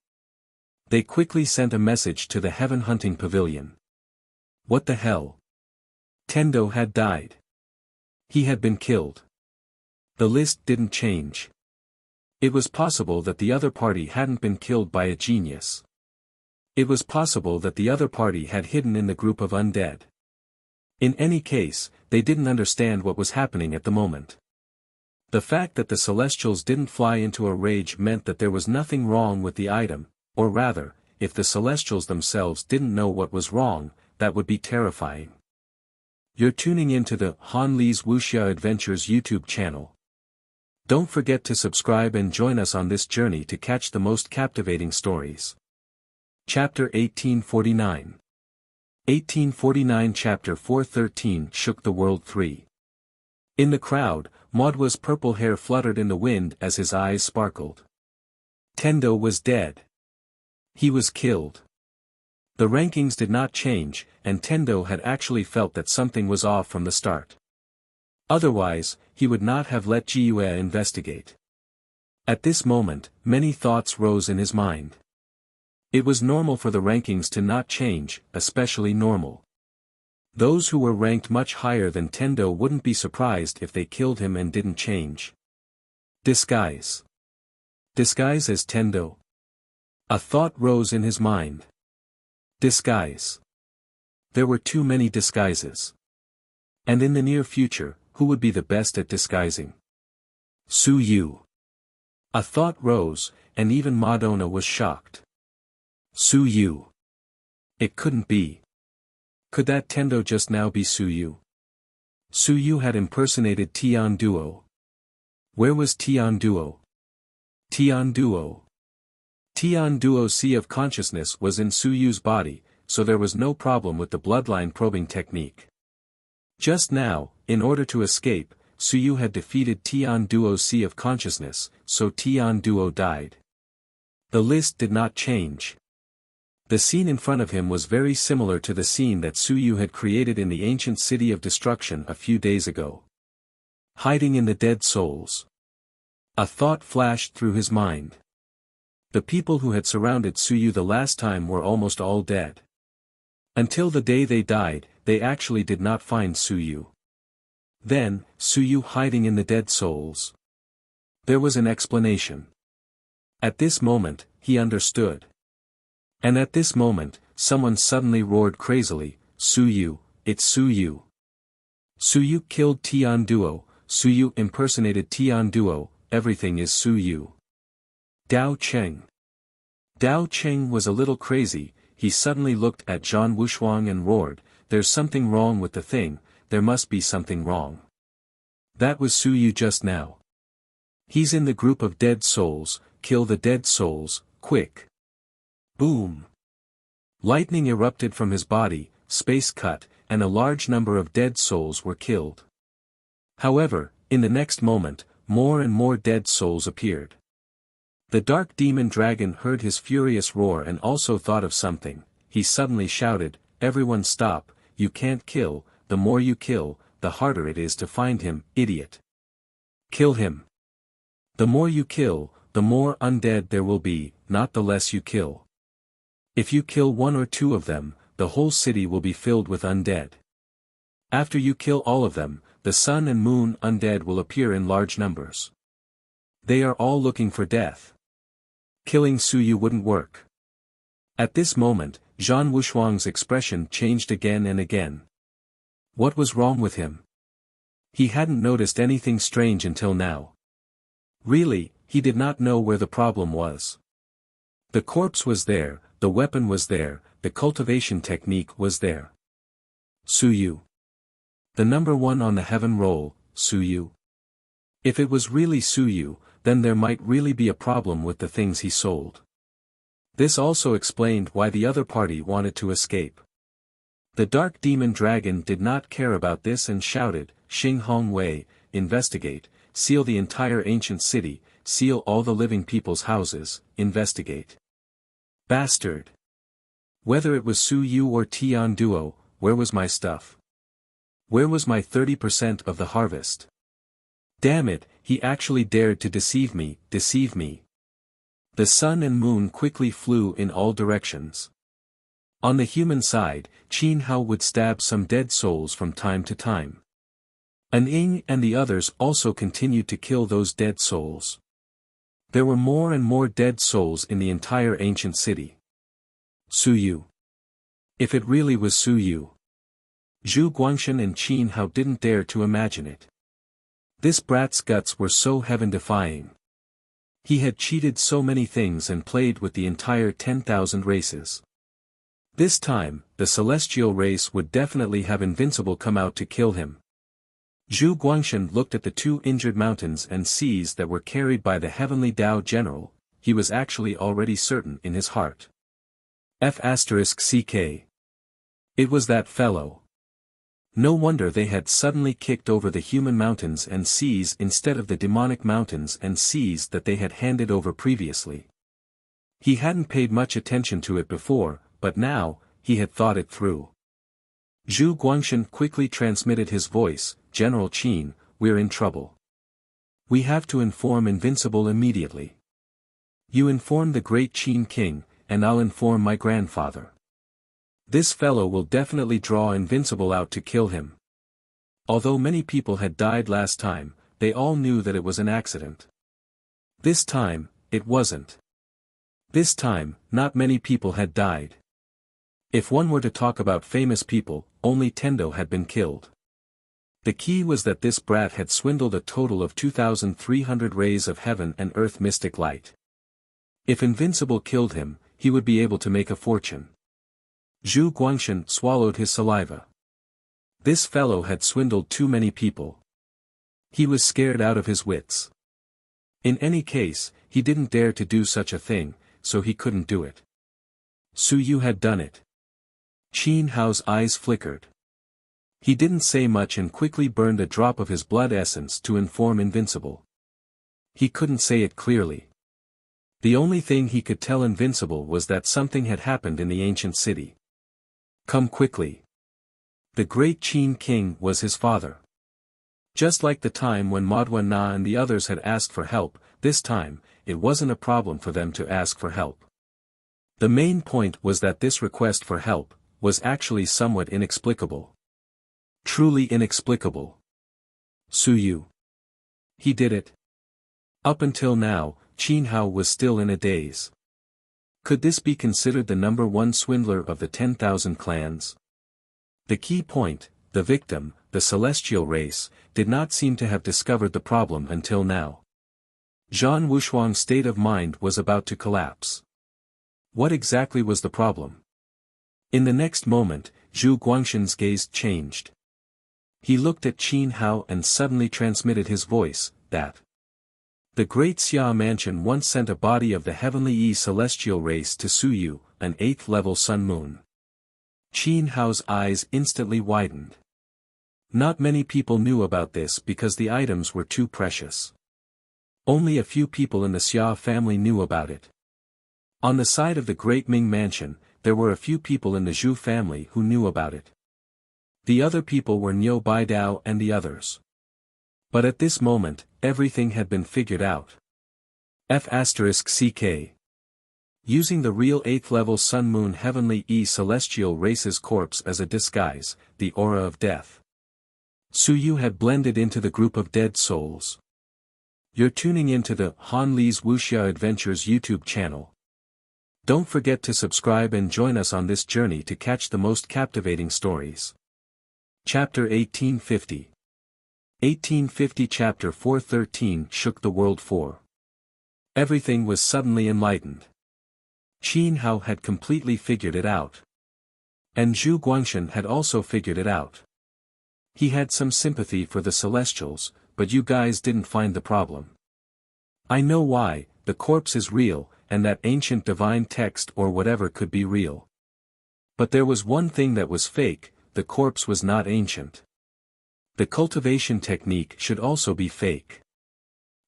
They quickly sent a message to the heaven hunting pavilion. What the hell? Tendo had died. He had been killed. The list didn't change. It was possible that the other party hadn't been killed by a genius. It was possible that the other party had hidden in the group of undead. In any case, they didn't understand what was happening at the moment. The fact that the Celestials didn't fly into a rage meant that there was nothing wrong with the item, or rather, if the Celestials themselves didn't know what was wrong, that would be terrifying. You're tuning into the Han Li's Wuxia Adventures YouTube channel. Don't forget to subscribe and join us on this journey to catch the most captivating stories. Chapter 1849. 1849 Chapter 413 Shook the World 3. In the crowd, Maudwa's purple hair fluttered in the wind as his eyes sparkled. Tendo was dead. He was killed. The rankings did not change, and Tendo had actually felt that something was off from the start. Otherwise, he would not have let Jiyue investigate. At this moment, many thoughts rose in his mind. It was normal for the rankings to not change, especially normal. Those who were ranked much higher than Tendo wouldn't be surprised if they killed him and didn't change. Disguise. Disguise as Tendo. A thought rose in his mind. Disguise. There were too many disguises. And in the near future, who would be the best at disguising? Su Yu. A thought rose, and even Madonna was shocked. Su Yu. It couldn't be. Could that Tendo just now be Su Yu? Su Yu had impersonated Tian Duo. Where was Tian Duo? Tian Duo. Tian Duo's sea of consciousness was in Su Yu's body, so there was no problem with the bloodline probing technique. Just now, in order to escape, Su Yu had defeated Tian Duo's sea of consciousness, so Tian Duo died. The list did not change. The scene in front of him was very similar to the scene that Su Yu had created in the ancient city of destruction a few days ago. Hiding in the dead souls. A thought flashed through his mind. The people who had surrounded Su Yu the last time were almost all dead. Until the day they died, they actually did not find Su Yu. Then, Su Yu hiding in the dead souls. There was an explanation. At this moment, he understood. And at this moment, someone suddenly roared crazily, Su Yu, it's Su Yu. Su Yu killed Tian Duo, Su Yu impersonated Tian Duo, everything is Su Yu. Dao Cheng. Dao Cheng was a little crazy, he suddenly looked at Zhan Wuxuan and roared, there's something wrong with the thing, there must be something wrong. That was Su Yu just now. He's in the group of dead souls, kill the dead souls, quick. Boom. Lightning erupted from his body, space cut, and a large number of dead souls were killed. However, in the next moment, more and more dead souls appeared. The dark demon dragon heard his furious roar and also thought of something. He suddenly shouted, everyone stop, you can't kill, the more you kill, the harder it is to find him, idiot. Kill him. The more you kill, the more undead there will be, not the less you kill. If you kill one or two of them, the whole city will be filled with undead. After you kill all of them, the sun and moon undead will appear in large numbers. They are all looking for death. Killing Suyu wouldn't work. At this moment, Zhan Wushuang's expression changed again and again. What was wrong with him? He hadn't noticed anything strange until now. Really, he did not know where the problem was. The corpse was there, the weapon was there, the cultivation technique was there. Suyu. The number one on the heaven roll, Suyu. If it was really Suyu, then there might really be a problem with the things he sold. This also explained why the other party wanted to escape. The dark demon dragon did not care about this and shouted, Xing Hong Wei, investigate, seal the entire ancient city, seal all the living people's houses, investigate. Bastard! Whether it was Su Yu or Tian Duo, where was my stuff? Where was my 30% of the harvest? Damn it, he actually dared to deceive me, deceive me. The sun and moon quickly flew in all directions. On the human side, Qin Hao would stab some dead souls from time to time. An Ying and the others also continued to kill those dead souls. There were more and more dead souls in the entire ancient city. Suyu. If it really was Suyu. Zhu Guangshan and Qin Hao didn't dare to imagine it. This brat's guts were so heaven-defying. He had cheated so many things and played with the entire 10,000 races. This time, the celestial race would definitely have Invincible come out to kill him. Zhu Guangshan looked at the two injured mountains and seas that were carried by the heavenly Tao general. He was actually already certain in his heart. F***CK. It was that fellow. No wonder they had suddenly kicked over the human mountains and seas instead of the demonic mountains and seas that they had handed over previously. He hadn't paid much attention to it before, but now, he had thought it through. Zhu Guangshan quickly transmitted his voice, General Qin, we're in trouble. We have to inform Invincible immediately. You inform the great Qin King, and I'll inform my grandfather. This fellow will definitely draw Invincible out to kill him. Although many people had died last time, they all knew that it was an accident. This time, it wasn't. This time, not many people had died. If one were to talk about famous people, only Tendo had been killed. The key was that this brat had swindled a total of 2,300 rays of heaven and earth mystic light. If Invincible killed him, he would be able to make a fortune. Zhu Guangshan swallowed his saliva. This fellow had swindled too many people. He was scared out of his wits. In any case, he didn't dare to do such a thing, so he couldn't do it. Suyu had done it. Qin Hao's eyes flickered. He didn't say much and quickly burned a drop of his blood essence to inform Invincible. He couldn't say it clearly. The only thing he could tell Invincible was that something had happened in the ancient city. Come quickly. The great Qin King was his father. Just like the time when Madhua Na and the others had asked for help, this time, it wasn't a problem for them to ask for help. The main point was that this request for help was actually somewhat inexplicable. Truly inexplicable. Suyu. He did it. Up until now, Qin Hao was still in a daze. Could this be considered the number one swindler of the 10,000 clans? The key point, the victim, the celestial race, did not seem to have discovered the problem until now. Zhan Wushuang's state of mind was about to collapse. What exactly was the problem? In the next moment, Zhu Guangshan's gaze changed. He looked at Qin Hao and suddenly transmitted his voice, that the great Xia mansion once sent a body of the heavenly Yi celestial race to Suyu, an 8th level sun moon. Qin Hao's eyes instantly widened. Not many people knew about this because the items were too precious. Only a few people in the Xia family knew about it. On the side of the great Ming mansion, there were a few people in the Zhu family who knew about it. The other people were Niu Baidao and the others. But at this moment, everything had been figured out. F***CK. Using the real 8th level Sun Moon Heavenly E celestial race's corpse as a disguise, the aura of death. Suyu had blended into the group of dead souls. You're tuning into the Han Li's Wuxia Adventures YouTube channel. Don't forget to subscribe and join us on this journey to catch the most captivating stories. Chapter 1850. 1850 Chapter 413 Shook the World 4. Everything was suddenly enlightened. Qin Hao had completely figured it out. And Zhu Guangshan had also figured it out. He had some sympathy for the Celestials, but you guys didn't find the problem. I know why. The corpse is real, and that ancient divine text or whatever could be real. But there was one thing that was fake, the corpse was not ancient. The cultivation technique should also be fake.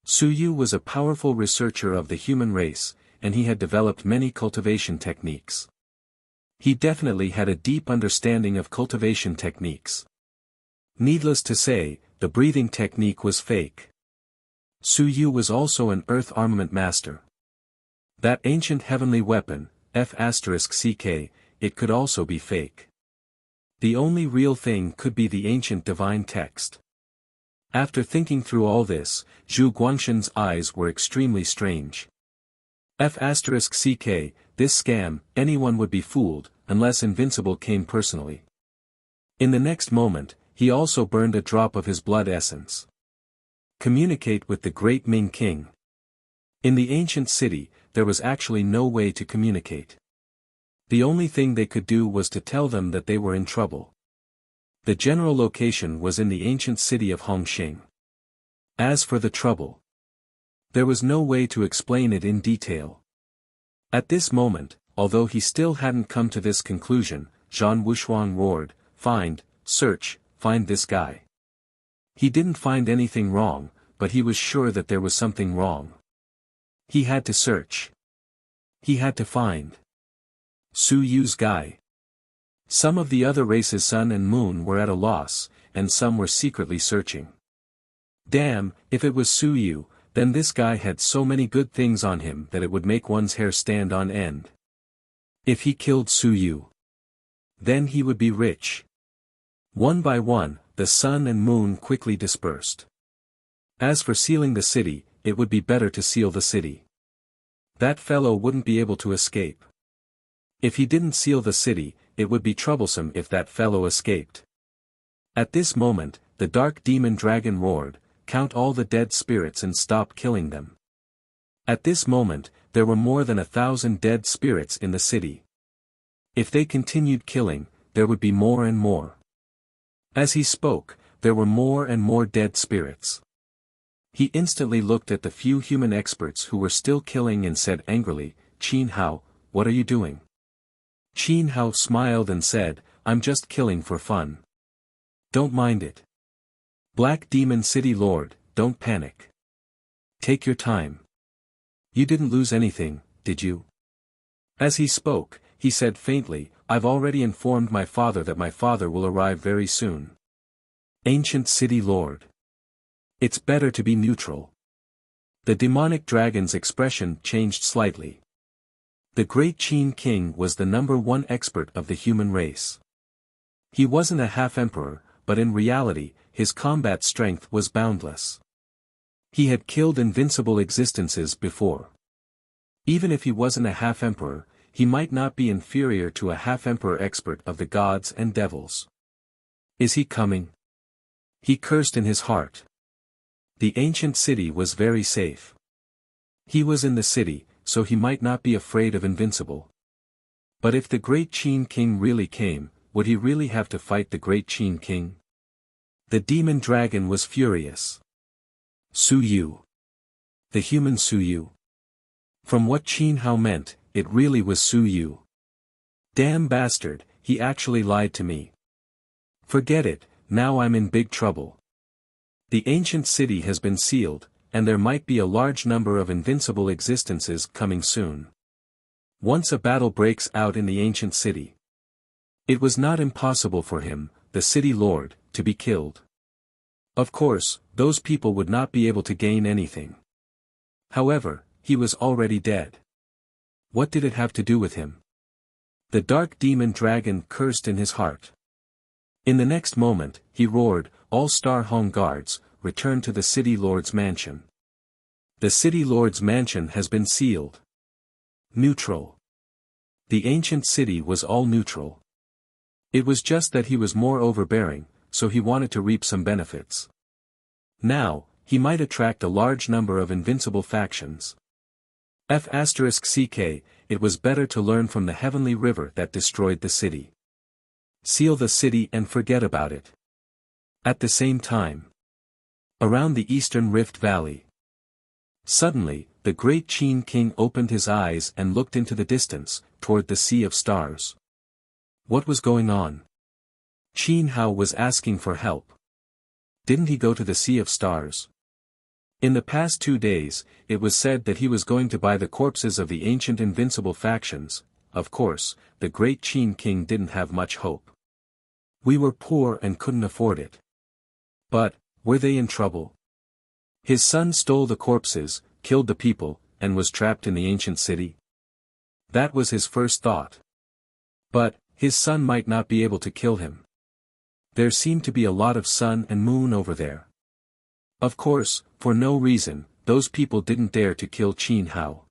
Suyu was a powerful researcher of the human race, and he had developed many cultivation techniques. He definitely had a deep understanding of cultivation techniques. Needless to say, the breathing technique was fake. Suyu was also an earth armament master. That ancient heavenly weapon, F***ck, it could also be fake. The only real thing could be the ancient divine text. After thinking through all this, Zhu Guangshan's eyes were extremely strange. F***ck, this scam, anyone would be fooled, unless Invincible came personally. In the next moment, he also burned a drop of his blood essence. Communicate with the great Ming King. In the ancient city, there was actually no way to communicate. The only thing they could do was to tell them that they were in trouble. The general location was in the ancient city of Hongxing. As for the trouble, there was no way to explain it in detail. At this moment, although he still hadn't come to this conclusion, Zhan Wushuang roared, Search, find this guy. He didn't find anything wrong, but he was sure that there was something wrong. He had to search. He had to find Suyu's guy. Some of the other races Sun and Moon were at a loss, and some were secretly searching. Damn, if it was Suyu, then this guy had so many good things on him that it would make one's hair stand on end. If he killed Suyu, then he would be rich. One by one, the Sun and Moon quickly dispersed. As for sealing the city, it would be better to seal the city. That fellow wouldn't be able to escape. If he didn't seal the city, it would be troublesome if that fellow escaped. At this moment, the dark demon dragon roared, Count all the dead spirits and stop killing them. At this moment, there were more than 1,000 dead spirits in the city. If they continued killing, there would be more and more. As he spoke, there were more and more dead spirits. He instantly looked at the few human experts who were still killing and said angrily, Qin Hao, what are you doing? Qin Hao smiled and said, I'm just killing for fun. Don't mind it. Black Demon City Lord, don't panic. Take your time. You didn't lose anything, did you? As he spoke, he said faintly, I've already informed my father that my father will arrive very soon. Ancient City Lord. It's better to be neutral. The demonic dragon's expression changed slightly. The great Qin King was the #1 expert of the human race. He wasn't a half-emperor, but in reality, his combat strength was boundless. He had killed invincible existences before. Even if he wasn't a half-emperor, he might not be inferior to a half-emperor expert of the gods and devils. Is he coming? He cursed in his heart. The ancient city was very safe. He was in the city, so he might not be afraid of invincible. But if the great Qin King really came, would he really have to fight the great Qin King? The demon dragon was furious. Suyu. The human Suyu. From what Qin Hao meant, it really was Suyu. Damn bastard, he actually lied to me. Forget it, now I'm in big trouble. The ancient city has been sealed, and there might be a large number of invincible existences coming soon. Once a battle breaks out in the ancient city, it was not impossible for him, the city lord, to be killed. Of course, those people would not be able to gain anything. However, he was already dead. What did it have to do with him? The dark demon dragon cursed in his heart. In the next moment, he roared, all Star Home Guards, return to the City Lord's mansion. The City Lord's mansion has been sealed. Neutral. The ancient city was all neutral. It was just that he was more overbearing, so he wanted to reap some benefits. Now, he might attract a large number of invincible factions. F***ck, it was better to learn from the heavenly river that destroyed the city. Seal the city and forget about it. At the same time, around the eastern Rift Valley. Suddenly, the great Qin King opened his eyes and looked into the distance, toward the Sea of Stars. What was going on? Qin Hao was asking for help. Didn't he go to the Sea of Stars? In the past 2 days, it was said that he was going to buy the corpses of the ancient invincible factions. Of course, the great Qin King didn't have much hope. We were poor and couldn't afford it. But, were they in trouble? His son stole the corpses, killed the people, and was trapped in the ancient city? That was his first thought. But, his son might not be able to kill him. There seemed to be a lot of sun and moon over there. Of course, for no reason, those people didn't dare to kill Qin Hao.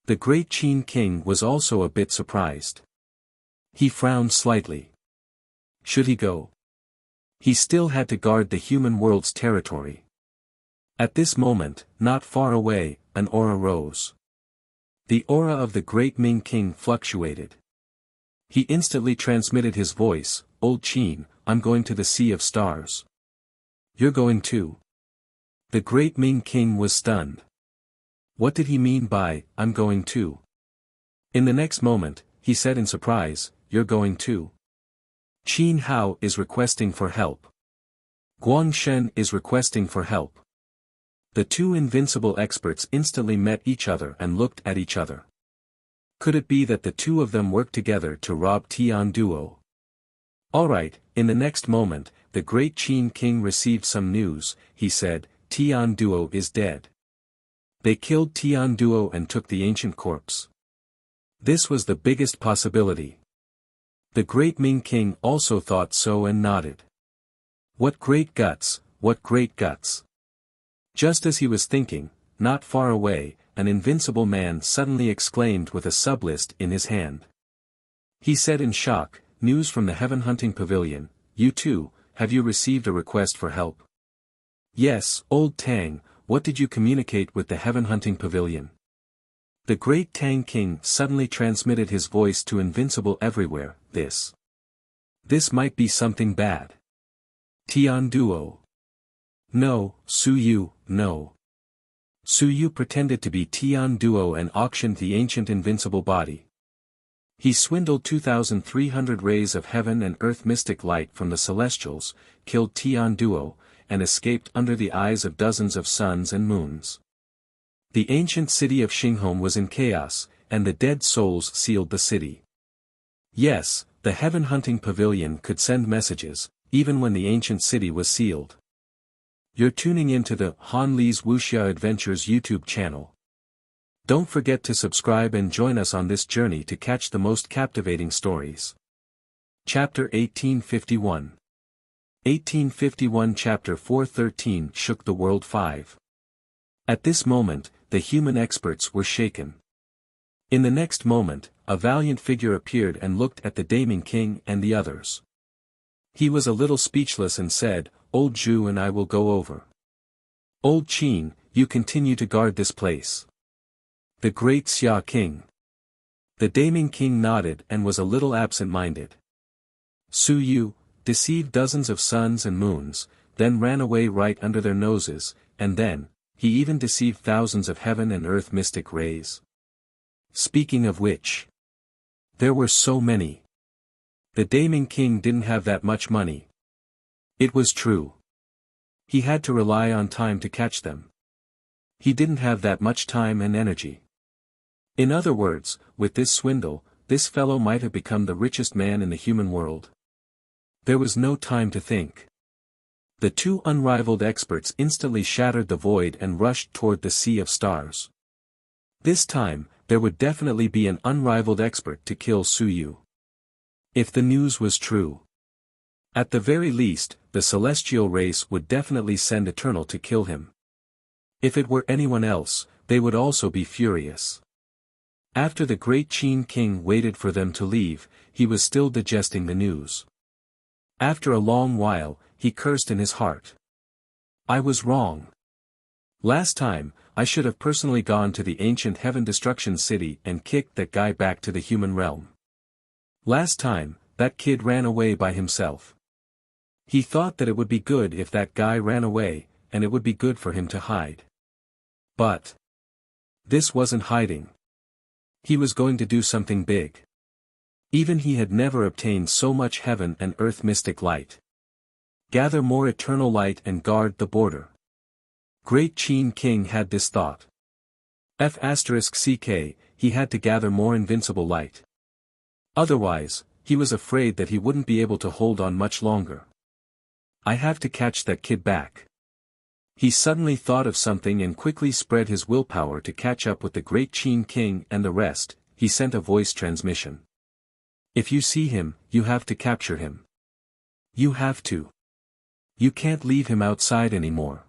The great Qin King was also a bit surprised. He frowned slightly. Should he go? He still had to guard the human world's territory. At this moment, not far away, an aura rose. The aura of the great Ming King fluctuated. He instantly transmitted his voice, "Old Qin, I'm going to the Sea of Stars." "You're going too?" The great Ming King was stunned. What did he mean by, "I'm going too"? In the next moment, he said in surprise, "You're going too?" Qin Hao is requesting for help. Guang Shen is requesting for help. The two invincible experts instantly met each other and looked at each other. Could it be that the two of them worked together to rob Tian Duo? Alright, in the next moment, the great Qin King received some news. He said, "Tian Duo is dead." They killed Tian Duo and took the ancient corpse. This was the biggest possibility. The great Ming King also thought so and nodded. What great guts, what great guts. Just as he was thinking, not far away, an invincible man suddenly exclaimed with a sublist in his hand. He said in shock, "News from the Heaven Hunting Pavilion, you too, have you received a request for help?" "Yes, old Tang, what did you communicate with the Heaven Hunting Pavilion?" The great Tang King suddenly transmitted his voice to invincible everywhere, This might be something bad. Tian Duo. No, Su Yu, no. Su Yu pretended to be Tian Duo and auctioned the ancient invincible body. He swindled 2,300 rays of heaven and earth mystic light from the celestials, killed Tian Duo, and escaped under the eyes of dozens of suns and moons. The ancient city of Xinghong was in chaos, and the dead souls sealed the city. Yes, the Heaven Hunting Pavilion could send messages, even when the ancient city was sealed. You're tuning into the Han Li's Wuxia Adventures YouTube channel. Don't forget to subscribe and join us on this journey to catch the most captivating stories. Chapter 1851. 1851 Chapter 413 Shook the World 5. At this moment, the human experts were shaken. In the next moment, a valiant figure appeared and looked at the Daming King and the others. He was a little speechless and said, "Old Zhu and I will go over. Old Qin, you continue to guard this place." The great Xia King. The Daming King nodded and was a little absent-minded. Su Yu deceived dozens of suns and moons, then ran away right under their noses, and then, he even deceived thousands of heaven and earth mystic rays. Speaking of which, there were so many. The Daming King didn't have that much money. It was true. He had to rely on time to catch them. He didn't have that much time and energy. In other words, with this swindle, this fellow might have become the richest man in the human world. There was no time to think. The two unrivaled experts instantly shattered the void and rushed toward the Sea of Stars. This time, there would definitely be an unrivaled expert to kill Su Yu. If the news was true. At the very least, the celestial race would definitely send Eternal to kill him. If it were anyone else, they would also be furious. After the great Qin king waited for them to leave, he was still digesting the news. After a long while, he cursed in his heart. I was wrong. Last time, I should have personally gone to the ancient Heaven Destruction City and kicked that guy back to the human realm. Last time, that kid ran away by himself. He thought that it would be good if that guy ran away, and it would be good for him to hide. But this wasn't hiding. He was going to do something big. Even he had never obtained so much heaven and earth mystic light. Gather more eternal light and guard the border. Great Qin King had this thought. F***ck, he had to gather more invincible light. Otherwise, he was afraid that he wouldn't be able to hold on much longer. I have to catch that kid back. He suddenly thought of something and quickly spread his willpower to catch up with the great Qin King and the rest. He sent a voice transmission. If you see him, you have to capture him. You have to. You can't leave him outside anymore.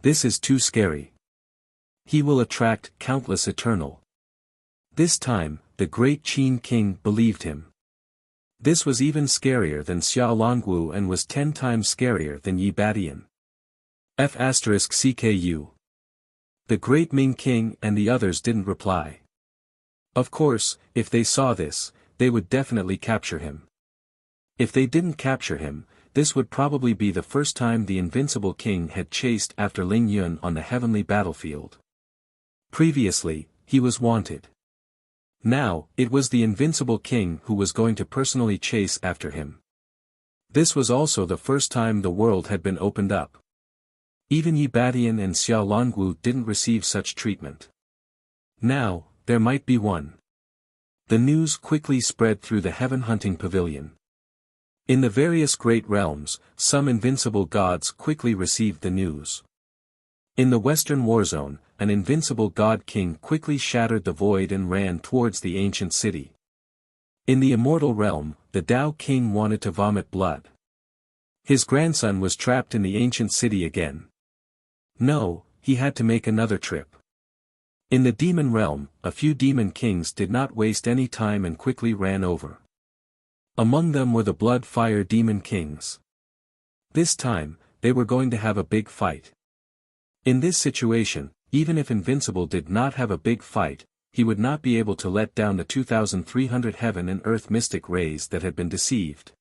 This is too scary. He will attract countless eternal. This time, the great Qin King believed him. This was even scarier than Xia Longwu and was 10 times scarier than Yi Badian. F***cku. The great Ming King and the others didn't reply. Of course, if they saw this, they would definitely capture him. If they didn't capture him, this would probably be the first time the invincible king had chased after Ling Yun on the heavenly battlefield. Previously, he was wanted. Now, it was the invincible king who was going to personally chase after him. This was also the first time the world had been opened up. Even Yi Badian and Xia Longwu didn't receive such treatment. Now, there might be one. The news quickly spread through the heaven hunting pavilion. In the various great realms, some invincible gods quickly received the news. In the Western Warzone, an invincible god king quickly shattered the void and ran towards the ancient city. In the immortal realm, the Tao king wanted to vomit blood. His grandson was trapped in the ancient city again. No, he had to make another trip. In the demon realm, a few demon kings did not waste any time and quickly ran over. Among them were the blood-fire demon kings. This time, they were going to have a big fight. In this situation, even if Invincible did not have a big fight, he would not be able to let down the 2,300 heaven and earth mystic rays that had been deceived.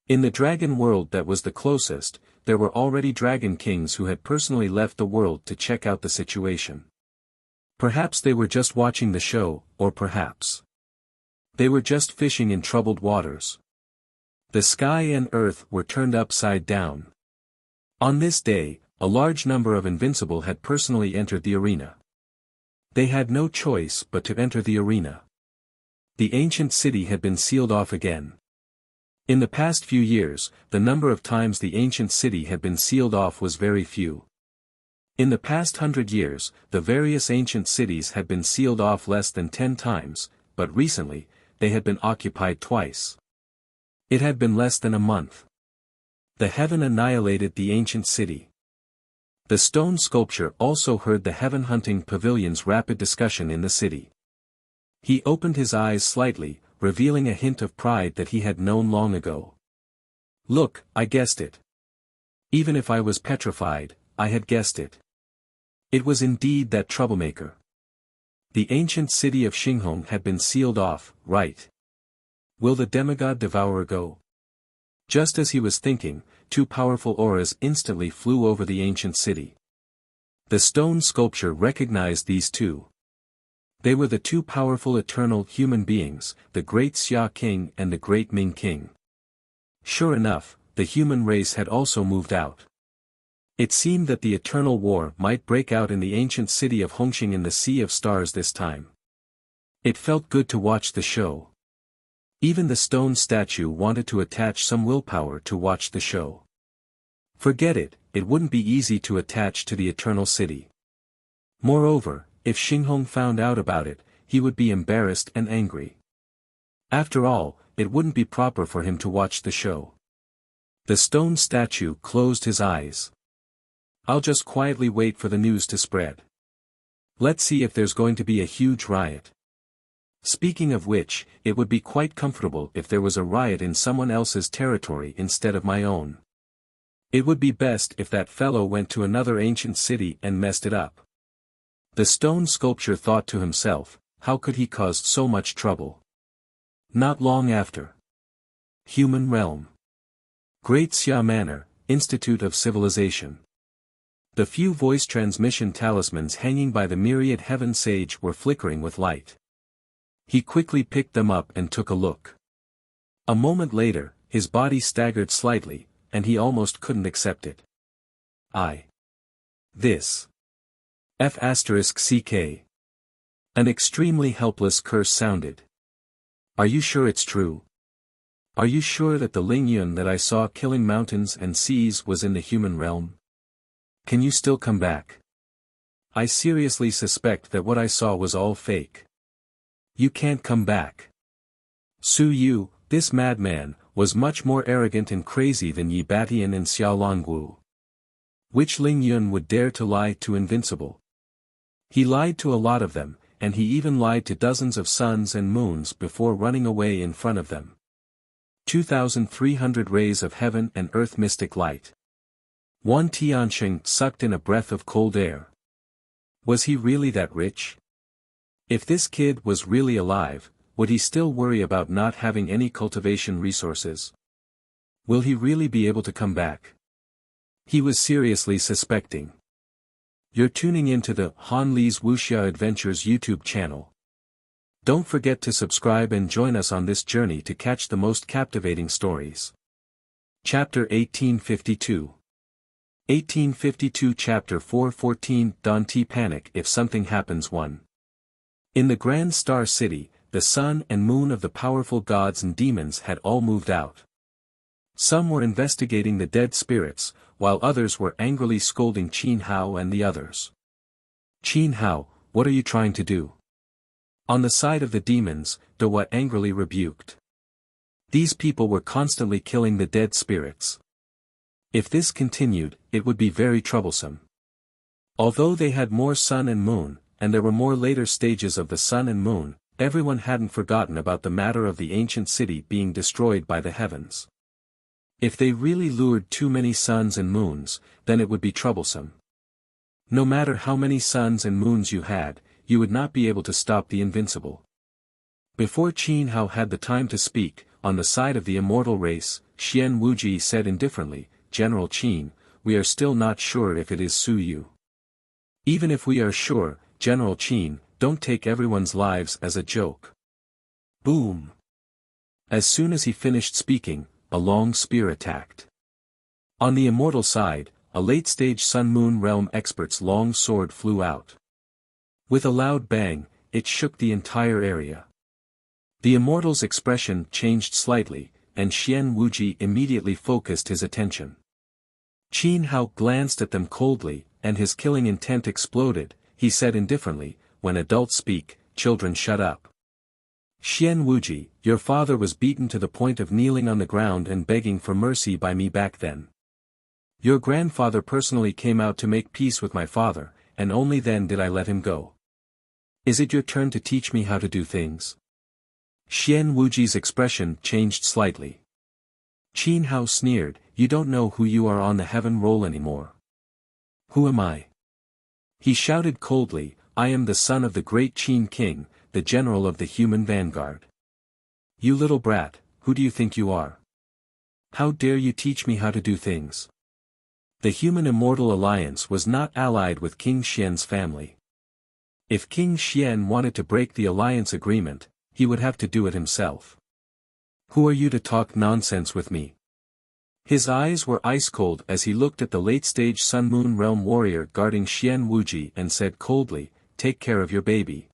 In the dragon world that was the closest, there were already dragon kings who had personally left the world to check out the situation. Perhaps they were just watching the show, or perhaps they were just fishing in troubled waters. The sky and earth were turned upside down. On this day, a large number of Invincible had personally entered the arena. They had no choice but to enter the arena. The ancient city had been sealed off again. In the past few years, the number of times the ancient city had been sealed off was very few. In the past 100 years, the various ancient cities had been sealed off less than 10 times, but recently, they had been occupied twice. It had been less than a month. The heaven annihilated the ancient city. The stone sculpture also heard the heaven hunting pavilion's rapid discussion in the city. He opened his eyes slightly, revealing a hint of pride that he had known long ago. Look, I guessed it. Even if I was petrified, I had guessed it. It was indeed that troublemaker. The ancient city of Xinghong had been sealed off, right? Will the demigod devourer go? Just as he was thinking, two powerful auras instantly flew over the ancient city. The stone sculpture recognized these two. They were the two powerful eternal human beings, the great Xia King and the great Ming King. Sure enough, the human race had also moved out. It seemed that the eternal war might break out in the ancient city of Hongqing in the Sea of Stars this time. It felt good to watch the show. Even the stone statue wanted to attach some willpower to watch the show. Forget it, it wouldn't be easy to attach to the eternal city. Moreover, if Xinghong found out about it, he would be embarrassed and angry. After all, it wouldn't be proper for him to watch the show. The stone statue closed his eyes. I'll just quietly wait for the news to spread. Let's see if there's going to be a huge riot. Speaking of which, it would be quite comfortable if there was a riot in someone else's territory instead of my own. It would be best if that fellow went to another ancient city and messed it up. The stone sculpture thought to himself, how could he cause so much trouble? Not long after. Human realm. Great Xia Manor, Institute of Civilization. The few voice transmission talismans hanging by the myriad heaven sage were flickering with light. He quickly picked them up and took a look. A moment later, his body staggered slightly, and he almost couldn't accept it. This. F***ck. An extremely helpless curse sounded. Are you sure it's true? Are you sure that the Ling Yun that I saw killing mountains and seas was in the human realm? Can you still come back? I seriously suspect that what I saw was all fake. You can't come back. Su Yu, this madman, was much more arrogant and crazy than Yi Batian and Xiao Longwu. Which Ling Yun would dare to lie to Invincible? He lied to a lot of them, and he even lied to dozens of suns and moons before running away in front of them. 2,300 rays of heaven and earth mystic light. Wan Tianxing sucked in a breath of cold air. Was he really that rich? If this kid was really alive, would he still worry about not having any cultivation resources? Will he really be able to come back? He was seriously suspecting. You're tuning into the Han Li's Wuxia Adventures YouTube channel. Don't forget to subscribe and join us on this journey to catch the most captivating stories. Chapter 1852. 1852 Chapter 414 Dante Panic If Something Happens 1. In the Grand Star City, the sun and moon of the powerful gods and demons had all moved out. Some were investigating the dead spirits, while others were angrily scolding Qin Hao and the others. Qin Hao, what are you trying to do? On the side of the demons, Dewa angrily rebuked. These people were constantly killing the dead spirits. If this continued, it would be very troublesome. Although they had more sun and moon, and there were more later stages of the sun and moon, everyone hadn't forgotten about the matter of the ancient city being destroyed by the heavens. If they really lured too many suns and moons, then it would be troublesome. No matter how many suns and moons you had, you would not be able to stop the Invincible. Before Qin Hao had the time to speak, on the side of the immortal race, Xian Wuji said indifferently, General Qin, we are still not sure if it is Su Yu. Even if we are sure, General Qin, don't take everyone's lives as a joke. Boom! As soon as he finished speaking, a long spear attacked. On the immortal side, a late-stage Sun-Moon realm expert's long sword flew out. With a loud bang, it shook the entire area. The immortal's expression changed slightly, and Xian Wuji immediately focused his attention. Qin Hao glanced at them coldly, and his killing intent exploded. He said indifferently, when adults speak, children shut up. Xian Wuji, your father was beaten to the point of kneeling on the ground and begging for mercy by me back then. Your grandfather personally came out to make peace with my father, and only then did I let him go. Is it your turn to teach me how to do things? Xian Wuji's expression changed slightly. Qin Hao sneered, you don't know who you are on the heaven roll anymore. Who am I? He shouted coldly, I am the son of the great Qin King, the general of the human vanguard. You little brat, who do you think you are? How dare you teach me how to do things? The Human Immortal Alliance was not allied with King Xian's family. If King Xian wanted to break the alliance agreement, he would have to do it himself. Who are you to talk nonsense with me? His eyes were ice-cold as he looked at the late-stage Sun-Moon Realm warrior guarding Xian Wuji and said coldly, take care of your baby.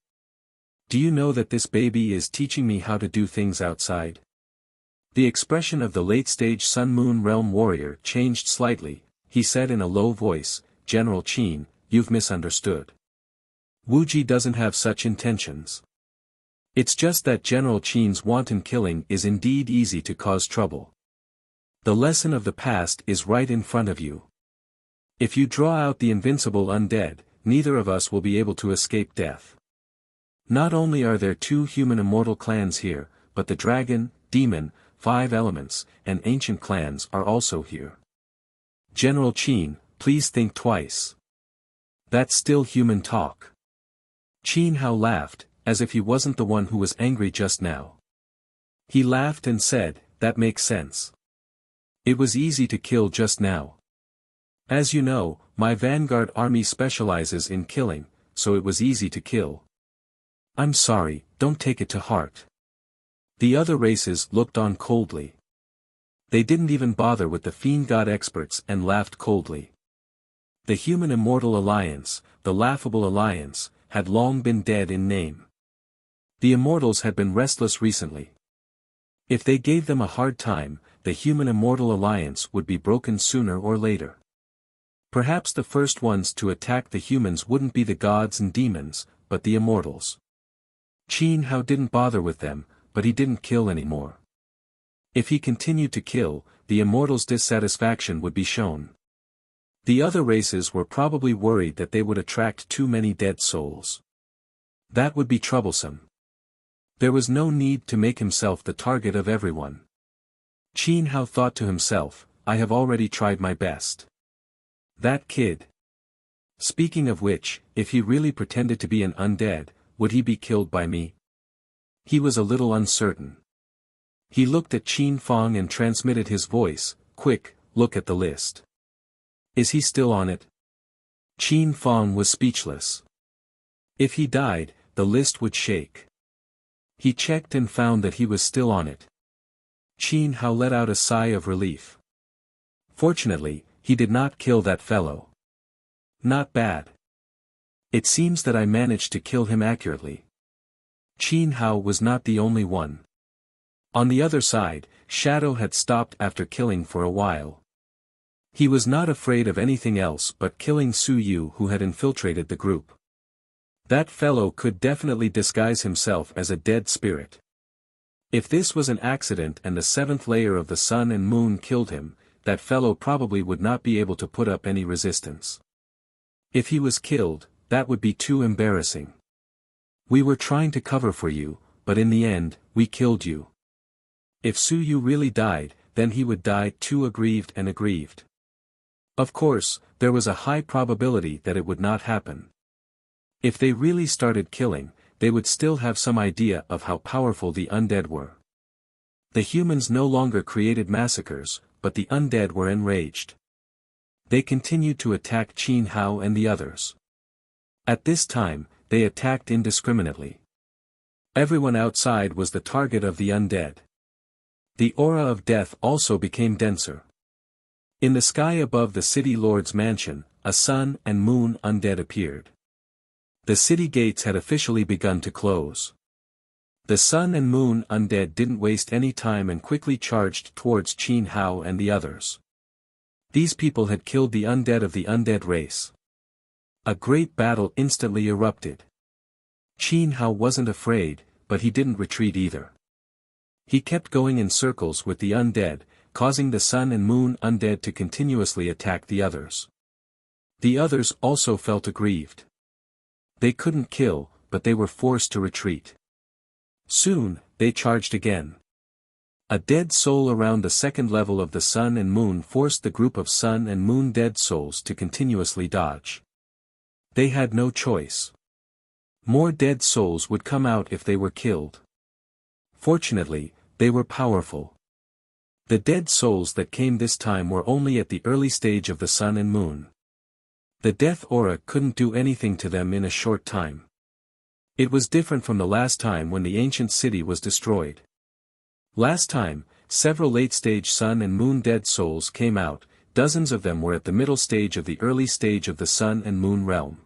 Do you know that this baby is teaching me how to do things outside? The expression of the late-stage Sun-Moon Realm warrior changed slightly. He said in a low voice, General Qin, you've misunderstood. Wuji doesn't have such intentions. It's just that General Qin's wanton killing is indeed easy to cause trouble. The lesson of the past is right in front of you. If you draw out the invincible undead, neither of us will be able to escape death. Not only are there 2 human immortal clans here, but the dragon, demon, 5 elements, and ancient clans are also here. General Qin, please think twice. That's still human talk. Qin Hao laughed, as if he wasn't the one who was angry just now. He laughed and said, that makes sense. It was easy to kill just now. As you know, my vanguard army specializes in killing, so it was easy to kill. I'm sorry, don't take it to heart. The other races looked on coldly. They didn't even bother with the fiend god experts and laughed coldly. The human immortal alliance, the laughable alliance, had long been dead in name. The immortals had been restless recently. If they gave them a hard time, the human immortal alliance would be broken sooner or later. Perhaps the first ones to attack the humans wouldn't be the gods and demons, but the immortals. Qin Hao didn't bother with them, but he didn't kill anymore. If he continued to kill, the immortals' dissatisfaction would be shown. The other races were probably worried that they would attract too many dead souls. That would be troublesome. There was no need to make himself the target of everyone. Qin Hao thought to himself, I have already tried my best. That kid. Speaking of which, if he really pretended to be an undead, would he be killed by me? He was a little uncertain. He looked at Qin Fong and transmitted his voice, quick, look at the list. Is he still on it? Qin Fong was speechless. If he died, the list would shake. He checked and found that he was still on it. Qin Hao let out a sigh of relief. Fortunately, he did not kill that fellow. Not bad. It seems that I managed to kill him accurately. Qin Hao was not the only one. On the other side, Shadow had stopped after killing for a while. He was not afraid of anything else but killing Su Yu, who had infiltrated the group. That fellow could definitely disguise himself as a dead spirit. If this was an accident and the 7th layer of the sun and moon killed him, that fellow probably would not be able to put up any resistance. If he was killed, that would be too embarrassing. We were trying to cover for you, but in the end, we killed you. If Su Yu really died, then he would die too aggrieved and aggrieved. Of course, there was a high probability that it would not happen. If they really started killing, they would still have some idea of how powerful the undead were. The humans no longer created massacres, but the undead were enraged. They continued to attack Qin Hao and the others. At this time, they attacked indiscriminately. Everyone outside was the target of the undead. The aura of death also became denser. In the sky above the city lord's mansion, a sun and moon undead appeared. The city gates had officially begun to close. The sun and moon undead didn't waste any time and quickly charged towards Qin Hao and the others. These people had killed the undead of the undead race. A great battle instantly erupted. Qin Hao wasn't afraid, but he didn't retreat either. He kept going in circles with the undead, causing the sun and moon undead to continuously attack the others. The others also felt aggrieved. They couldn't kill, but they were forced to retreat. Soon, they charged again. A dead soul around the 2nd level of the sun and moon forced the group of sun and moon dead souls to continuously dodge. They had no choice. More dead souls would come out if they were killed. Fortunately, they were powerful. The dead souls that came this time were only at the early stage of the sun and moon. The death aura couldn't do anything to them in a short time. It was different from the last time when the ancient city was destroyed. Last time, several late-stage sun and moon dead souls came out, dozens of them were at the middle stage of the early stage of the sun and moon realm.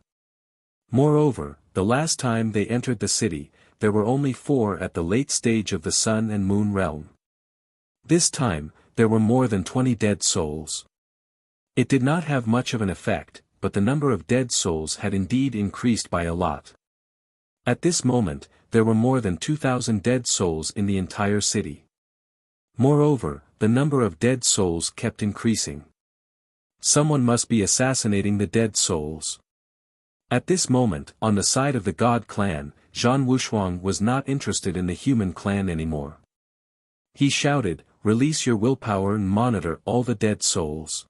Moreover, the last time they entered the city, there were only 4 at the late stage of the sun and moon realm. This time, there were more than 20 dead souls. It did not have much of an effect, but the number of dead souls had indeed increased by a lot. At this moment, there were more than 2,000 dead souls in the entire city. Moreover, the number of dead souls kept increasing. Someone must be assassinating the dead souls. At this moment, on the side of the God clan, Zhang Wushuang was not interested in the human clan anymore. He shouted, "Release your willpower and monitor all the dead souls."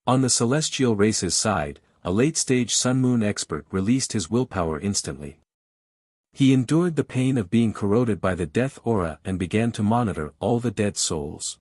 On the celestial race's side, a late-stage Sun-Moon expert released his willpower instantly. He endured the pain of being corroded by the death aura and began to monitor all the dead souls.